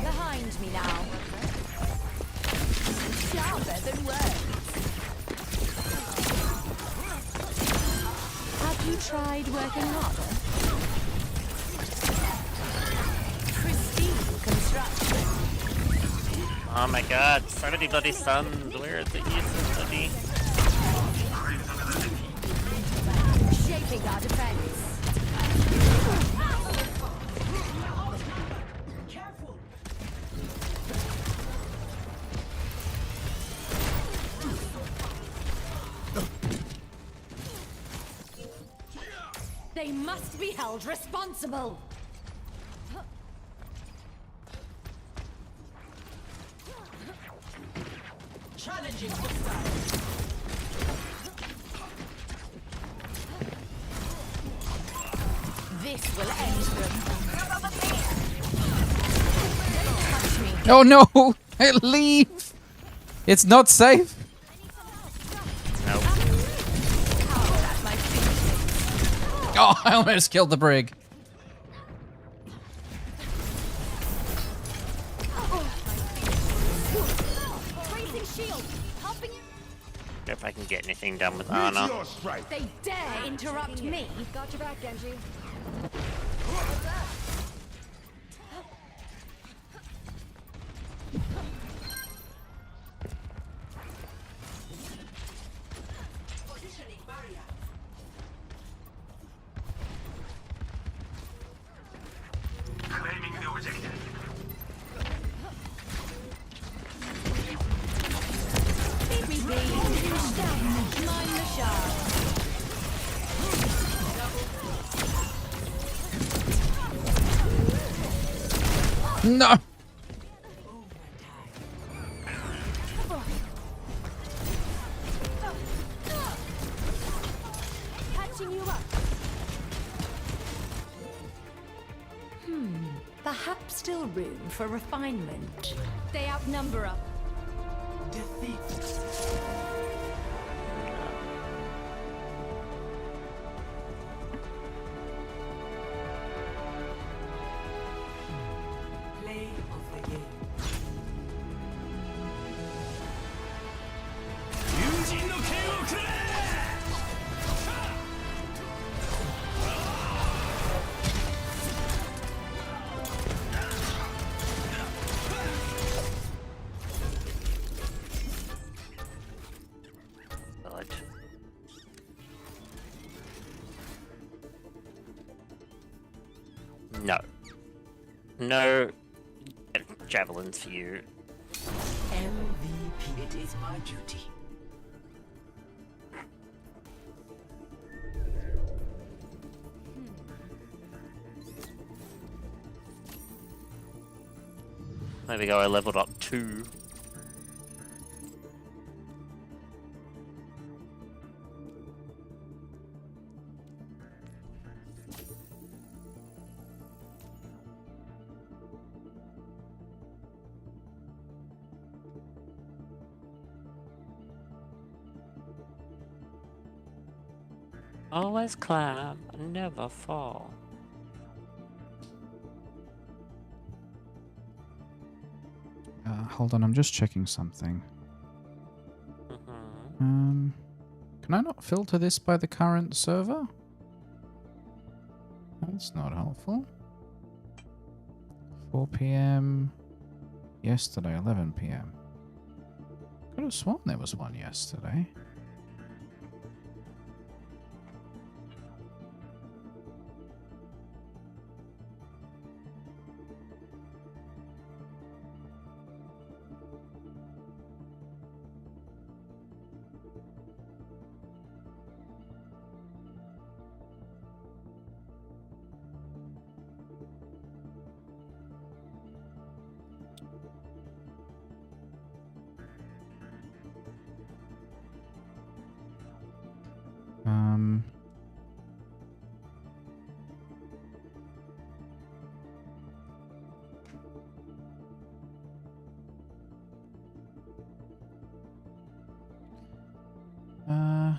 Behind me now. Sharper than words. Have you tried working harder? Pristine construction. Oh my god, so many bloody stuns. Where is the useless bloody... Shaping our defense. They must be held responsible. Challenging hostile. This will end them. Oh no! Leave! It's not safe! No. Oh, I almost killed the brig. If I can get anything done with Ana. They dare interrupt me. Got your back, Genji. Claiming the objective. Leave me be. Mind the shard. No! Catching you up. Perhaps still room for refinement. They outnumber us. Defeat. Play of the game. God. No. No javelins for you. MVP. It is my duty. There we go, I leveled up 2. Always climb, never fall. Hold on, I'm just checking something. Can I not filter this by the current server? That's not helpful. 4 PM. Yesterday, 11 p.m. Could have sworn there was one yesterday. Um... Uh...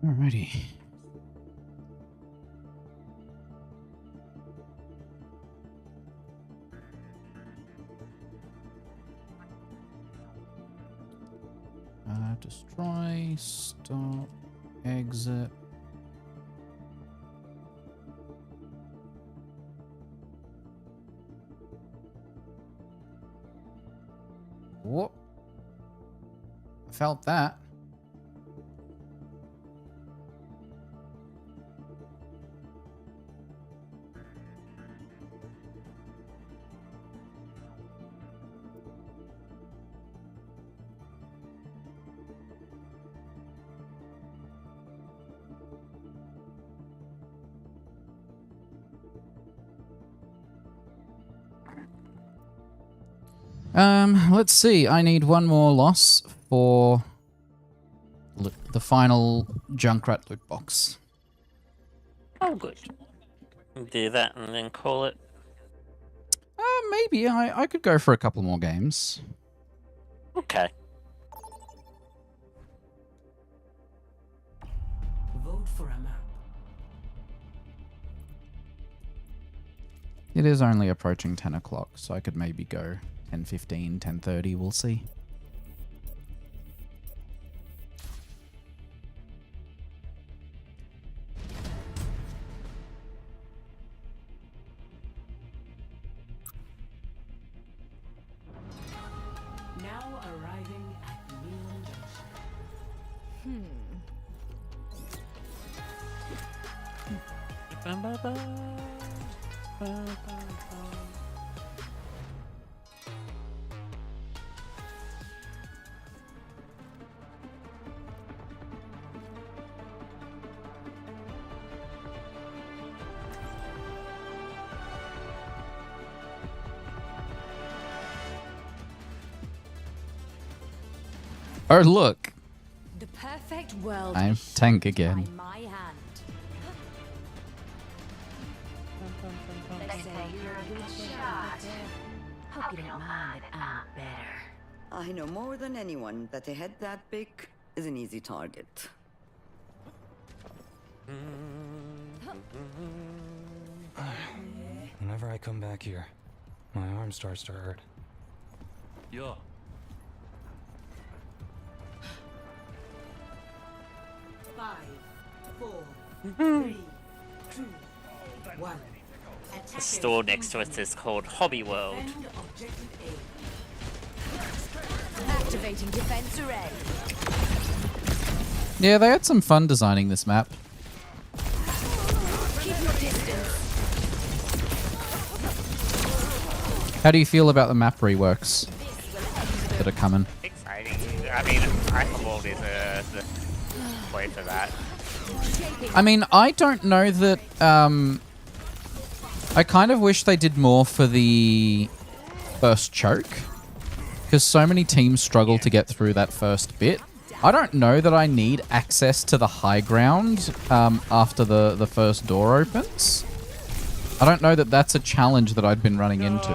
Alrighty. Destroy, stop, exit. Whoop. I felt that. Let's see. I need one more loss for the final Junkrat loot box. Oh, good. Do that and then call it. Maybe. I could go for a couple more games. Okay. Vote for a map. It is only approaching 10 o'clock, so I could maybe go 10:15, 10:30, we'll see. Now arriving at Neon Junction. Oh, look. The perfect world I'm is tank shaped again. by my hand. They say you're a good shot. Hope you don't mind that I'm better. I know more than anyone that a head that big is an easy target. Whenever I come back here, my arm starts to hurt. Yeah. Five, four, three, two, one. The store next to us is called Hobby World. Defend objective A. Activating defense array. Yeah, they had some fun designing this map. Keep your distance. How do you feel about the map reworks that are coming? Exciting. I mean, World is the way for that. I mean, I don't know that... I kind of wish they did more for the first choke, because so many teams struggle to get through that first bit. I don't know that I need access to the high ground after the first door opens. I don't know that that's a challenge that I've been running into.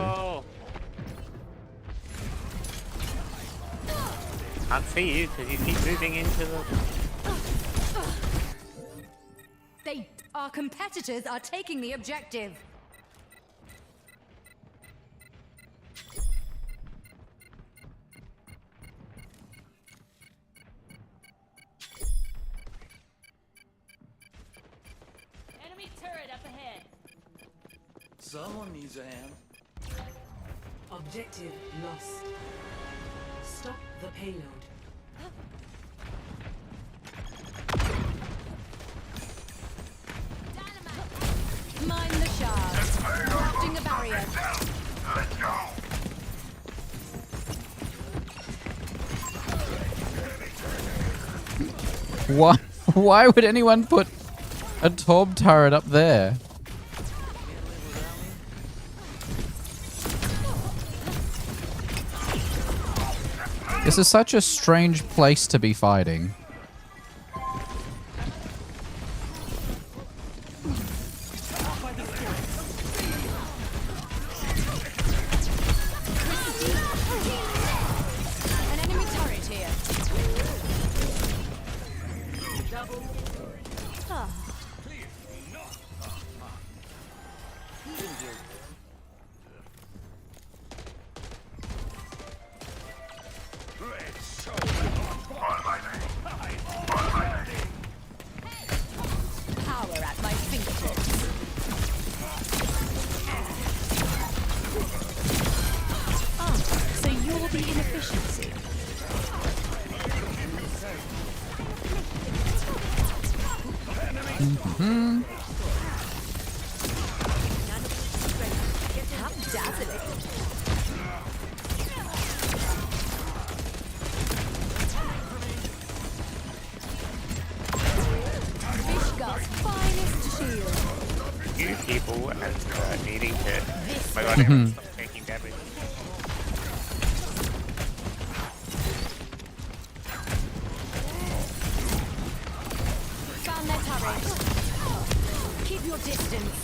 Can't see you because you keep moving into the... Our competitors are taking the objective. Enemy turret up ahead. Someone needs a hand. Objective lost. Stop the payload. Mine the shards. Crafting a barrier. Let's go. Why would anyone put a Torb turret up there? This is such a strange place to be fighting. An enemy turret here. Ah. Power at my fingertips. Ah, so you're the inefficiency. Mm-hmm. How dazzling. Fishgut's finest shield. You people and needing to... Oh my god, everyone stop taking damage. Found their turret. Keep your distance.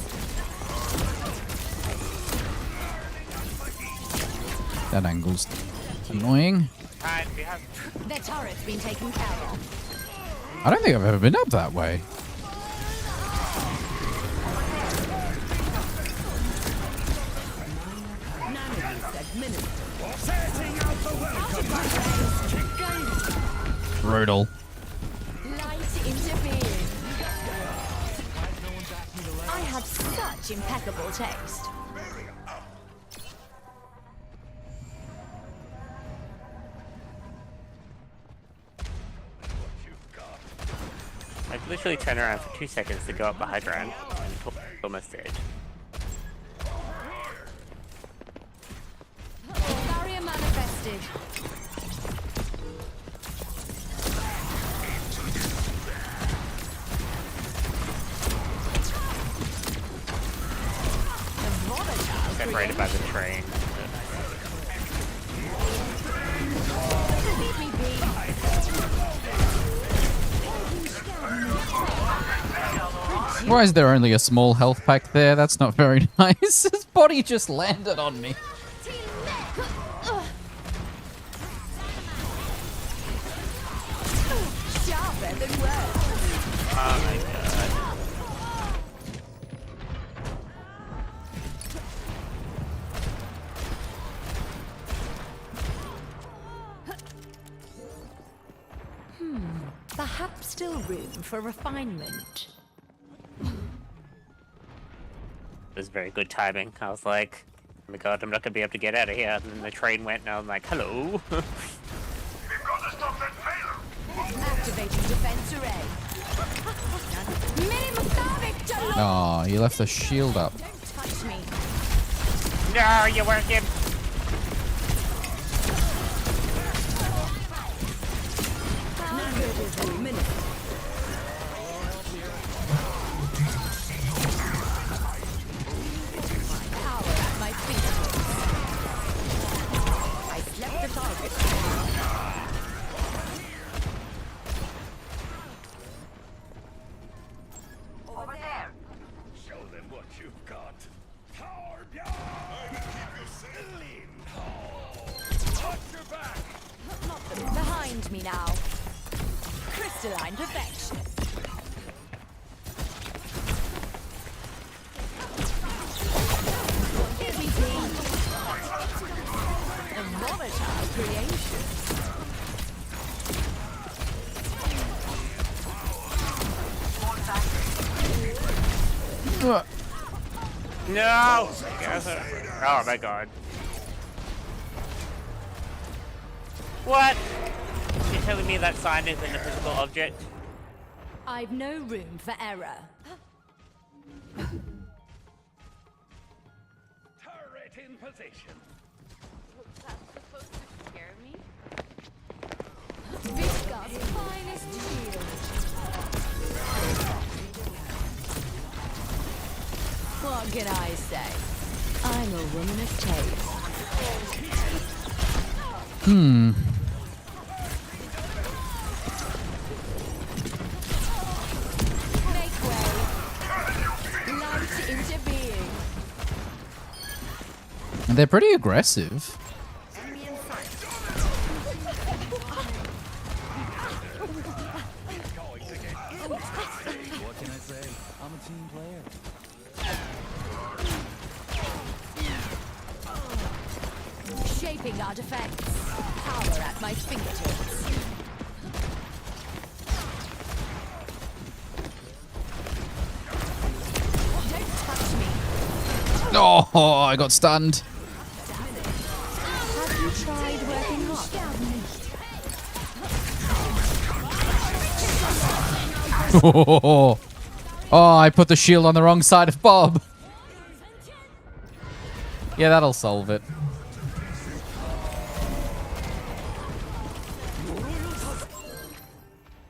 That angle's annoying. Their turret's been taken care of. I don't think I've ever been up that way. Brutal. Light into being. I have such impeccable taste. I'd literally turn around for 2 seconds to go up the hydrant and almost dead. Barrier manifested. Separated by the train. Why is there only a small health pack there? That's not very nice. His body just landed on me. Sharper than words. Oh my god. Perhaps still room for refinement. It was very good timing. I was like, oh my god, I'm not gonna be able to get out of here. And then the train went, and I'm like, hello. Activating defense array. Oh, he left the shield up. Don't touch me. No, you're working. Power at my fingertips. I slept the target. Over there. Show them what you've got. Power down. Keep you ceiling. Watch your back. Behind me now. Crystalline perfection. Give me peace. A volatile creation. No! Oh my god. What? You're telling me that sign isn't a physical object? I've no room for error. Turret in position. That's supposed to scare me? Visca's finest shield. What can I say? I'm a woman of taste. Make way. Light into being. And they're pretty aggressive. What can I say? I'm a team player. Shaping our defense. Power at my fingertips. Don't touch me. Oh, I got stunned. Have you tried working hard? Oh, I put the shield on the wrong side of Bob. Yeah, that'll solve it.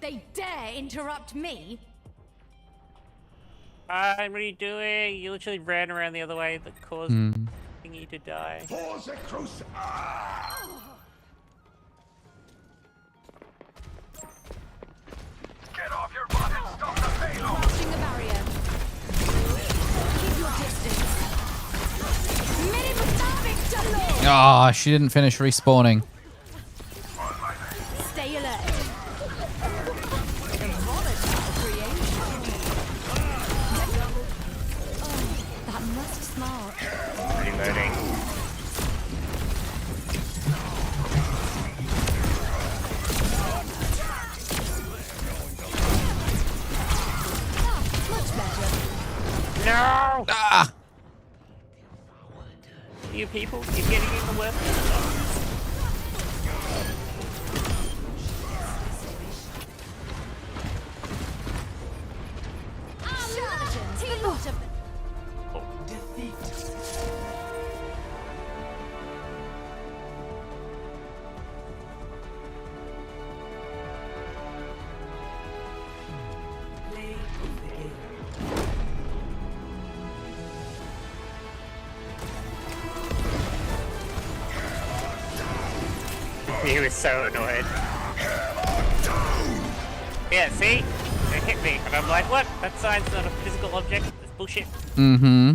They dare interrupt me? What are you doing? You literally ran around the other way that caused thingy to die. Get off your butt and stop the payload. Crossing the barrier. Keep your distance. Ah, she didn't finish respawning. Stay alert. A volatile creation. Oh, that must smart. Reloading. people, you're getting even worse. He was so annoyed. Yeah, see? It hit me, and I'm like, what? That sign's not a physical object. That's bullshit. Mm-hmm.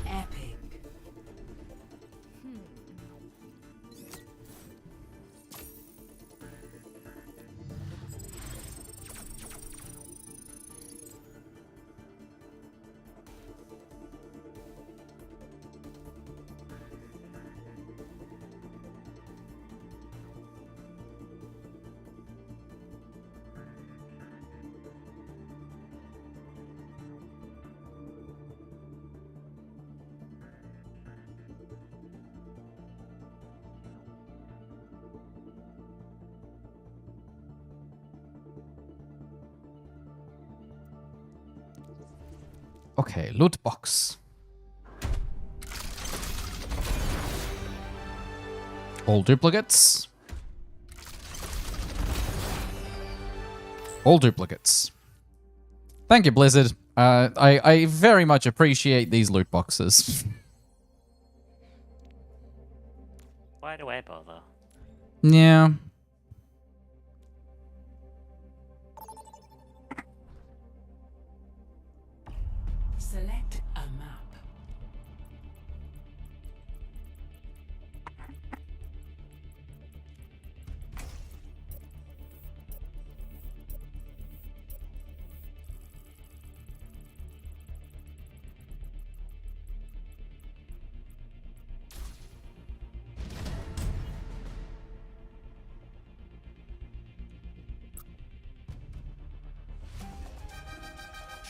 Epic. Okay, loot box. All duplicates. All duplicates. Thank you, Blizzard. I very much appreciate these loot boxes. Why do I bother? Yeah. Select a map.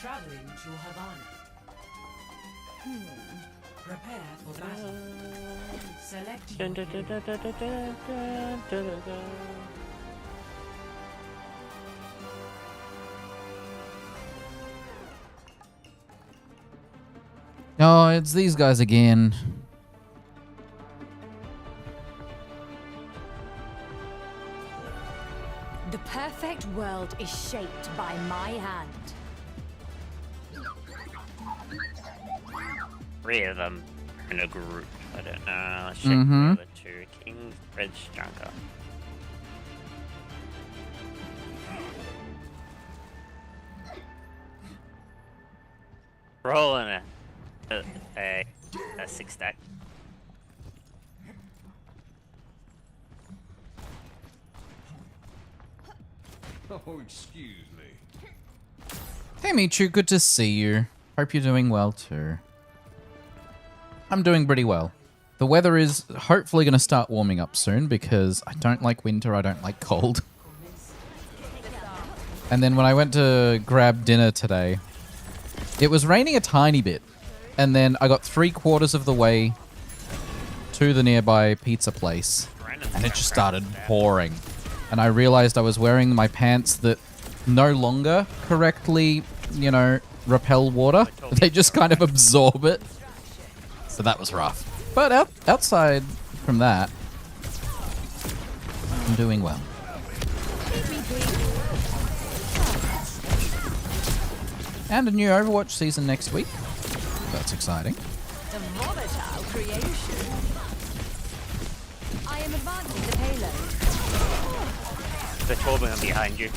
Traveling to Havana. Prepare for battle. Select your Oh, it's these guys again. The perfect world is shaped by my hand. 3 of them in a group. I don't know. Let's check the other 2. King, Red Junker. Rolling a 6-stack. Oh, excuse me. Hey, Michu, good to see you. Hope you're doing well, too. I'm doing pretty well. The weather is hopefully going to start warming up soon because I don't like winter, I don't like cold. And then when I went to grab dinner today, it was raining a tiny bit. And then I got 3/4 of the way to the nearby pizza place, and it just started pouring. And I realized I was wearing my pants that no longer correctly, you know, repel water. They just kind of absorb it. So that was rough. But outside from that, I'm doing well. And a new Overwatch season next week. That's exciting. A volatile creation. I am advancing the payload. The Torbjorn behind you.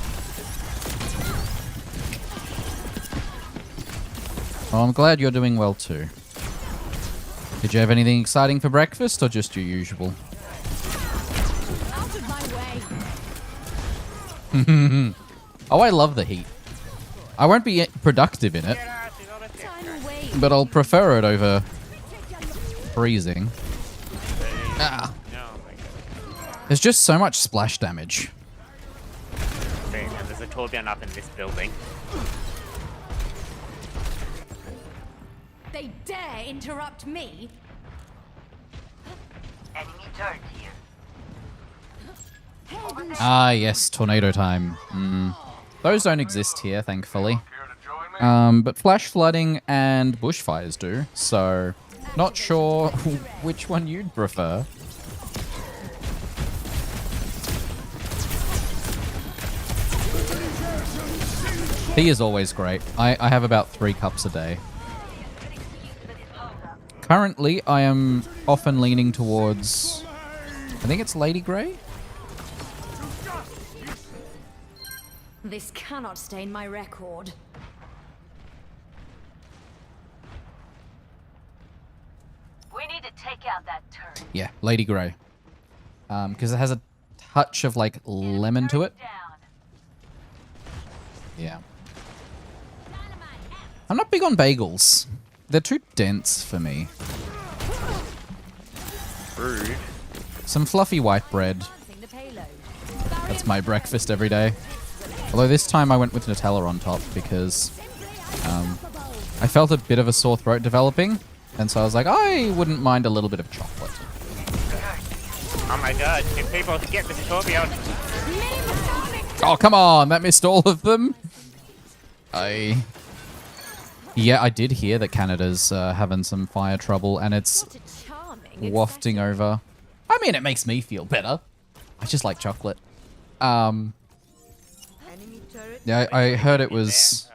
Well, I'm glad you're doing well too. Did you have anything exciting for breakfast or just your usual? Out of my way. Oh, I love the heat. I won't be productive in it, but I'll prefer it over freezing. Ah. There's just so much splash damage. Okay, and there's a Torbjorn up in this building. They dare interrupt me? Enemy turret here. Ah, yes, tornado time. Those don't exist here, thankfully. But flash flooding and bushfires do, so not sure which one you'd prefer. Tea is always great. I have about 3 cups a day. Currently, I am often leaning towards, I think it's Lady Grey? This cannot stain my record. We need to take out that turret. Yeah, Lady Grey. Because it has a touch of, like, lemon to it. Yeah. I'm not big on bagels. They're too dense for me. Rude. Some fluffy white bread. That's my breakfast every day. Although this time I went with Nutella on top because I felt a bit of a sore throat developing. And so I was like, I wouldn't mind a little bit of chocolate. Oh my god, can people get this Torbjorn? Oh, come on. That missed all of them. Yeah, I did hear that Canada's having some fire trouble and it's wafting over. I mean, it makes me feel better. I just like chocolate. Yeah, I heard it was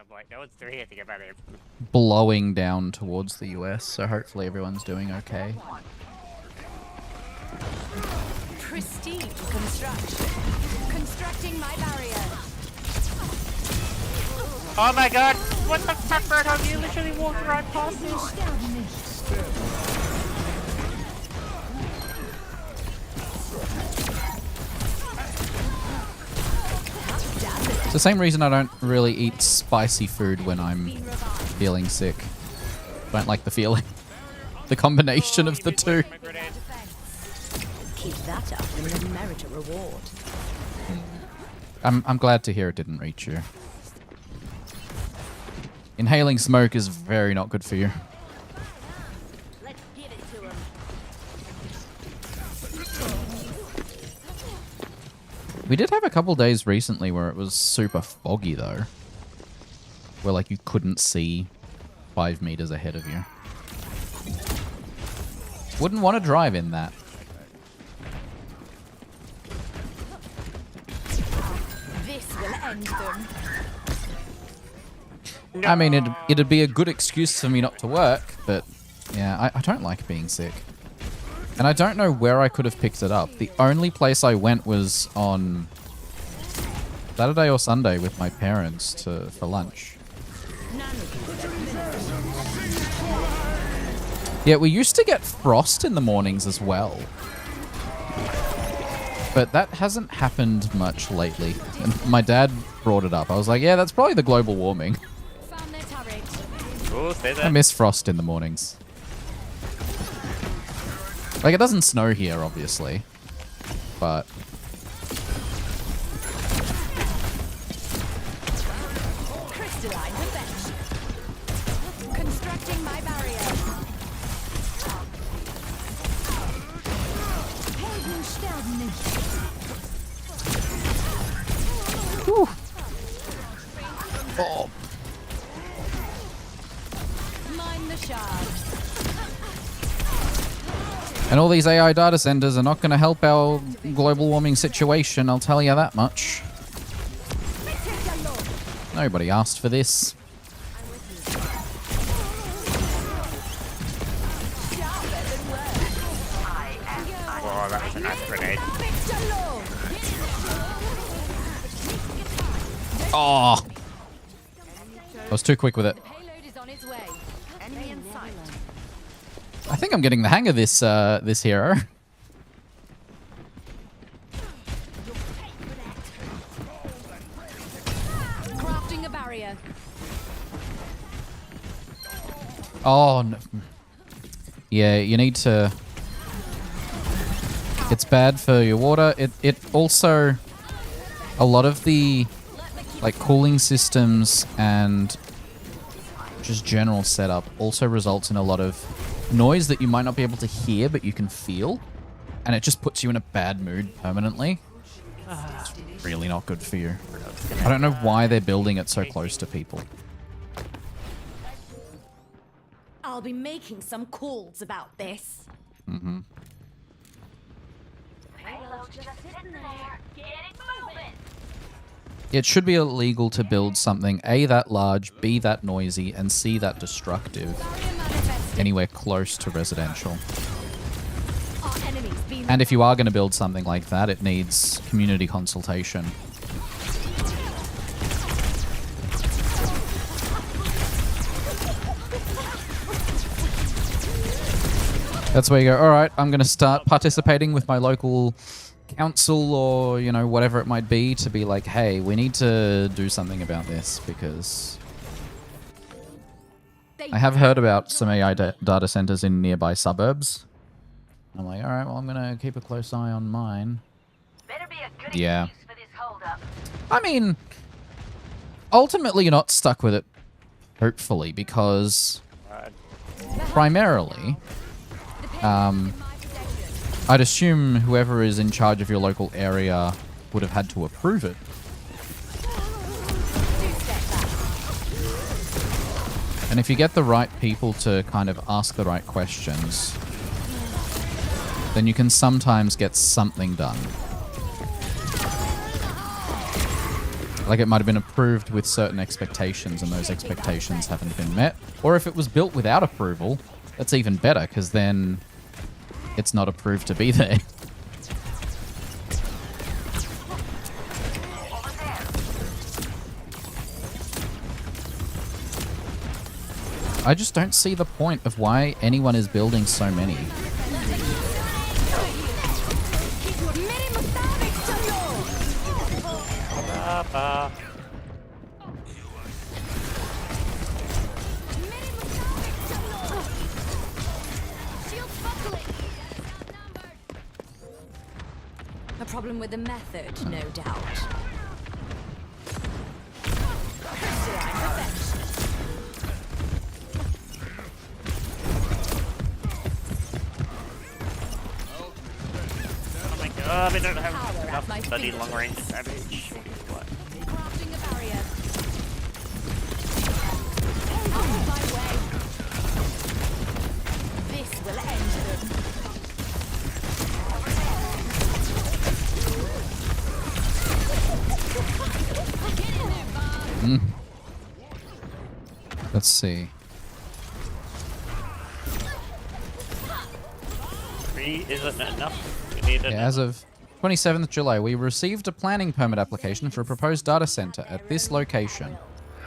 blowing down towards the US, so hopefully everyone's doing okay. Pristine construction. Constructing my barrier. Oh my god, what the fuck, Berto? You literally walked right past me. It's the same reason I don't really eat spicy food when I'm feeling sick. Don't like the feeling. The combination of the two. Keep that up and then merit a reward. I'm glad to hear it didn't reach you. Inhaling smoke is very not good for you. Let's give it to him. We did have a couple days recently where it was super foggy though. Where like you couldn't see 5 meters ahead of you. Wouldn't want to drive in that. This will end them. I mean, it'd be a good excuse for me not to work, but yeah, I don't like being sick. And I don't know where I could have picked it up. The only place I went was on Saturday or Sunday with my parents for lunch. Yeah, we used to get frost in the mornings as well. But that hasn't happened much lately. And my dad brought it up. I was like, yeah, that's probably the global warming. Oh, stay there. I miss frost in the mornings. Like, it doesn't snow here, obviously. But... Crystalline perfection. Constructing my barrier. Helden sterben nicht. Whew. Oh. Mine the shards. And all these AI data centers are not going to help our global warming situation, I'll tell you that much. Nobody asked for this. Oh, that was a nice grenade. Oh! I was too quick with it. I think I'm getting the hang of this this hero. Crafting a barrier. Oh, no. Yeah, you need to... It's bad for your water. It also... A lot of the like cooling systems and just general setup, also results in a lot of noise that you might not be able to hear, but you can feel. And it just puts you in a bad mood permanently. It's really not good for you. I don't know why they're building it so close to people. I'll be making some calls about this. Mm-hmm. It should be illegal to build something A, that large, B, that noisy, and C, that destructive anywhere close to residential. And if you are going to build something like that, it needs community consultation. That's where you go, all right, I'm going to start participating with my local council or, you know, whatever it might be to be like, hey, we need to do something about this because I have heard about some AI data centers in nearby suburbs. I'm like, all right, well, I'm going to keep a close eye on mine. Yeah. I mean, ultimately, you're not stuck with it, hopefully, because primarily, I'd assume whoever is in charge of your local area would have had to approve it. And if you get the right people to kind of ask the right questions, then you can sometimes get something done. Like it might have been approved with certain expectations and those expectations haven't been met. Or if it was built without approval, that's even better because then it's not approved to be there. I just don't see the point of why anyone is building so many. A problem with the method, no doubt. Oh my god, I don't have enough bloody long range damage. What? Crafting a barrier. Out of my way. This will end them. Let's see. 3 isn't enough. We need Yeah, as of 27th July, we received a planning permit application for a proposed data center at this location.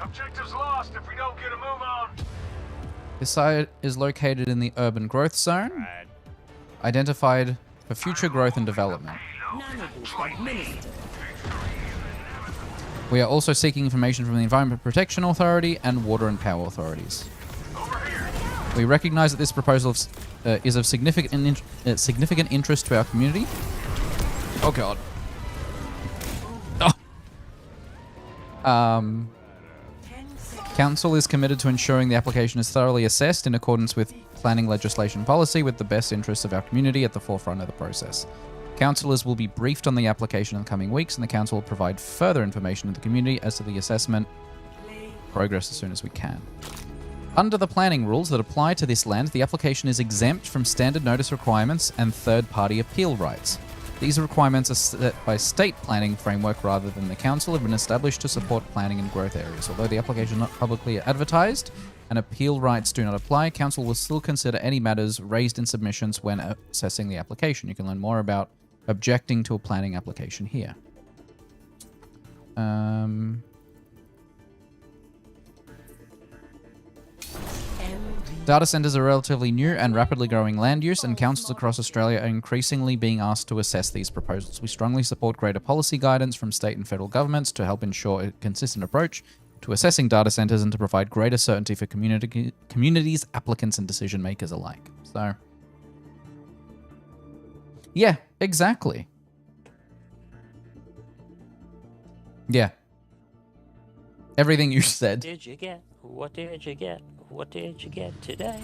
Objective's lost if we don't get a move on. This site is located in the urban growth zone, identified for future growth and development. We are also seeking information from the Environment Protection Authority and Water and Power authorities. We recognize that this proposal is of significant interest to our community. Oh god. Oh. Council is committed to ensuring the application is thoroughly assessed in accordance with planning legislation policy with the best interests of our community at the forefront of the process. Councillors will be briefed on the application in the coming weeks, and the council will provide further information to the community as to the assessment progress as soon as we can. Under the planning rules that apply to this land, the application is exempt from standard notice requirements and third-party appeal rights. These requirements are set by state planning framework rather than the council have been established to support planning in growth areas. Although the application is not publicly advertised and appeal rights do not apply, council will still consider any matters raised in submissions when assessing the application. You can learn more about objecting to a planning application here. Data centers are relatively new and rapidly growing land use, and councils across Australia are increasingly being asked to assess these proposals. We strongly support greater policy guidance from state and federal governments to help ensure a consistent approach to assessing data centers and to provide greater certainty for communities, applicants, and decision makers alike. So, yeah, exactly. Yeah. Everything you said. Did you get What did you get? What did you get today?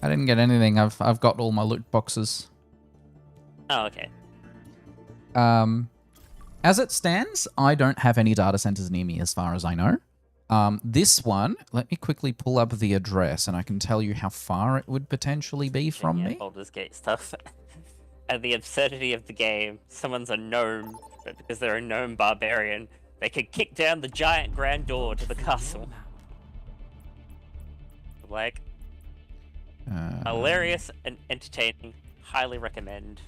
I didn't get anything. I've got all my loot boxes. Oh, okay. As it stands, I don't have any data centers near me as far as I know. This one, let me quickly pull up the address and I can tell you how far it would potentially be from me. Baldur's Gate stuff. And the absurdity of the game, someone's a gnome, but because they're a gnome barbarian, they can kick down the giant grand door to the castle. Like, hilarious and entertaining. Highly recommend.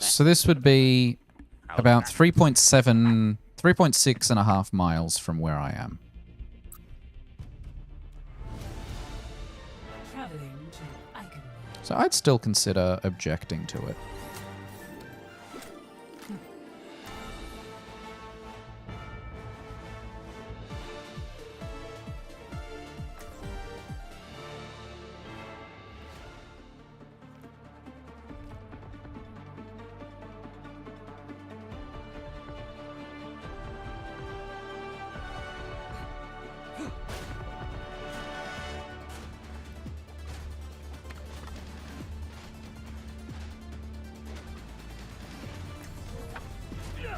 So this would be about 3.6 and a half miles from where I am. So I'd still consider objecting to it.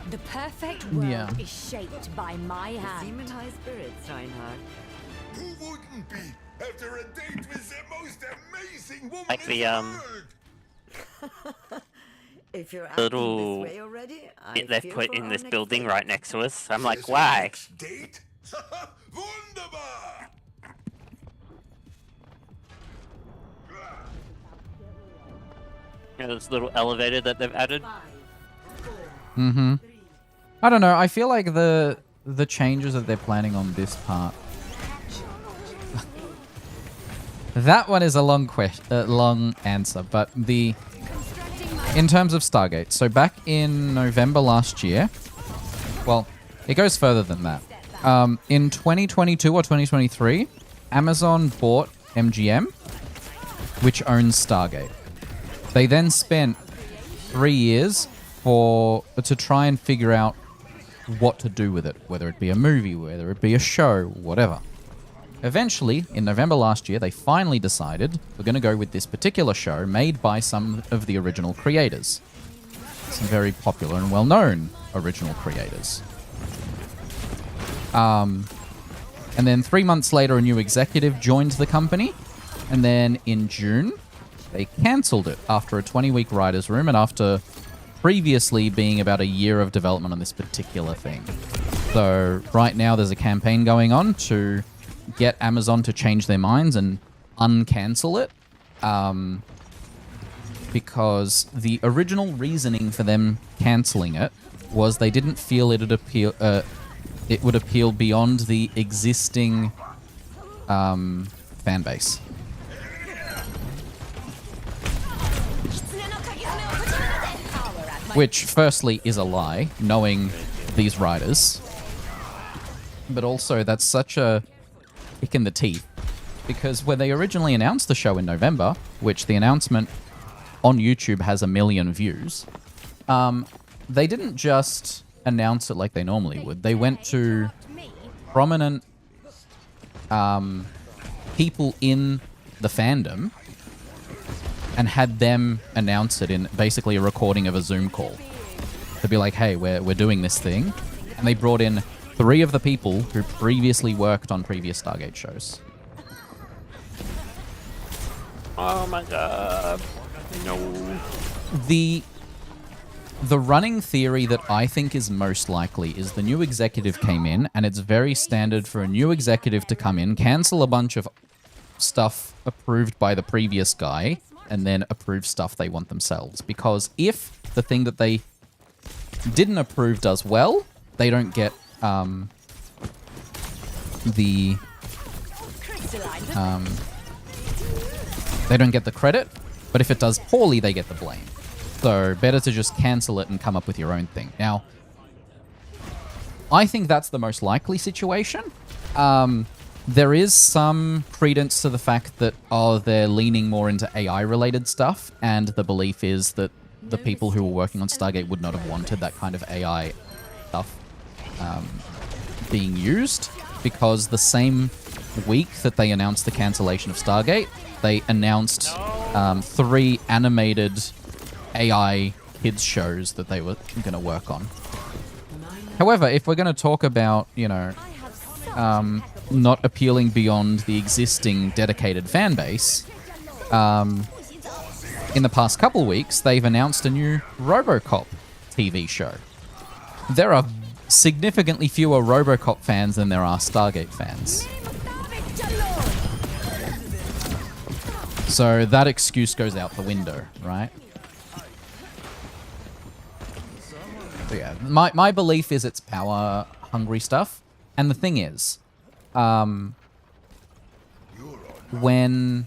The perfect world Yeah. is shaped by my hand. Demon high spirits, Reinhardt. Who wouldn't be after a date with the most amazing woman Like in the, the world? If you're little this way already, bit they've put in this building right next to us. I'm like, why? Date? Wunderbar! You know, this little elevator that they've added. Mm-hmm. I don't know. I feel like the changes that they're planning on this part. That one is a long long answer, but in terms of Stargate. So back in November last year, well, it goes further than that. In 2022 or 2023, Amazon bought MGM, which owns Stargate. They then spent 3 years to try and figure out what to do with it, whether it be a movie, whether it be a show, whatever. Eventually, in November last year, they finally decided we're going to go with this particular show made by some of the original creators. Some very popular and well-known original creators. And then 3 months later, a new executive joined the company. And then in June, they cancelled it after a 20-week writer's room and after previously being about a year of development on this particular thing. So right now there's a campaign going on to get Amazon to change their minds and uncancel it. Because the original reasoning for them cancelling it was they didn't feel it would appeal beyond the existing fan base. Which, firstly, is a lie, knowing these writers. But also, that's such a kick in the teeth. Because when they originally announced the show in November, which the announcement on YouTube has 1 million views, they didn't just announce it like they normally would. They went to prominent people in the fandom and had them announce it in basically a recording of a Zoom call. They'd be like, hey, we're doing this thing. And they brought in 3 of the people who previously worked on previous Stargate shows. Oh my god. No. The running theory that I think is most likely is the new executive came in, and it's very standard for a new executive to come in, cancel a bunch of stuff approved by the previous guy, and then approve stuff they want themselves. Because if the thing that they didn't approve does well, they don't get they don't get the credit, but if it does poorly, they get the blame. So better to just cancel it and come up with your own thing. Now, I think that's the most likely situation. There is some credence to the fact that, they're leaning more into AI-related stuff, and the belief is that the people who were working on Stargate would not have wanted that kind of AI stuff being used, because the same week that they announced the cancellation of Stargate, they announced 3 animated AI kids shows that they were going to work on. However, if we're going to talk about, you know, not appealing beyond the existing dedicated fan base, in the past couple weeks, they've announced a new RoboCop TV show. There are significantly fewer RoboCop fans than there are Stargate fans. So that excuse goes out the window, right? So yeah, my belief is it's power-hungry stuff. And the thing is, when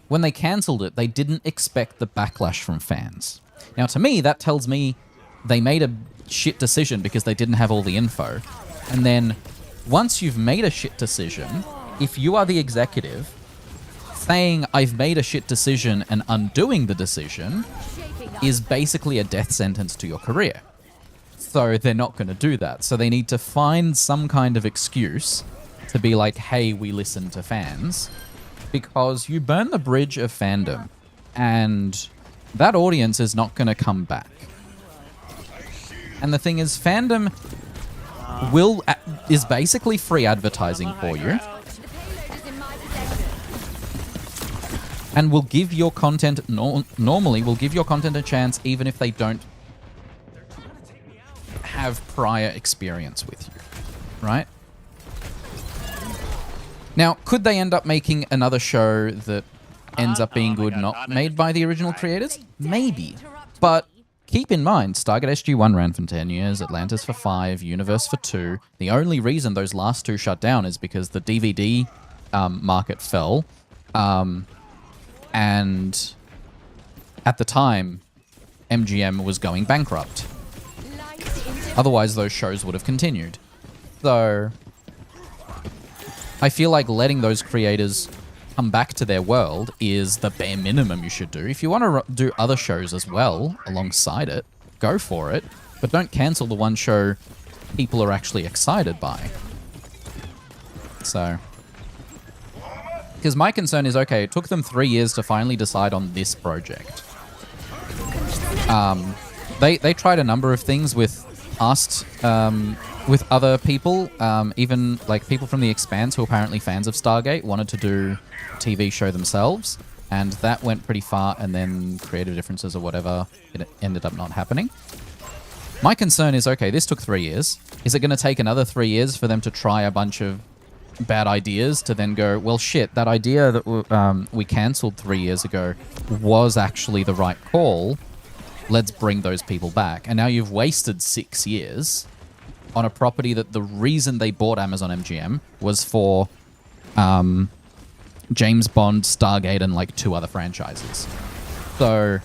they cancelled it, they didn't expect the backlash from fans. Now, to me, that tells me they made a shit decision because they didn't have all the info. And then, once you've made a shit decision, if you are the executive, saying, I've made a shit decision and undoing the decision is basically a death sentence to your career. So they're not going to do that. So they need to find some kind of excuse to be like, hey, we listen to fans. Because you burn the bridge of fandom. And that audience is not going to come back. And the thing is, fandom is basically free advertising for you. And will give your content, normally will give your content a chance even if they don't have prior experience with you, right? Now, could they end up making another show that ends up being good, not made by the original creators? Maybe. But keep in mind, Stargate SG-1 ran for 10 years, Atlantis for 5, Universe for 2. The only reason those last 2 shut down is because the DVD market fell. And at the time, MGM was going bankrupt. Otherwise, those shows would have continued. So I feel like letting those creators come back to their world is the bare minimum you should do. If you want to do other shows as well alongside it, go for it. But don't cancel the one show people are actually excited by. So, because my concern is, okay, it took them 3 years to finally decide on this project. They tried a number of things with other people, even like people from The Expanse who are apparently fans of Stargate wanted to do a TV show themselves, and that went pretty far, and then creative differences or whatever, it ended up not happening. My concern is, okay, this took 3 years. Is it going to take another 3 years for them to try a bunch of bad ideas to then go, well, shit, that idea that we cancelled 3 years ago was actually the right call. Let's bring those people back. And now you've wasted 6 years on a property that the reason they bought Amazon MGM was for James Bond, Stargate, and like 2 other franchises. So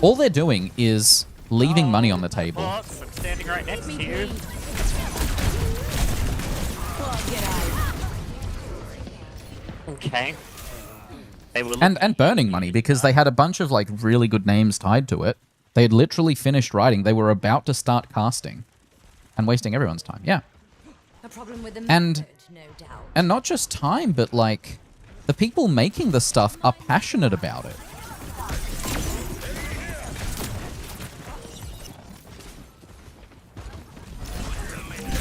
all they're doing is leaving money on the table. I'm standing right next to you. Okay. And burning money, because they had a bunch of like really good names tied to it. They had literally finished writing. They were about to start casting and wasting everyone's time. Yeah. A problem with the And method, no doubt. and not just time, but like the people making the stuff are passionate about it.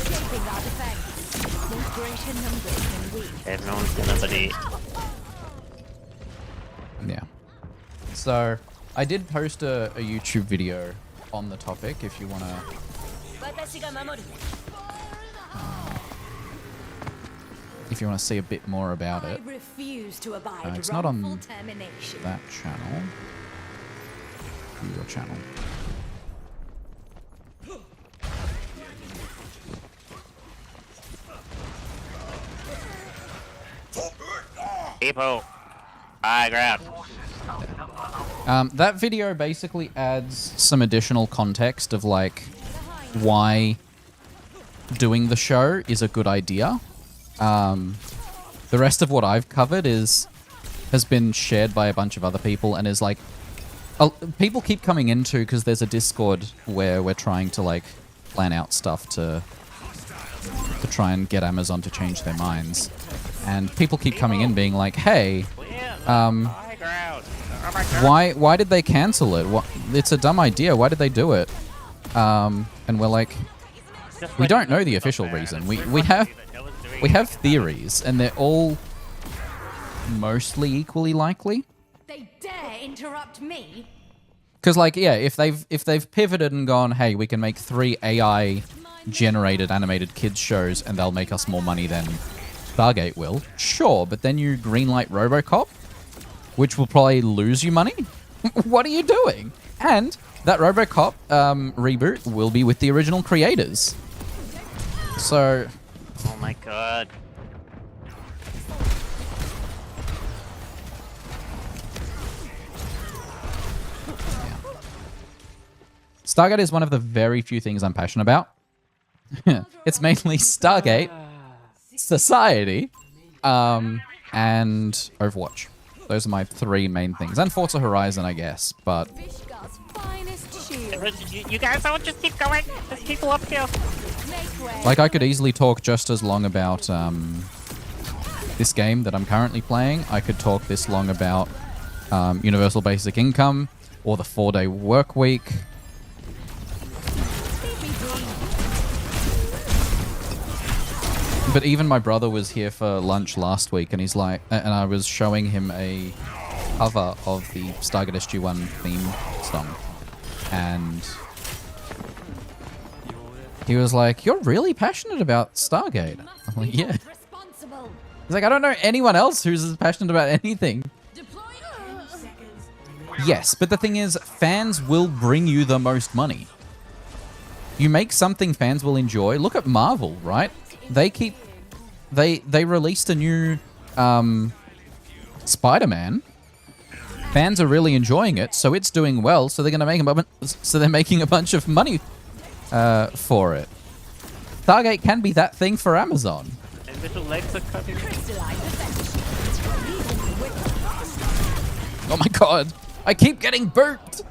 Shaping our defense. With greater numbers than we. Everyone's gonna be... Yeah. So I did post a YouTube video on the topic if you want to... if you want to see a bit more about it. I refuse to abide It's not on wrongful termination. that channel. Your channel. People. High ground. That video basically adds some additional context of like why doing the show is a good idea. The rest of what I've covered has been shared by a bunch of other people and is like, people keep coming into, because there's a Discord where we're trying to like plan out stuff to try and get Amazon to change their minds. And people keep coming in being like, hey, why did they cancel it? It's a dumb idea. Why did they do it? And we're like, we don't know the official reason. We have theories, and they're all mostly equally likely. They dare interrupt me? Because, like, yeah, if they've pivoted and gone, hey, we can make 3 AI-generated animated kids shows and they'll make us more money than Stargate will, sure, but then you greenlight RoboCop, which will probably lose you money? What are you doing? And that RoboCop reboot will be with the original creators. So... Oh my god. Stargate is one of the very few things I'm passionate about. It's mainly Stargate, Society, and Overwatch. Those are my 3 main things. And Forza Horizon, I guess, but... You guys don't just keep going. There's people up here. Like, I could easily talk just as long about this game that I'm currently playing. I could talk this long about Universal Basic Income, or the 4-day work week. But even my brother was here for lunch last week, and he's like, and I was showing him a cover of the Stargate SG-1 theme song, and he was like, "You're really passionate about Stargate." I'm like, "Yeah." He's like, "I don't know anyone else who's as passionate about anything." Yes, but the thing is, fans will bring you the most money. You make something fans will enjoy. Look at Marvel, right? They released a new Spider-Man. Fans are really enjoying it, so it's doing well. So they're gonna make they're making a bunch of money for it. Stargate can be that thing for Amazon. And little legs are cutting. Oh my god! I keep getting burnt.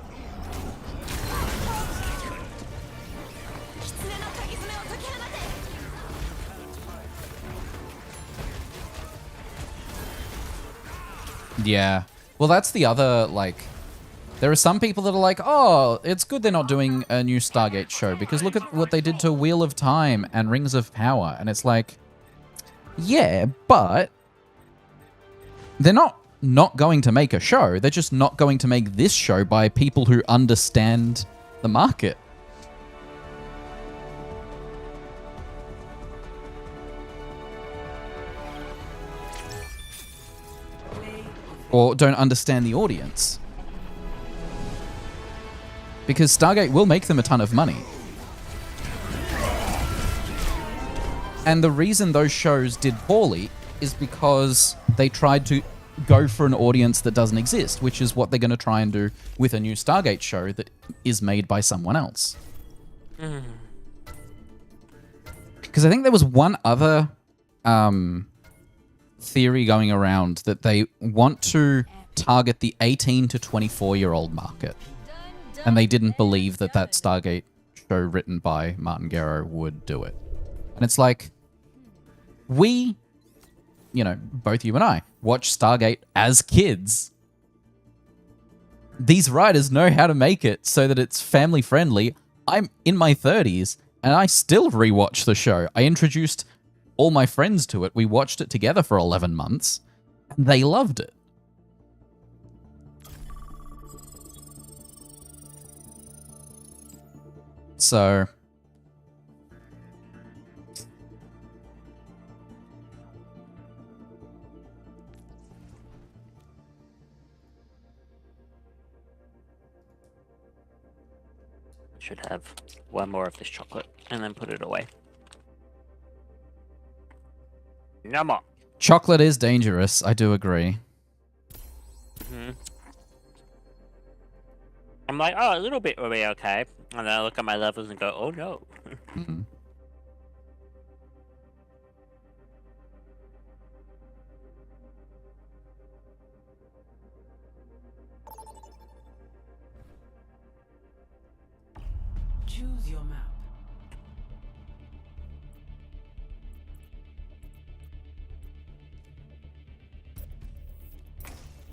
Yeah. Well, that's the other, like... There are some people that are like, oh, it's good they're not doing a new Stargate show, because look at what they did to Wheel of Time and Rings of Power. And it's like, yeah, but... They're not going to make a show. They're just not going to make this show by people who understand the market. Or don't understand the audience. Because Stargate will make them a ton of money. And the reason those shows did poorly is because they tried to go for an audience that doesn't exist, which is what they're going to try and do with a new Stargate show that is made by someone else. Because I think there was one other theory going around that they want to target the 18 to 24-year-old market. And they didn't believe that that Stargate show written by Martin Guerrero would do it. And it's like, we, you know, both you and I, watch Stargate as kids. These writers know how to make it so that it's family friendly. I'm in my 30s and I still rewatch the show. I introduced all my friends to it. We watched it together for 11 months and they loved it. So... Should have one more of this chocolate and then put it away. No more. Chocolate is dangerous, I do agree. I'm like, oh, a little bit will be okay. And then I look at my levels and go, oh no. Choose your map.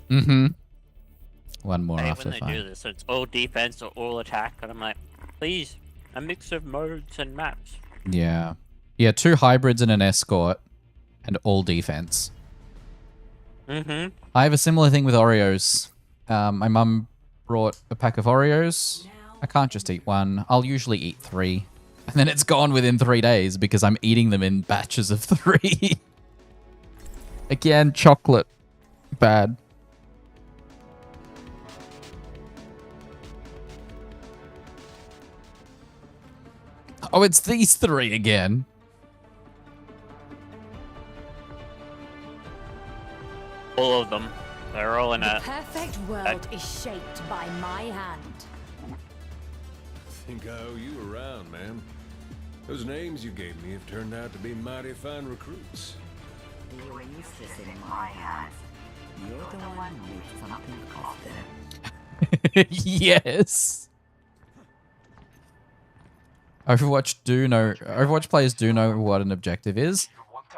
Mm-hmm. One more I hate after when they 5. do this. It's all defense or all attack, and I'm like, please, a mix of modes and maps. Yeah. Yeah, 2 hybrids and an escort, and all defense. Mm-hmm. I have a similar thing with Oreos. My mum brought a pack of Oreos. I can't just eat one. I'll usually eat 3. And then it's gone within 3 days because I'm eating them in batches of 3. Again, chocolate. Bad. Oh, it's these 3 again. All of them. They're all in The a... perfect world is shaped by my hand. Think I owe you around, man. Those names you gave me have turned out to be mighty fine recruits. You're useless in my hands. You're the one who makes something of them. Yes. Overwatch players do know what an objective is.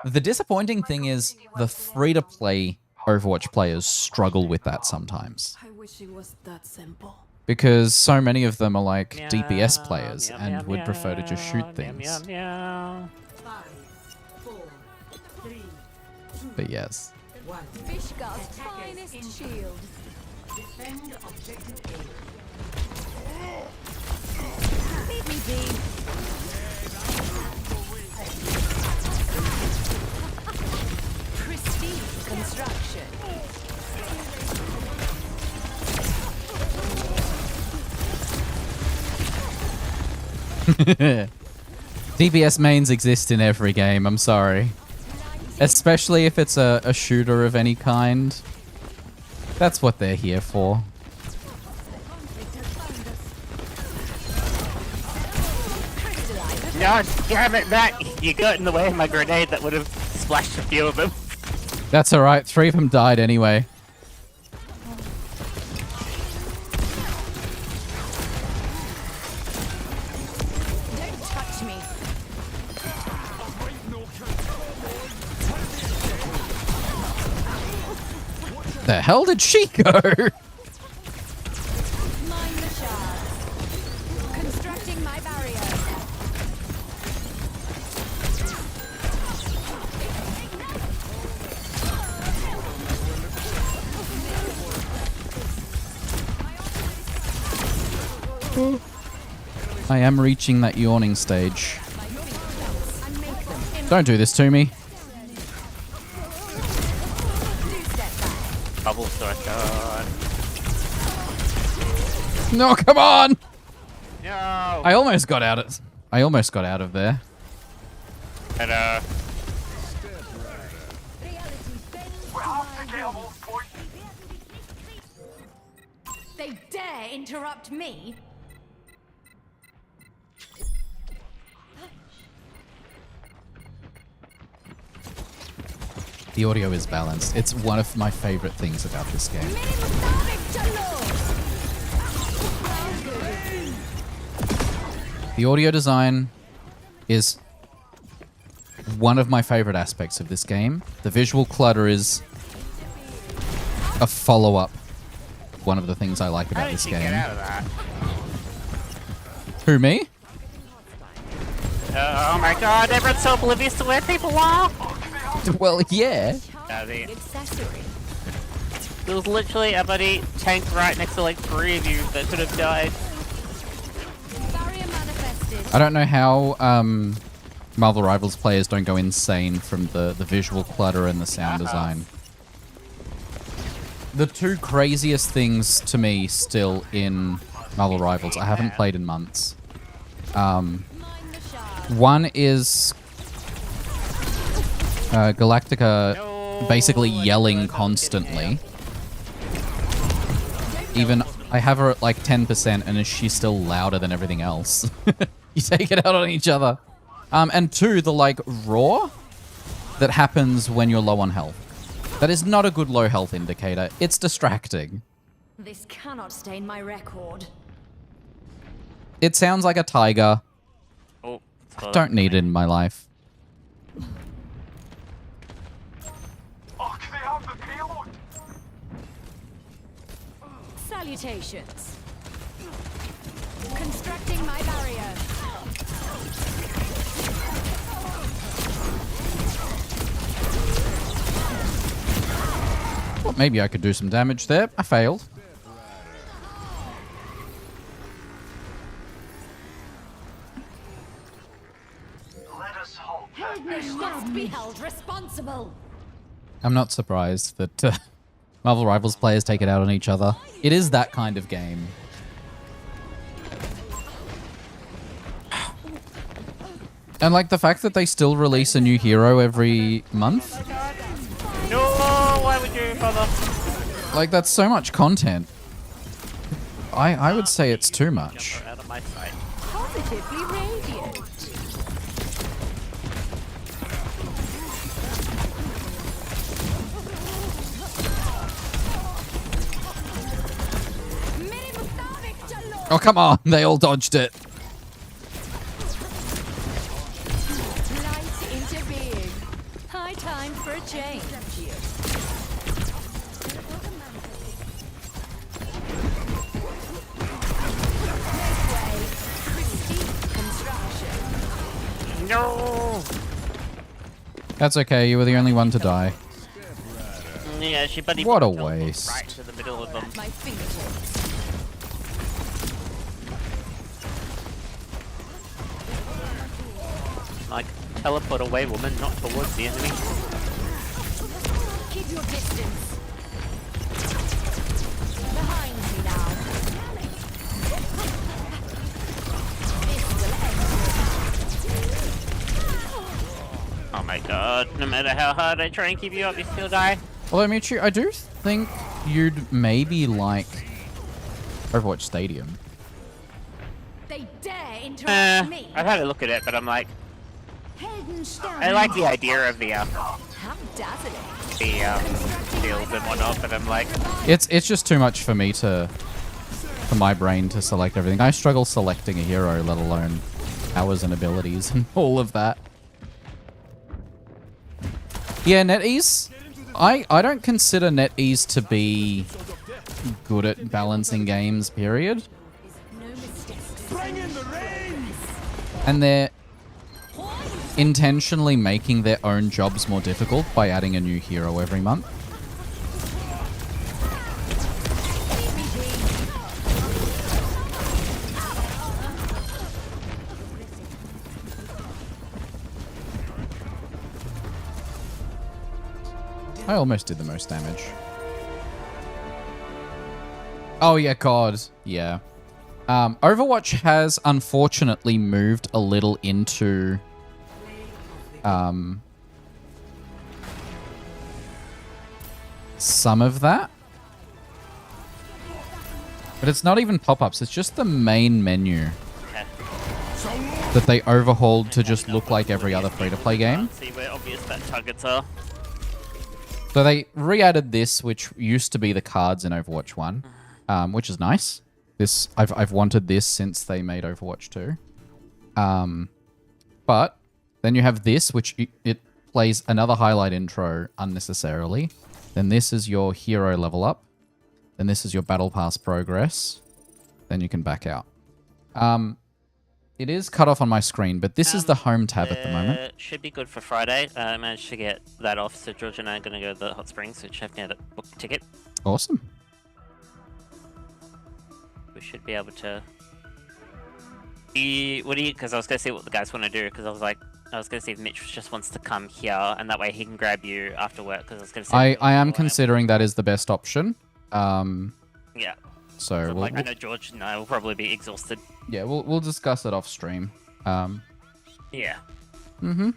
The disappointing thing is the free-to-play Overwatch players struggle with that sometimes. I wish it was that simple. Because so many of them are like DPS players and would prefer to just shoot things. 5, 4, 3, 2, But yes. 1. Fishguard's finest shield. Defend objective Leave me be. Pristine construction. DPS mains exist in every game, I'm sorry. Especially if it's a shooter of any kind. That's what they're here for. No, damn it, Matt! You got in the way of my grenade that would have splashed a few of them. That's alright, 3 of them died anyway. Don't touch me. The hell did she go? Mine the shards. Constructing my barrier. I am reaching that yawning stage. Don't do this to me. Bubble shot. No, come on! No! I almost got out of there. And, They dare interrupt me? The audio is balanced. It's one of my favorite things about this game. The audio design is one of my favorite aspects of this game. The visual clutter is a follow-up. One of the things I like how about did this you game. get out of that? Who, me? Oh my god, everyone's so oblivious to where people are! Well, yeah. There was literally a bloody tank right next to like 3 of you that could have died. I don't know how Marvel Rivals players don't go insane from the visual clutter and the sound design. The 2 craziest things to me still in Marvel Rivals, I haven't played in months. One is Galactica basically yelling constantly. Even I have her at like 10% and she's still louder than everything else. You take it out on each other. And 2, the like roar that happens when you're low on health. That is not a good low health indicator. It's distracting. This cannot stain my record. It sounds like a tiger. Oh, I don't need it in my life. Salutations. Constructing my barrier. Well, maybe I could do some damage there. I failed. They must be held responsible. I'm not surprised that Marvel Rivals players take it out on each other. It is that kind of game. And like the fact that they still release a new hero every month. No, why would you bother? Like that's so much content. I would say it's too much. Out of my sight. Positively radiant. Oh, come on. They all dodged it. Light into being. High time for a change. No. That's okay. You were the only one to die. Yeah, she buddy. What a waste. Right to the middle of them. My fingertips. Like, teleport away, woman, not towards the enemy. Keep your distance. Behind me now. Oh my god, no matter how hard I try and keep you up, you still die. Although, Michi, I do think you'd maybe like Overwatch Stadium. They dare interrupt me. I've had a look at it, but I'm like, I like the idea of the How dazzling. fields and whatnot, but I'm like, It's just too much for me for my brain to select everything. I struggle selecting a hero, let alone powers and abilities and all of that. Yeah, NetEase. I don't consider NetEase to be good at balancing games, period. And they're intentionally making their own jobs more difficult by adding a new hero every month. I almost did the most damage. Oh yeah, God. Yeah. Overwatch has unfortunately moved a little into some of that. But it's not even pop-ups, it's just the main menu that they overhauled to just look like every other free-to-play game. see where obvious that targets are. So they re-added this, which used to be the cards in Overwatch 1, which is nice. This I've wanted this since they made Overwatch 2. But then you have this, which it plays another highlight intro unnecessarily. Then this is your hero level up. Then this is your battle pass progress. Then you can back out. It is cut off on my screen, but this is the home tab at the moment. Should be good for Friday. I managed to get that off, so George and I are going to go to the hot springs, which have to book a ticket. Awesome. We should be able to... Because I was going to see what the guys want to do, because I was going to see if Mitch just wants to come here, and that way he can grab you after work, because I was going to say... I am considering that is the best option. Yeah. So I know George and I will probably be exhausted. Yeah, we'll discuss it off stream. Yeah. Mm-hmm.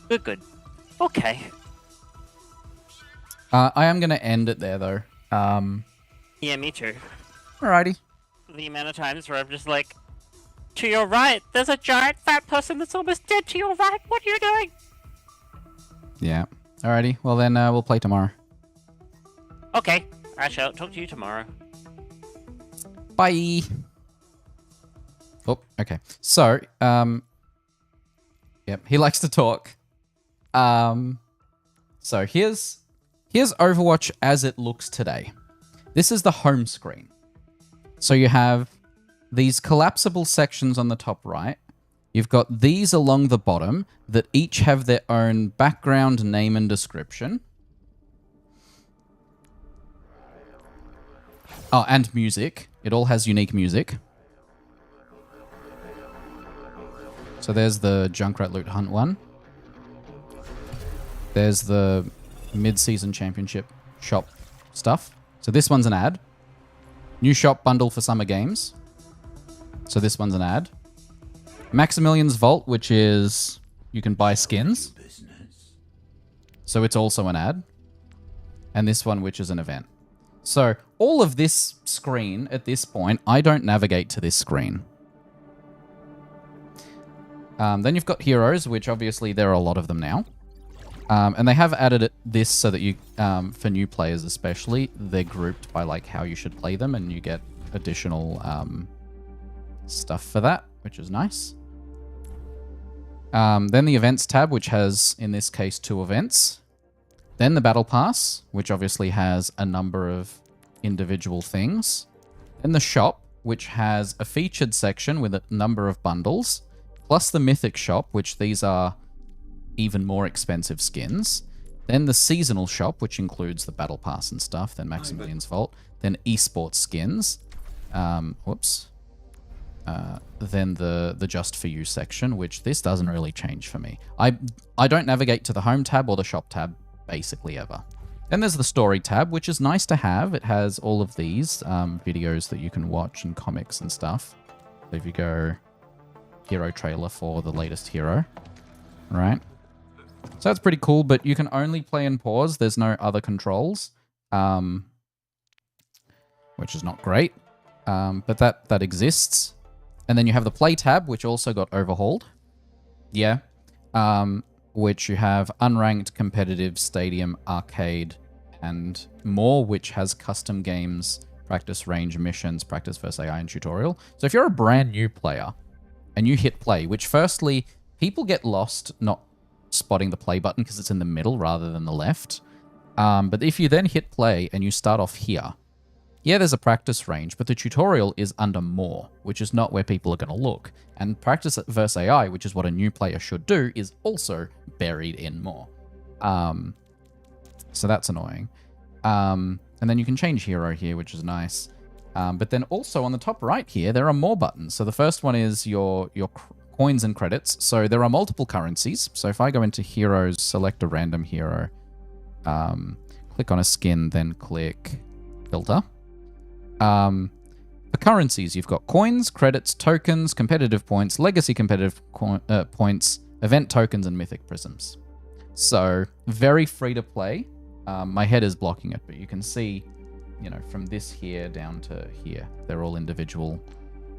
Good. Okay. I am going to end it there, though. Yeah, me too. Alrighty. The amount of times where I'm just like, to your right, there's a giant fat person that's almost dead to your right. What are you doing? Yeah. Alrighty. Well, then we'll play tomorrow. Okay. I shall talk to you tomorrow. Bye. Oh, okay. So, yep, he likes to talk. So here's Overwatch as it looks today. This is the home screen. So you have these collapsible sections on the top right. You've got these along the bottom that each have their own background, name, and description. Oh, and music. It all has unique music. So there's the Junkrat Loot Hunt one. There's the mid-season championship shop stuff. So this one's an ad. New shop bundle for summer games. So this one's an ad. Maximilian's Vault, which is you can buy skins. So it's also an ad. And this one, which is an event. So all of this screen at this point, I don't navigate to this screen. Then you've got heroes, which obviously there are a lot of them now. And they have added this so that you, for new players especially, they're grouped by like how you should play them, and you get additional stuff for that, which is nice. Then the events tab, which has, in this case, 2 events. Then the battle pass, which obviously has a number of individual things. Then the shop, which has a featured section with a number of bundles, plus the mythic shop, which these are even more expensive skins. Then the seasonal shop, which includes the battle pass and stuff. Then Maximilian's Vault. Then esports skins. Then the Just For You section, which this doesn't really change for me. I don't navigate to the home tab or the shop tab basically ever. Then there's the story tab, which is nice to have. It has all of these videos that you can watch and comics and stuff. So if you go hero trailer for the latest hero, right? So that's pretty cool, but you can only play and pause. There's no other controls, which is not great, but that exists. And then you have the play tab, which also got overhauled. Yeah. Which you have unranked, competitive, stadium, arcade, and more, which has custom games, practice range, missions, practice versus AI, and tutorial. So if you're a brand new player and you hit play, which firstly, people get lost not spotting the play button because it's in the middle rather than the left. But if you then hit play and you start off here, yeah, there's a practice range, but the tutorial is under more, which is not where people are going to look. And practice versus AI, which is what a new player should do, is also buried in more. So that's annoying. And then you can change hero here, which is nice. But then also on the top right here, there are more buttons. So the first one is your coins and credits. So there are multiple currencies. So if I go into heroes, select a random hero, click on a skin, then click filter. For currencies, you've got coins, credits, tokens, competitive points, legacy competitive points, event tokens, and mythic prisms. So very free to play. My head is blocking it, but you can see, you know, from this here down to here, they're all individual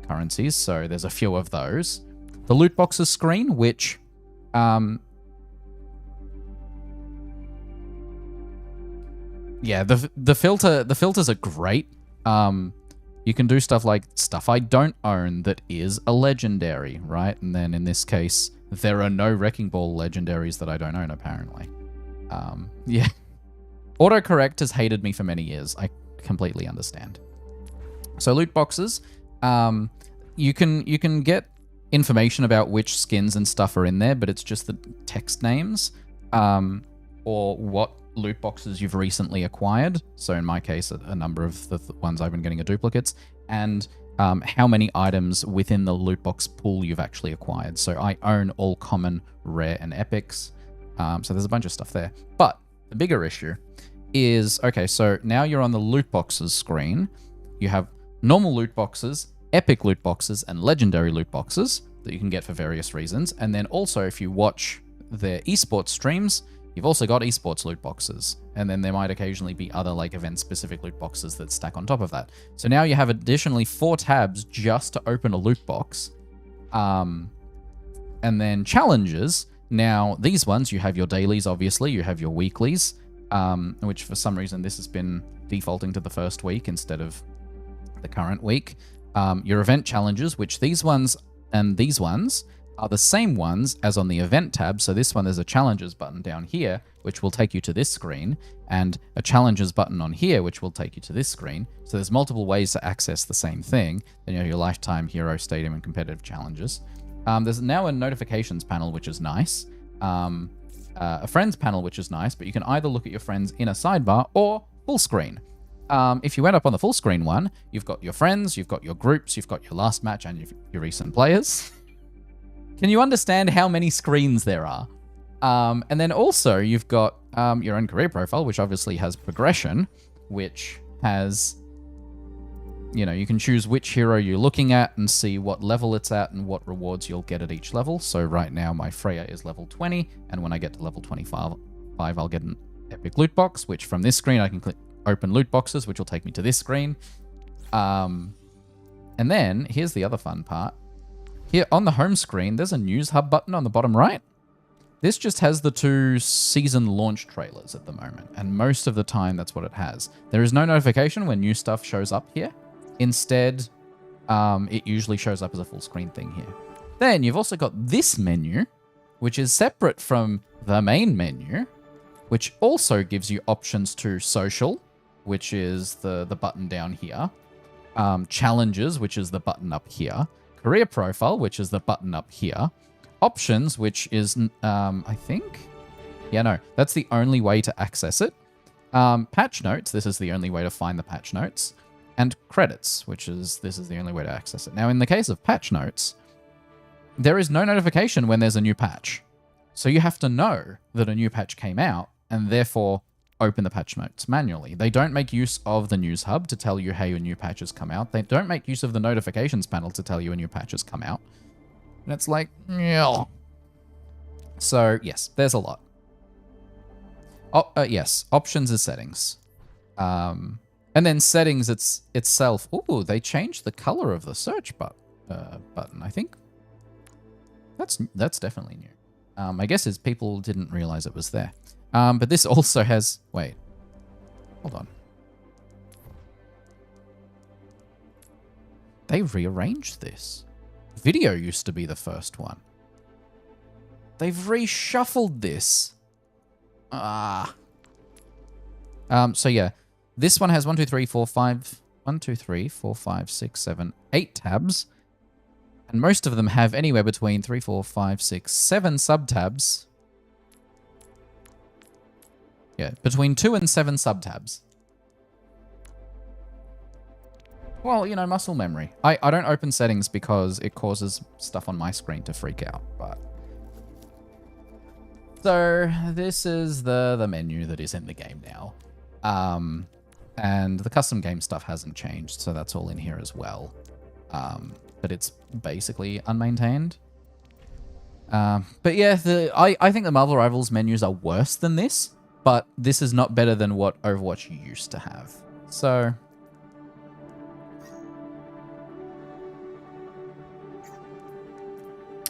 currencies. So there's a few of those. The loot boxes screen, which yeah, the filters are great. You can do stuff like stuff I don't own that is a legendary, right? And then in this case, there are no Wrecking Ball legendaries that I don't own, apparently. Yeah. Autocorrect has hated me for many years. I completely understand. So loot boxes, you can get information about which skins and stuff are in there, but it's just the text names, or what loot boxes you've recently acquired. So in my case, a number of the ones I've been getting are duplicates, and how many items within the loot box pool you've actually acquired. So I own all common, rare, and epics. So there's a bunch of stuff there. But the bigger issue is, okay, so now you're on the loot boxes screen. You have normal loot boxes, epic loot boxes, and legendary loot boxes that you can get for various reasons. And then also, if you watch their esports streams, you've also got esports loot boxes. And then there might occasionally be other like event-specific loot boxes that stack on top of that. So now you have additionally 4 tabs just to open a loot box. And then challenges. Now, these ones, you have your dailies, obviously. You have your weeklies, which for some reason this has been defaulting to the first week instead of the current week. your event challenges, which these ones and these ones are the same ones as on the event tab. So this one, there's a challenges button down here, which will take you to this screen, and a challenges button on here, which will take you to this screen. So there's multiple ways to access the same thing. Then you have your lifetime, hero, stadium, and competitive challenges. There's now a notifications panel, which is nice. A friends panel, which is nice, but you can either look at your friends in a sidebar or full screen. If you went up on the full screen one, you've got your friends, you've got your groups, you've got your last match, and your recent players. Can you understand how many screens there are? And then also you've got your own career profile, which obviously has progression, which has, you know, you can choose which hero you're looking at and see what level it's at and what rewards you'll get at each level. So right now my Freya is level 20, and when I get to level 25, I'll get an epic loot box, which from this screen I can click open loot boxes, which will take me to this screen. And then here's the other fun part. Here on the home screen, there's a news hub button on the bottom right. This just has the 2 season launch trailers at the moment, and most of the time that's what it has. There is no notification when new stuff shows up here. Instead, it usually shows up as a full screen thing here. Then you've also got this menu, which is separate from the main menu, which also gives you options to social, which is the button down here. Challenges, which is the button up here. Career profile, which is the button up here. Options, which is, I think... Yeah, no, that's the only way to access it. Patch notes, this is the only way to find the patch notes. And credits, this is the only way to access it. Now, in the case of patch notes, there is no notification when there's a new patch. So you have to know that a new patch came out, and therefore open the patch notes manually. They don't make use of the news hub to tell you, hey, a new patch has come out. They don't make use of the notifications panel to tell you a new patch has come out. And it's like, yeah. So, yes, there's a lot. Yes, options is settings. And then settings itself. Ooh, they changed the color of the search button, I think. That's definitely new. I guess is people didn't realize it was there. But this also has... Wait. Hold on. They rearranged this. Video used to be the first one. They've reshuffled this. So yeah. This one has 1, 2, 3, 4, 5... 1, 2, 3, 4, 5, 6, 7, 8 tabs. And most of them have anywhere between 3, 4, 5, 6, 7 sub-tabs. Yeah, between 2 and 7 sub-tabs. Well, you know, muscle memory. I don't open settings because it causes stuff on my screen to freak out, but... So, this is the menu that is in the game now. And the custom game stuff hasn't changed, so that's all in here as well. But it's basically unmaintained. But yeah, I think the Marvel Rivals menus are worse than this, but this is not better than what Overwatch used to have. So...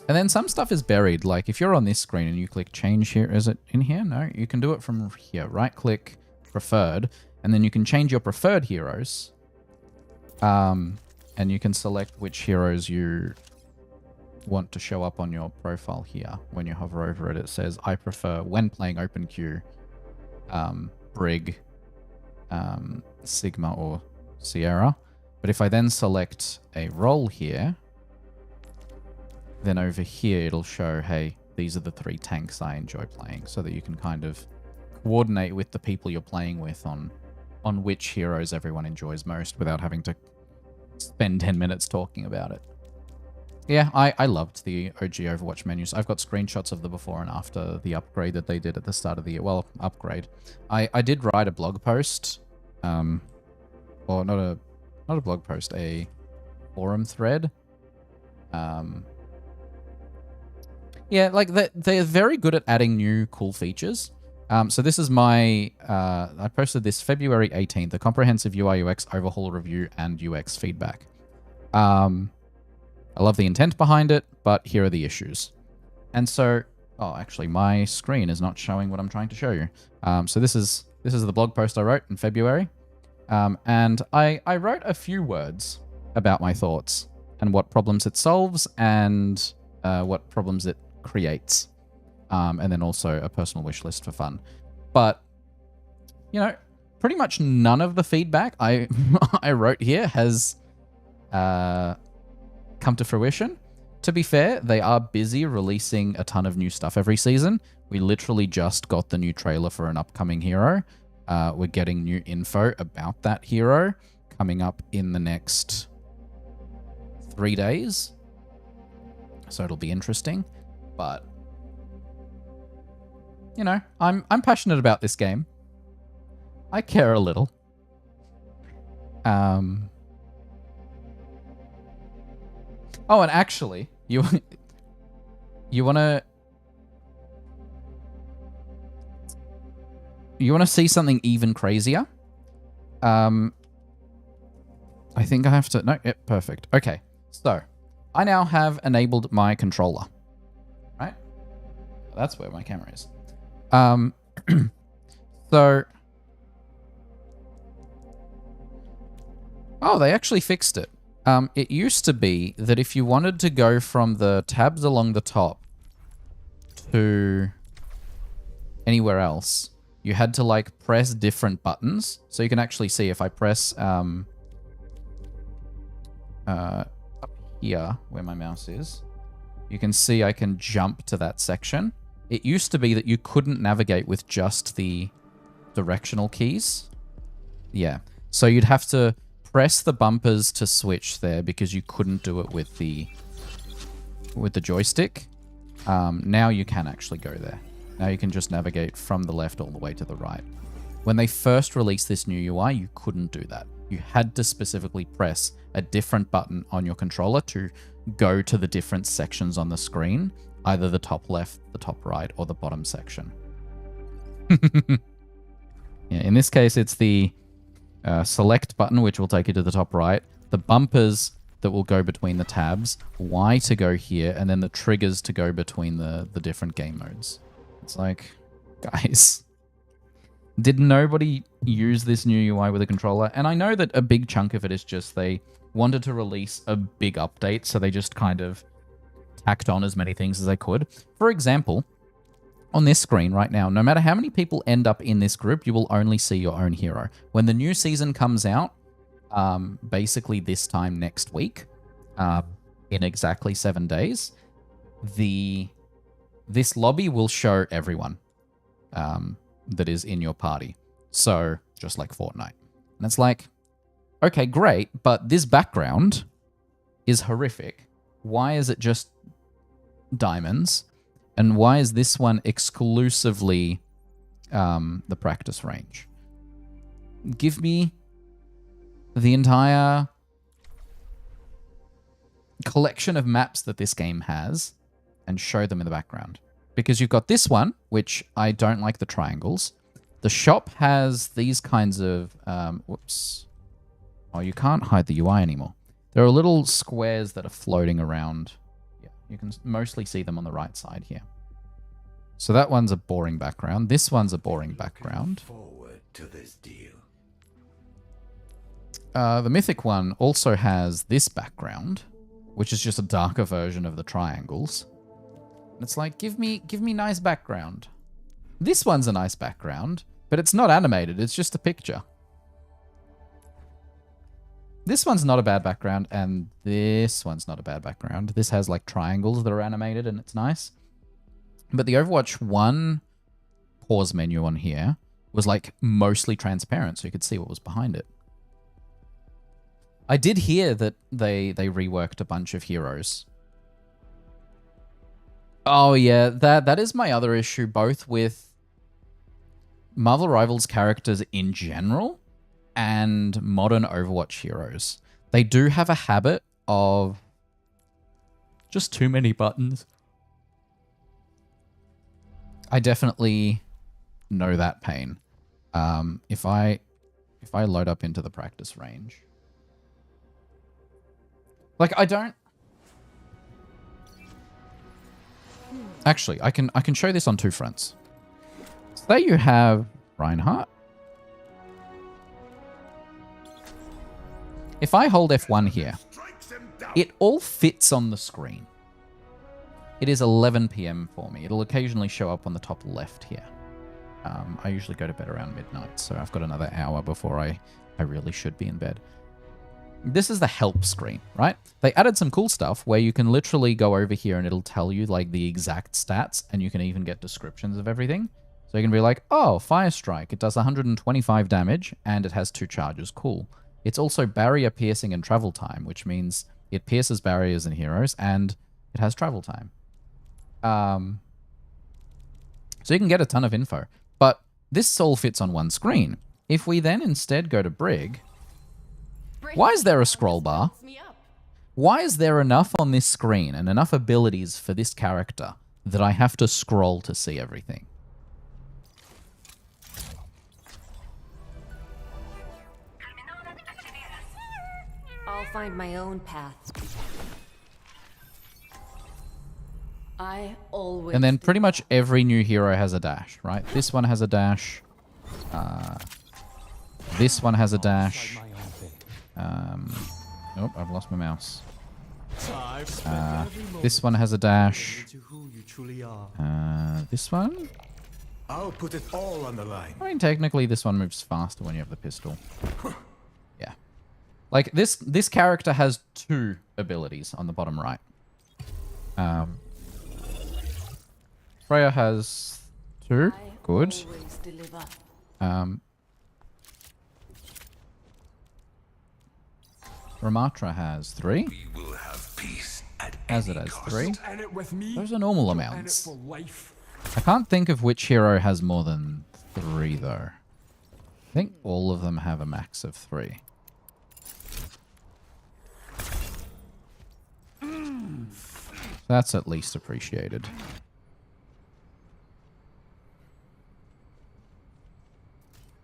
And then some stuff is buried, like if you're on this screen and you click change here, is it in here? No, you can do it from here. Right click, preferred, and then you can change your preferred heroes. And you can select which heroes you want to show up on your profile here. When you hover over it, it says, I prefer, when playing open queue, Brig, Sigma, or Sierra. But if I then select a role here, then over here it'll show, hey, these are the 3 tanks I enjoy playing, so that you can kind of coordinate with the people you're playing with on which heroes everyone enjoys most without having to spend 10 minutes talking about it. Yeah, I loved the OG Overwatch menus. I've got screenshots of the before and after the upgrade that they did at the start of the year. Well, upgrade. I did write a blog post, or not a blog post, a forum thread. Yeah, like they're very good at adding new cool features. So this is my, I posted this February 18th, a comprehensive UI UX overhaul review and UX feedback. I love the intent behind it, but here are the issues. And so, oh, actually my screen is not showing what I'm trying to show you. So this is the blog post I wrote in February. And I wrote a few words. about my thoughts and what problems it solves and what problems it creates. And then also a personal wish list for fun. But, you know, pretty much none of the feedback I wrote here has come to fruition. To be fair, they are busy releasing a ton of new stuff every season. We literally just got the new trailer for an upcoming hero. We're getting new info about that hero coming up in the next 3 days. So it'll be interesting. But, you know, I'm passionate about this game. I care a little. Oh, and actually, you wanna see something even crazier? I think I have to... No, yep, perfect. Okay, so I now have enabled my controller. Right? That's where my camera is. So... Oh, they actually fixed it. It used to be that if you wanted to go from the tabs along the top to anywhere else, you had to like press different buttons. So you can actually see if I press up here where my mouse is, you can see I can jump to that section. It used to be that you couldn't navigate with just the directional keys. Yeah. So you'd have to press the bumpers to switch there because you couldn't do it with the joystick. Now you can actually go there. Now you can just navigate from the left all the way to the right. When they first released this new UI, you couldn't do that. You had to specifically press a different button on your controller to go to the different sections on the screen, either the top left, the top right, or the bottom section. Yeah, in this case, it's the select button, which will take you to the top right, the bumpers that will go between the tabs, Y to go here, and then the triggers to go between the different game modes. It's like, guys, did nobody use this new UI with a controller? And I know that a big chunk of it is just they wanted to release a big update, so they just kind of tacked on as many things as they could. For example, on this screen right now, no matter how many people end up in this group, you will only see your own hero. When the new season comes out, basically this time next week, in exactly 7 days, this lobby will show everyone that is in your party. So, just like Fortnite. And it's like, okay, great, but this background is horrific. Why is it just diamonds? And why is this one exclusively the practice range? Give me the entire collection of maps that this game has and show them in the background. Because you've got this one, which I don't like the triangles. The shop has these kinds of... whoops. Oh, you can't hide the UI anymore. There are little squares that are floating around. You can mostly see them on the right side here. So that one's a boring background. This one's a boring background. Forward to this deal. The Mythic one also has this background, which is just a darker version of the triangles. And it's like, give me nice background. This one's a nice background, but it's not animated. It's just a picture. This one's not a bad background, and this one's not a bad background. This has like triangles that are animated, and it's nice. But the Overwatch 1 pause menu on here was like mostly transparent, so you could see what was behind it. I did hear that they reworked a bunch of heroes. Oh yeah, that is my other issue, both with Marvel Rivals characters in general and modern Overwatch heroes. They do have a habit of just too many buttons. I definitely know that pain. If I load up into the practice range, like I don't. Actually, I can show this on two fronts. Say you have Reinhardt. if I hold F1 here, it all fits on the screen. It is 11 p.m. for me. It'll occasionally show up on the top left here. I usually go to bed around midnight, so I've got another hour before I really should be in bed. This is the help screen, right? They added some cool stuff where you can literally go over here and it'll tell you like the exact stats, and you can even get descriptions of everything. So you can be like, oh, Fire Strike, it does 125 damage and it has 2 charges. Cool. It's also barrier piercing and travel time, which means it pierces barriers and heroes and it has travel time. So you can get a ton of info, but this all fits on one screen. If we then instead go to Brig, why is there a scroll bar? Why is there enough on this screen and enough abilities for this character that I have to scroll to see everything? I'll find my own path. I always. And then pretty much every new hero has a dash, right? This one has a dash. This one has a dash. Nope, I've lost my mouse. This one has a dash. This one? I'll put it all on the line. I mean, technically this one moves faster when you have the pistol. Yeah. Like, this character has 2 abilities on the bottom right. Freya has 2. Good. Ramatra has 3. Azad has 3. Those are normal amounts. I can't think of which hero has more than 3, though. I think all of them have a max of 3. That's at least appreciated.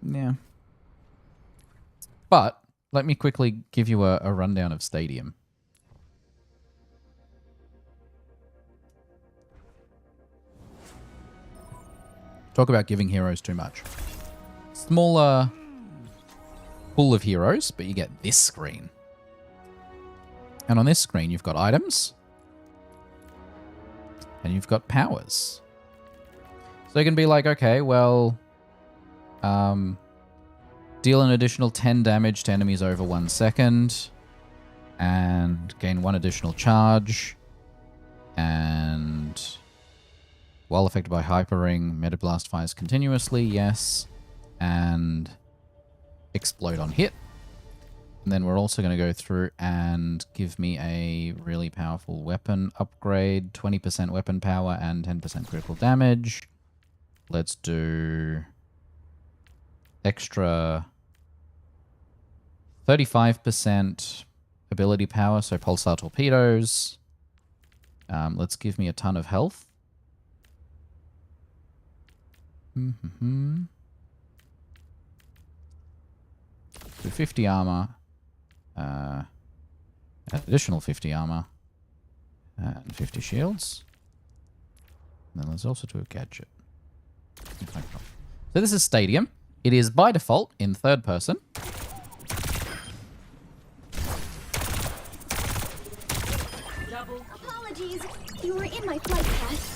Yeah. But let me quickly give you a rundown of Stadium. Talk about giving heroes too much. Smaller pool of heroes, but you get this screen. And on this screen, you've got items. And you've got powers. So you can be like, okay, well, deal an additional 10 damage to enemies over 1 second. And gain 1 additional charge. And while affected by Hyper Ring, Meta Blast fires continuously, yes. And explode on hit. And then we're also going to go through and give me a really powerful weapon upgrade. 20% weapon power and 10% critical damage. Let's do extra 35% ability power, so pulsar torpedoes. Let's give me a ton of health. Do 50 armor. Additional 50 armor. And 50 shields. And then let's also do a gadget. So this is Stadium. It is by default in 3rd person. Apologies, you were in my flight path.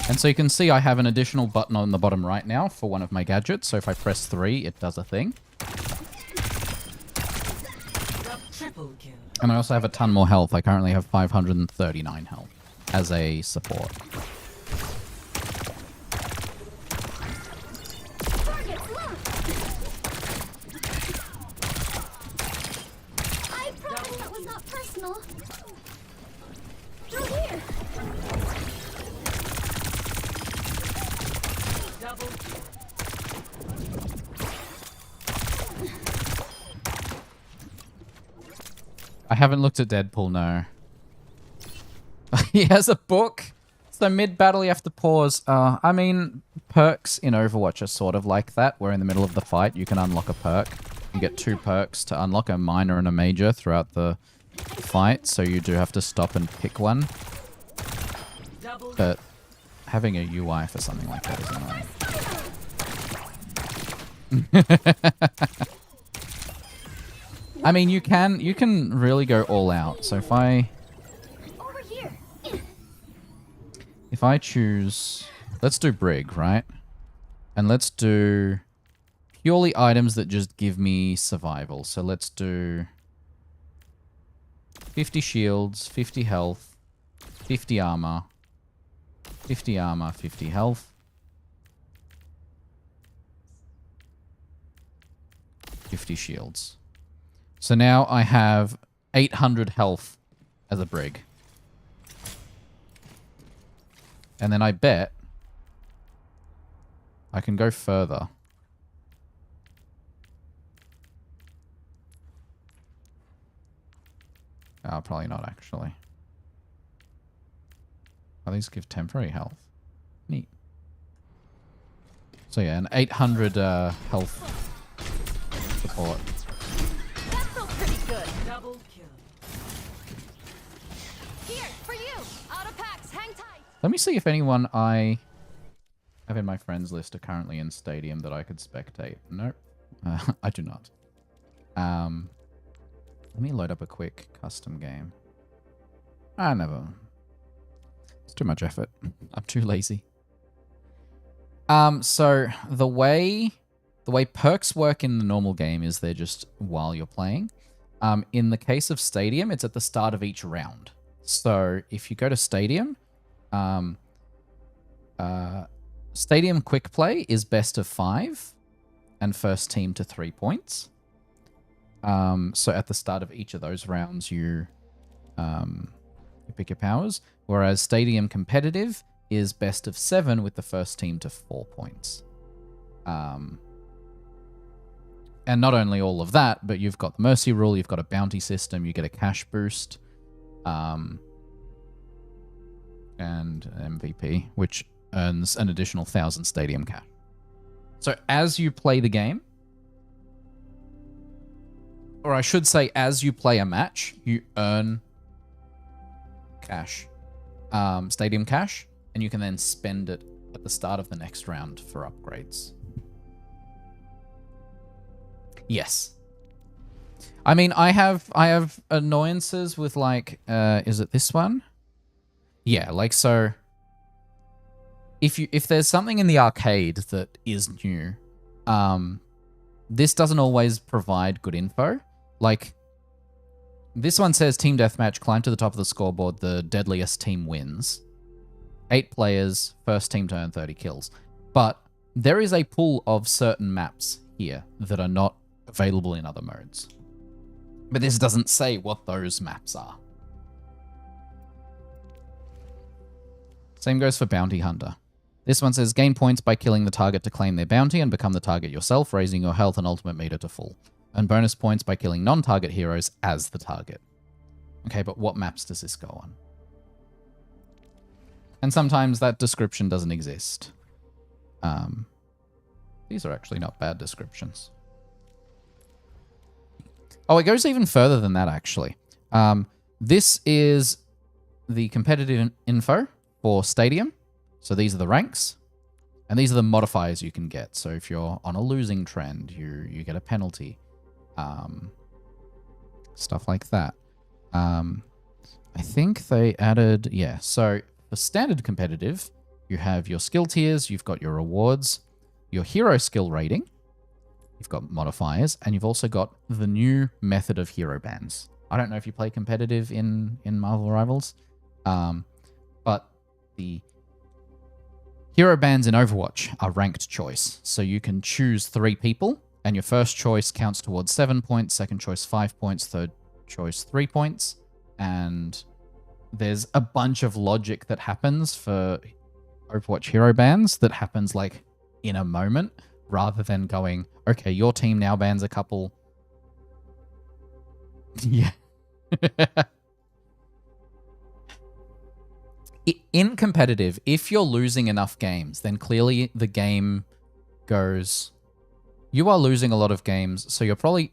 And so you can see I have an additional button on the bottom right now for one of my gadgets. So if I press 3, it does a thing. And I also have a ton more health. I currently have 539 health as a support. I promise that was not personal. Through here. I haven't looked at Deadpool, no. He has a book. So mid-battle you have to pause. I mean, perks in Overwatch are sort of like that, where in the middle of the fight you can unlock a perk. You get 2 perks to unlock, a minor and a major, throughout the fight, so you do have to stop and pick one. but having a UI for something like that is annoying. I mean, you can really go all out. So if I choose, let's do Brig, right? And let's do purely items that just give me survival. So let's do 50 shields, 50 health, 50 armor, 50 armor, 50 health, 50 shields. So now I have 800 health as a Brig. And then I bet I can go further. Oh, probably not, actually. Oh, these give temporary health. Neat. So yeah, an 800 health support. That felt pretty good. Double kill. Here, for you. Out of packs, hang tight. Let me see if anyone I have in my friends list are currently in Stadium that I could spectate. Nope. I do not. Let me load up a quick custom game. Never. It's too much effort. I'm too lazy. So the way perks work in the normal game is they're just while you're playing. In the case of Stadium, it's at the start of each round. So if you go to Stadium, Stadium Quick Play is best of 5 and first team to 3 points. So at the start of each of those rounds, you pick your powers. Whereas Stadium Competitive is best of 7 with the first team to 4 points. And not only all of that, but you've got the Mercy Rule, you've got a bounty system, you get a cash boost, and MVP, which earns an additional 1,000 Stadium cash. So as you play the game, or I should say, as you play a match, you earn cash, Stadium cash, and you can then spend it at the start of the next round for upgrades. Yes. I mean, I have annoyances with, like, is it this one? Yeah, like, so if there's something in the arcade that is new, this doesn't always provide good info. Like, this one says Team Deathmatch, climb to the top of the scoreboard, the deadliest team wins. 8 players, first team to earn 30 kills. But there is a pool of certain maps here that are not available in other modes. But this doesn't say what those maps are. Same goes for Bounty Hunter. This one says gain points by killing the target to claim their bounty and become the target yourself, raising your health and ultimate meter to full. And bonus points by killing non-target heroes as the target. Okay, but what maps does this go on? And sometimes that description doesn't exist. These are actually not bad descriptions. Oh, it goes even further than that, actually. This is the competitive info for Stadium. So these are the ranks. And these are the modifiers you can get. So if you're on a losing trend, you get a penalty. Stuff like that. I think they added... Yeah, so for standard competitive, you have your skill tiers, you've got your rewards, your hero skill rating, you've got modifiers, and you've also got the new method of hero bans. I don't know if you play competitive in Marvel Rivals, but the hero bans in Overwatch are ranked choice. So you can choose 3 people, and your first choice counts towards 7 points, second choice 5 points, third choice 3 points, and there's a bunch of logic that happens for Overwatch hero bans that happens like in a moment, rather than going, okay, your team now bans a couple. Yeah. In competitive, if you're losing enough games, then clearly the game goes, you are losing a lot of games, so you're probably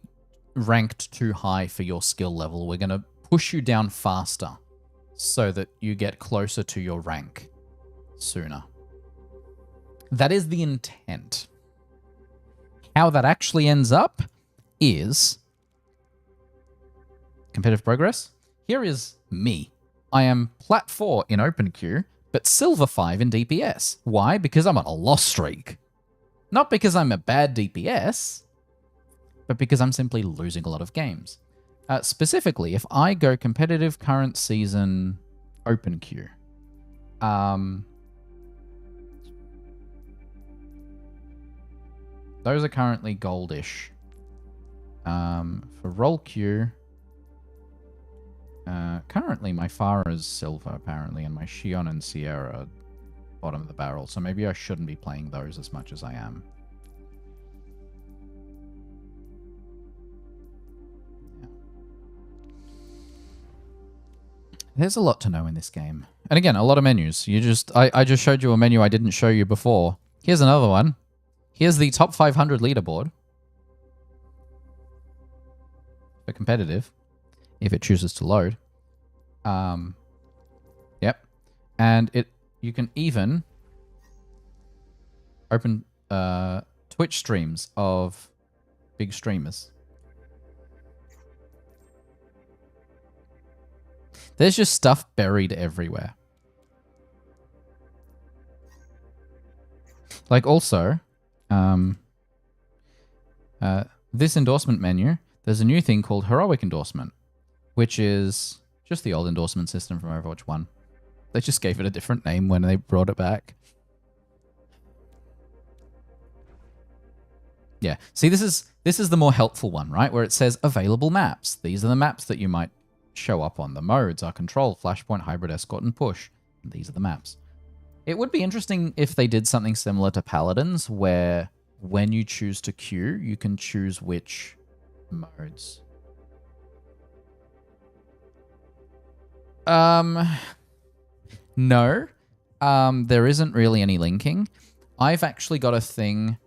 ranked too high for your skill level. We're going to push you down faster so that you get closer to your rank. sooner. That is the intent. How that actually ends up is competitive progress. Here is me. I am plat 4 in open queue, but silver 5 in DPS. Why? Because I'm on a loss streak. Not because I'm a bad DPS, but because I'm simply losing a lot of games. Specifically, if I go competitive current season open queue, those are currently goldish. For roll queue, currently my Pharah is silver apparently, and my Xion and Sierra are bottom of the barrel, so maybe I shouldn't be playing those as much as I am. Yeah. There's a lot to know in this game. And again, a lot of menus. I just showed you a menu I didn't show you before. Here's another one. Here's the top 500 leaderboard for competitive, if it chooses to load. Yep. And you can even open Twitch streams of big streamers. There's just stuff buried everywhere. Like also, this endorsement menu, there's a new thing called Heroic Endorsement, which is just the old endorsement system from Overwatch 1. They just gave it a different name when they brought it back. Yeah. See, this is the more helpful one, right? Where it says available maps. These are the maps that you might show up on. The modes are Control, Flashpoint, Hybrid, Escort, and Push. And these are the maps. It would be interesting if they did something similar to Paladins, where when you choose to queue, you can choose which modes. No. There isn't really any linking. I've actually got a thing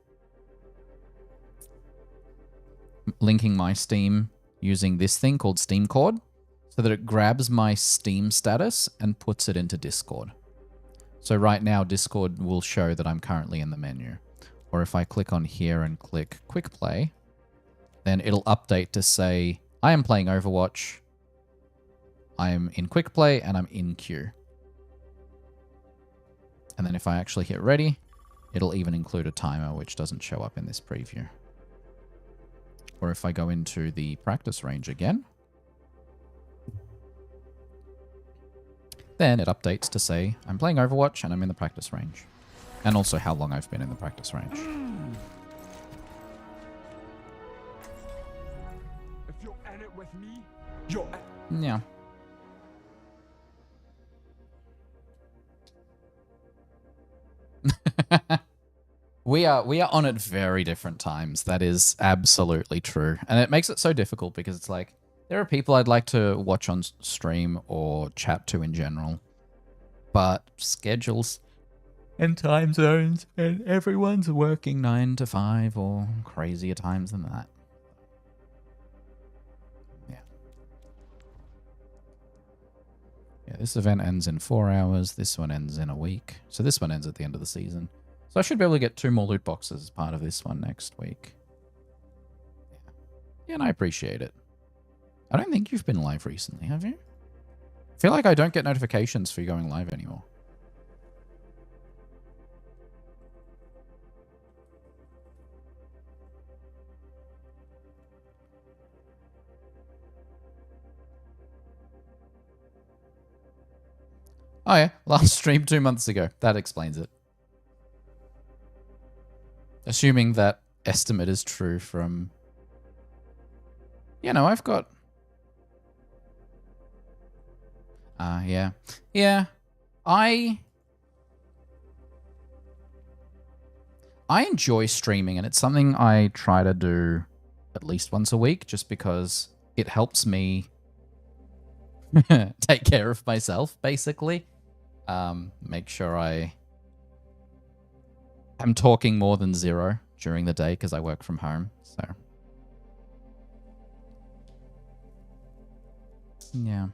linking my Steam using this thing called Steam Cord, so that it grabs my Steam status and puts it into Discord. So right now, Discord will show that I'm currently in the menu. Or if I click on here and click Quick Play, then it'll update to say, I am playing Overwatch, I am in Quick Play, and I'm in queue. And then if I actually hit ready, it'll even include a timer, which doesn't show up in this preview. Or if I go into the practice range again, then it updates to say, I'm playing Overwatch and I'm in the practice range. And also how long I've been in the practice range. If you're in it with me, you're Yeah. We are on at very different times. That is absolutely true. And it makes it so difficult because it's like, there are people I'd like to watch on stream or chat to in general. But schedules and time zones, and everyone's working 9 to 5 or crazier times than that. Yeah. Yeah, this event ends in 4 hours. This one ends in a week. So this one ends at the end of the season. So I should be able to get 2 more loot boxes as part of this one next week. Yeah, and I appreciate it. I don't think you've been live recently, have you? I feel like I don't get notifications for you going live anymore. Oh yeah, last stream 2 months ago. That explains it. Assuming that estimate is true from... You know, I've got... yeah. Yeah. I enjoy streaming, and it's something I try to do at least once a week, just because it helps me take care of myself, basically. Make sure I am talking more than 0 during the day, because I work from home, so... Yeah.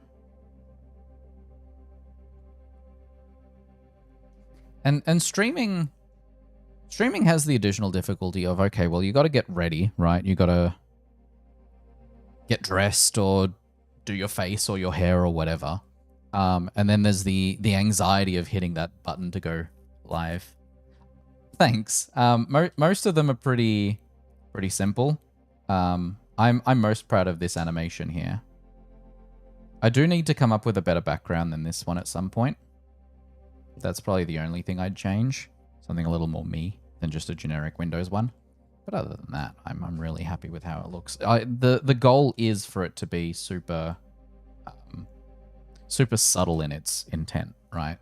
And streaming has the additional difficulty of, okay, well, you got to get ready, right? You got to get dressed or do your face or your hair or whatever. And then there's the anxiety of hitting that button to go live. Thanks. Most of them are pretty simple. I'm most proud of this animation here. I do need to come up with a better background than this one at some point. That's probably the only thing I'd change. Something a little more me than just a generic Windows one. But other than that, I'm really happy with how it looks. The goal is for it to be super subtle in its intent, right?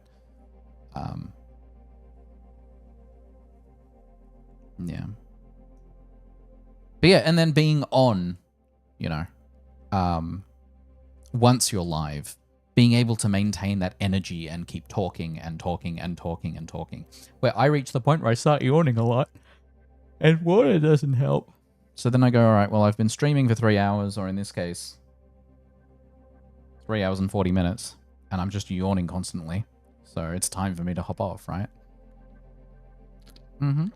Yeah. But yeah, and then being on, you know, once you're live, being able to maintain that energy and keep talking and talking and talking and talking. Where I reach the point where I start yawning a lot, and water doesn't help. So then I go, all right, well, I've been streaming for 3 hours, or in this case, 3 hours and 40 minutes, and I'm just yawning constantly. So it's time for me to hop off, right? Mm-hmm.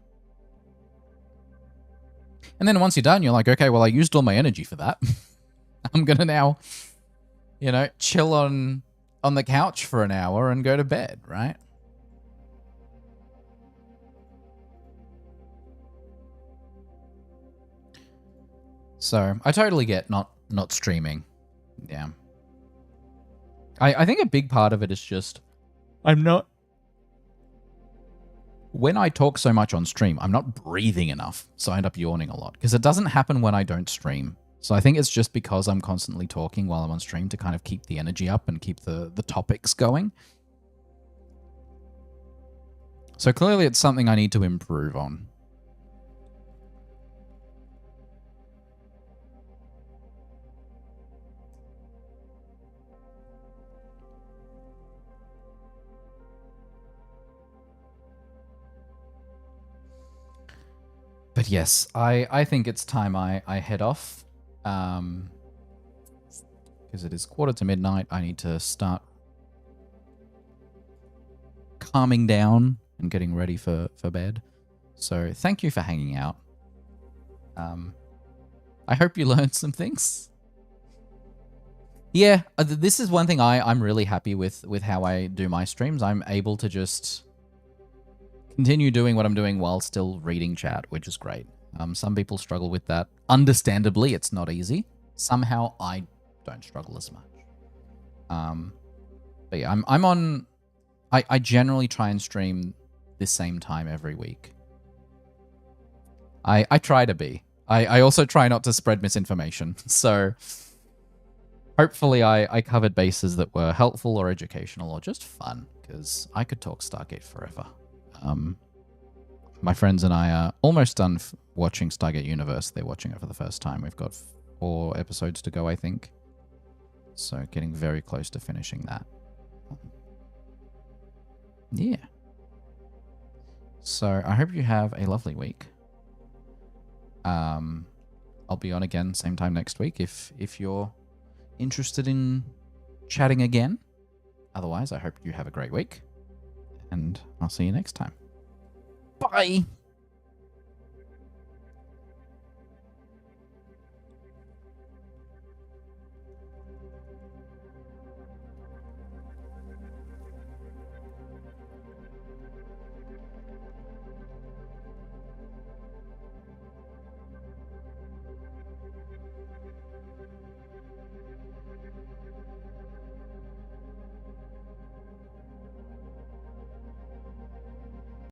And then once you're done, you're like, okay, well, I used all my energy for that. I'm going to now, you know, chill on the couch for an hour and go to bed, right? So I totally get not streaming. Yeah. I think a big part of it is just when I talk so much on stream, I'm not breathing enough, so I end up yawning a lot. Because it doesn't happen when I don't stream. So I think it's just because I'm constantly talking while I'm on stream to kind of keep the energy up and keep the topics going. So clearly it's something I need to improve on. But yes, I think it's time I head off. Because it is midnight. I need to start calming down and getting ready for bed. So thank you for hanging out. I hope you learned some things. Yeah, this is one thing I'm really happy with how I do my streams. I'm able to just continue doing what I'm doing while still reading chat, which is great. Some people struggle with that. Understandably, it's not easy. Somehow I don't struggle as much. But yeah, I'm on... I generally try and stream this same time every week. I try to be. I also try not to spread misinformation. So hopefully I covered bases that were helpful or educational or just fun, because I could talk Stargate forever. My friends and I are almost done watching Stargate Universe. They're watching it for the first time. We've got 4 episodes to go, I think. So getting very close to finishing that. Yeah. So I hope you have a lovely week. I'll be on again same time next week if you're interested in chatting again. Otherwise, I hope you have a great week. And I'll see you next time. Bye!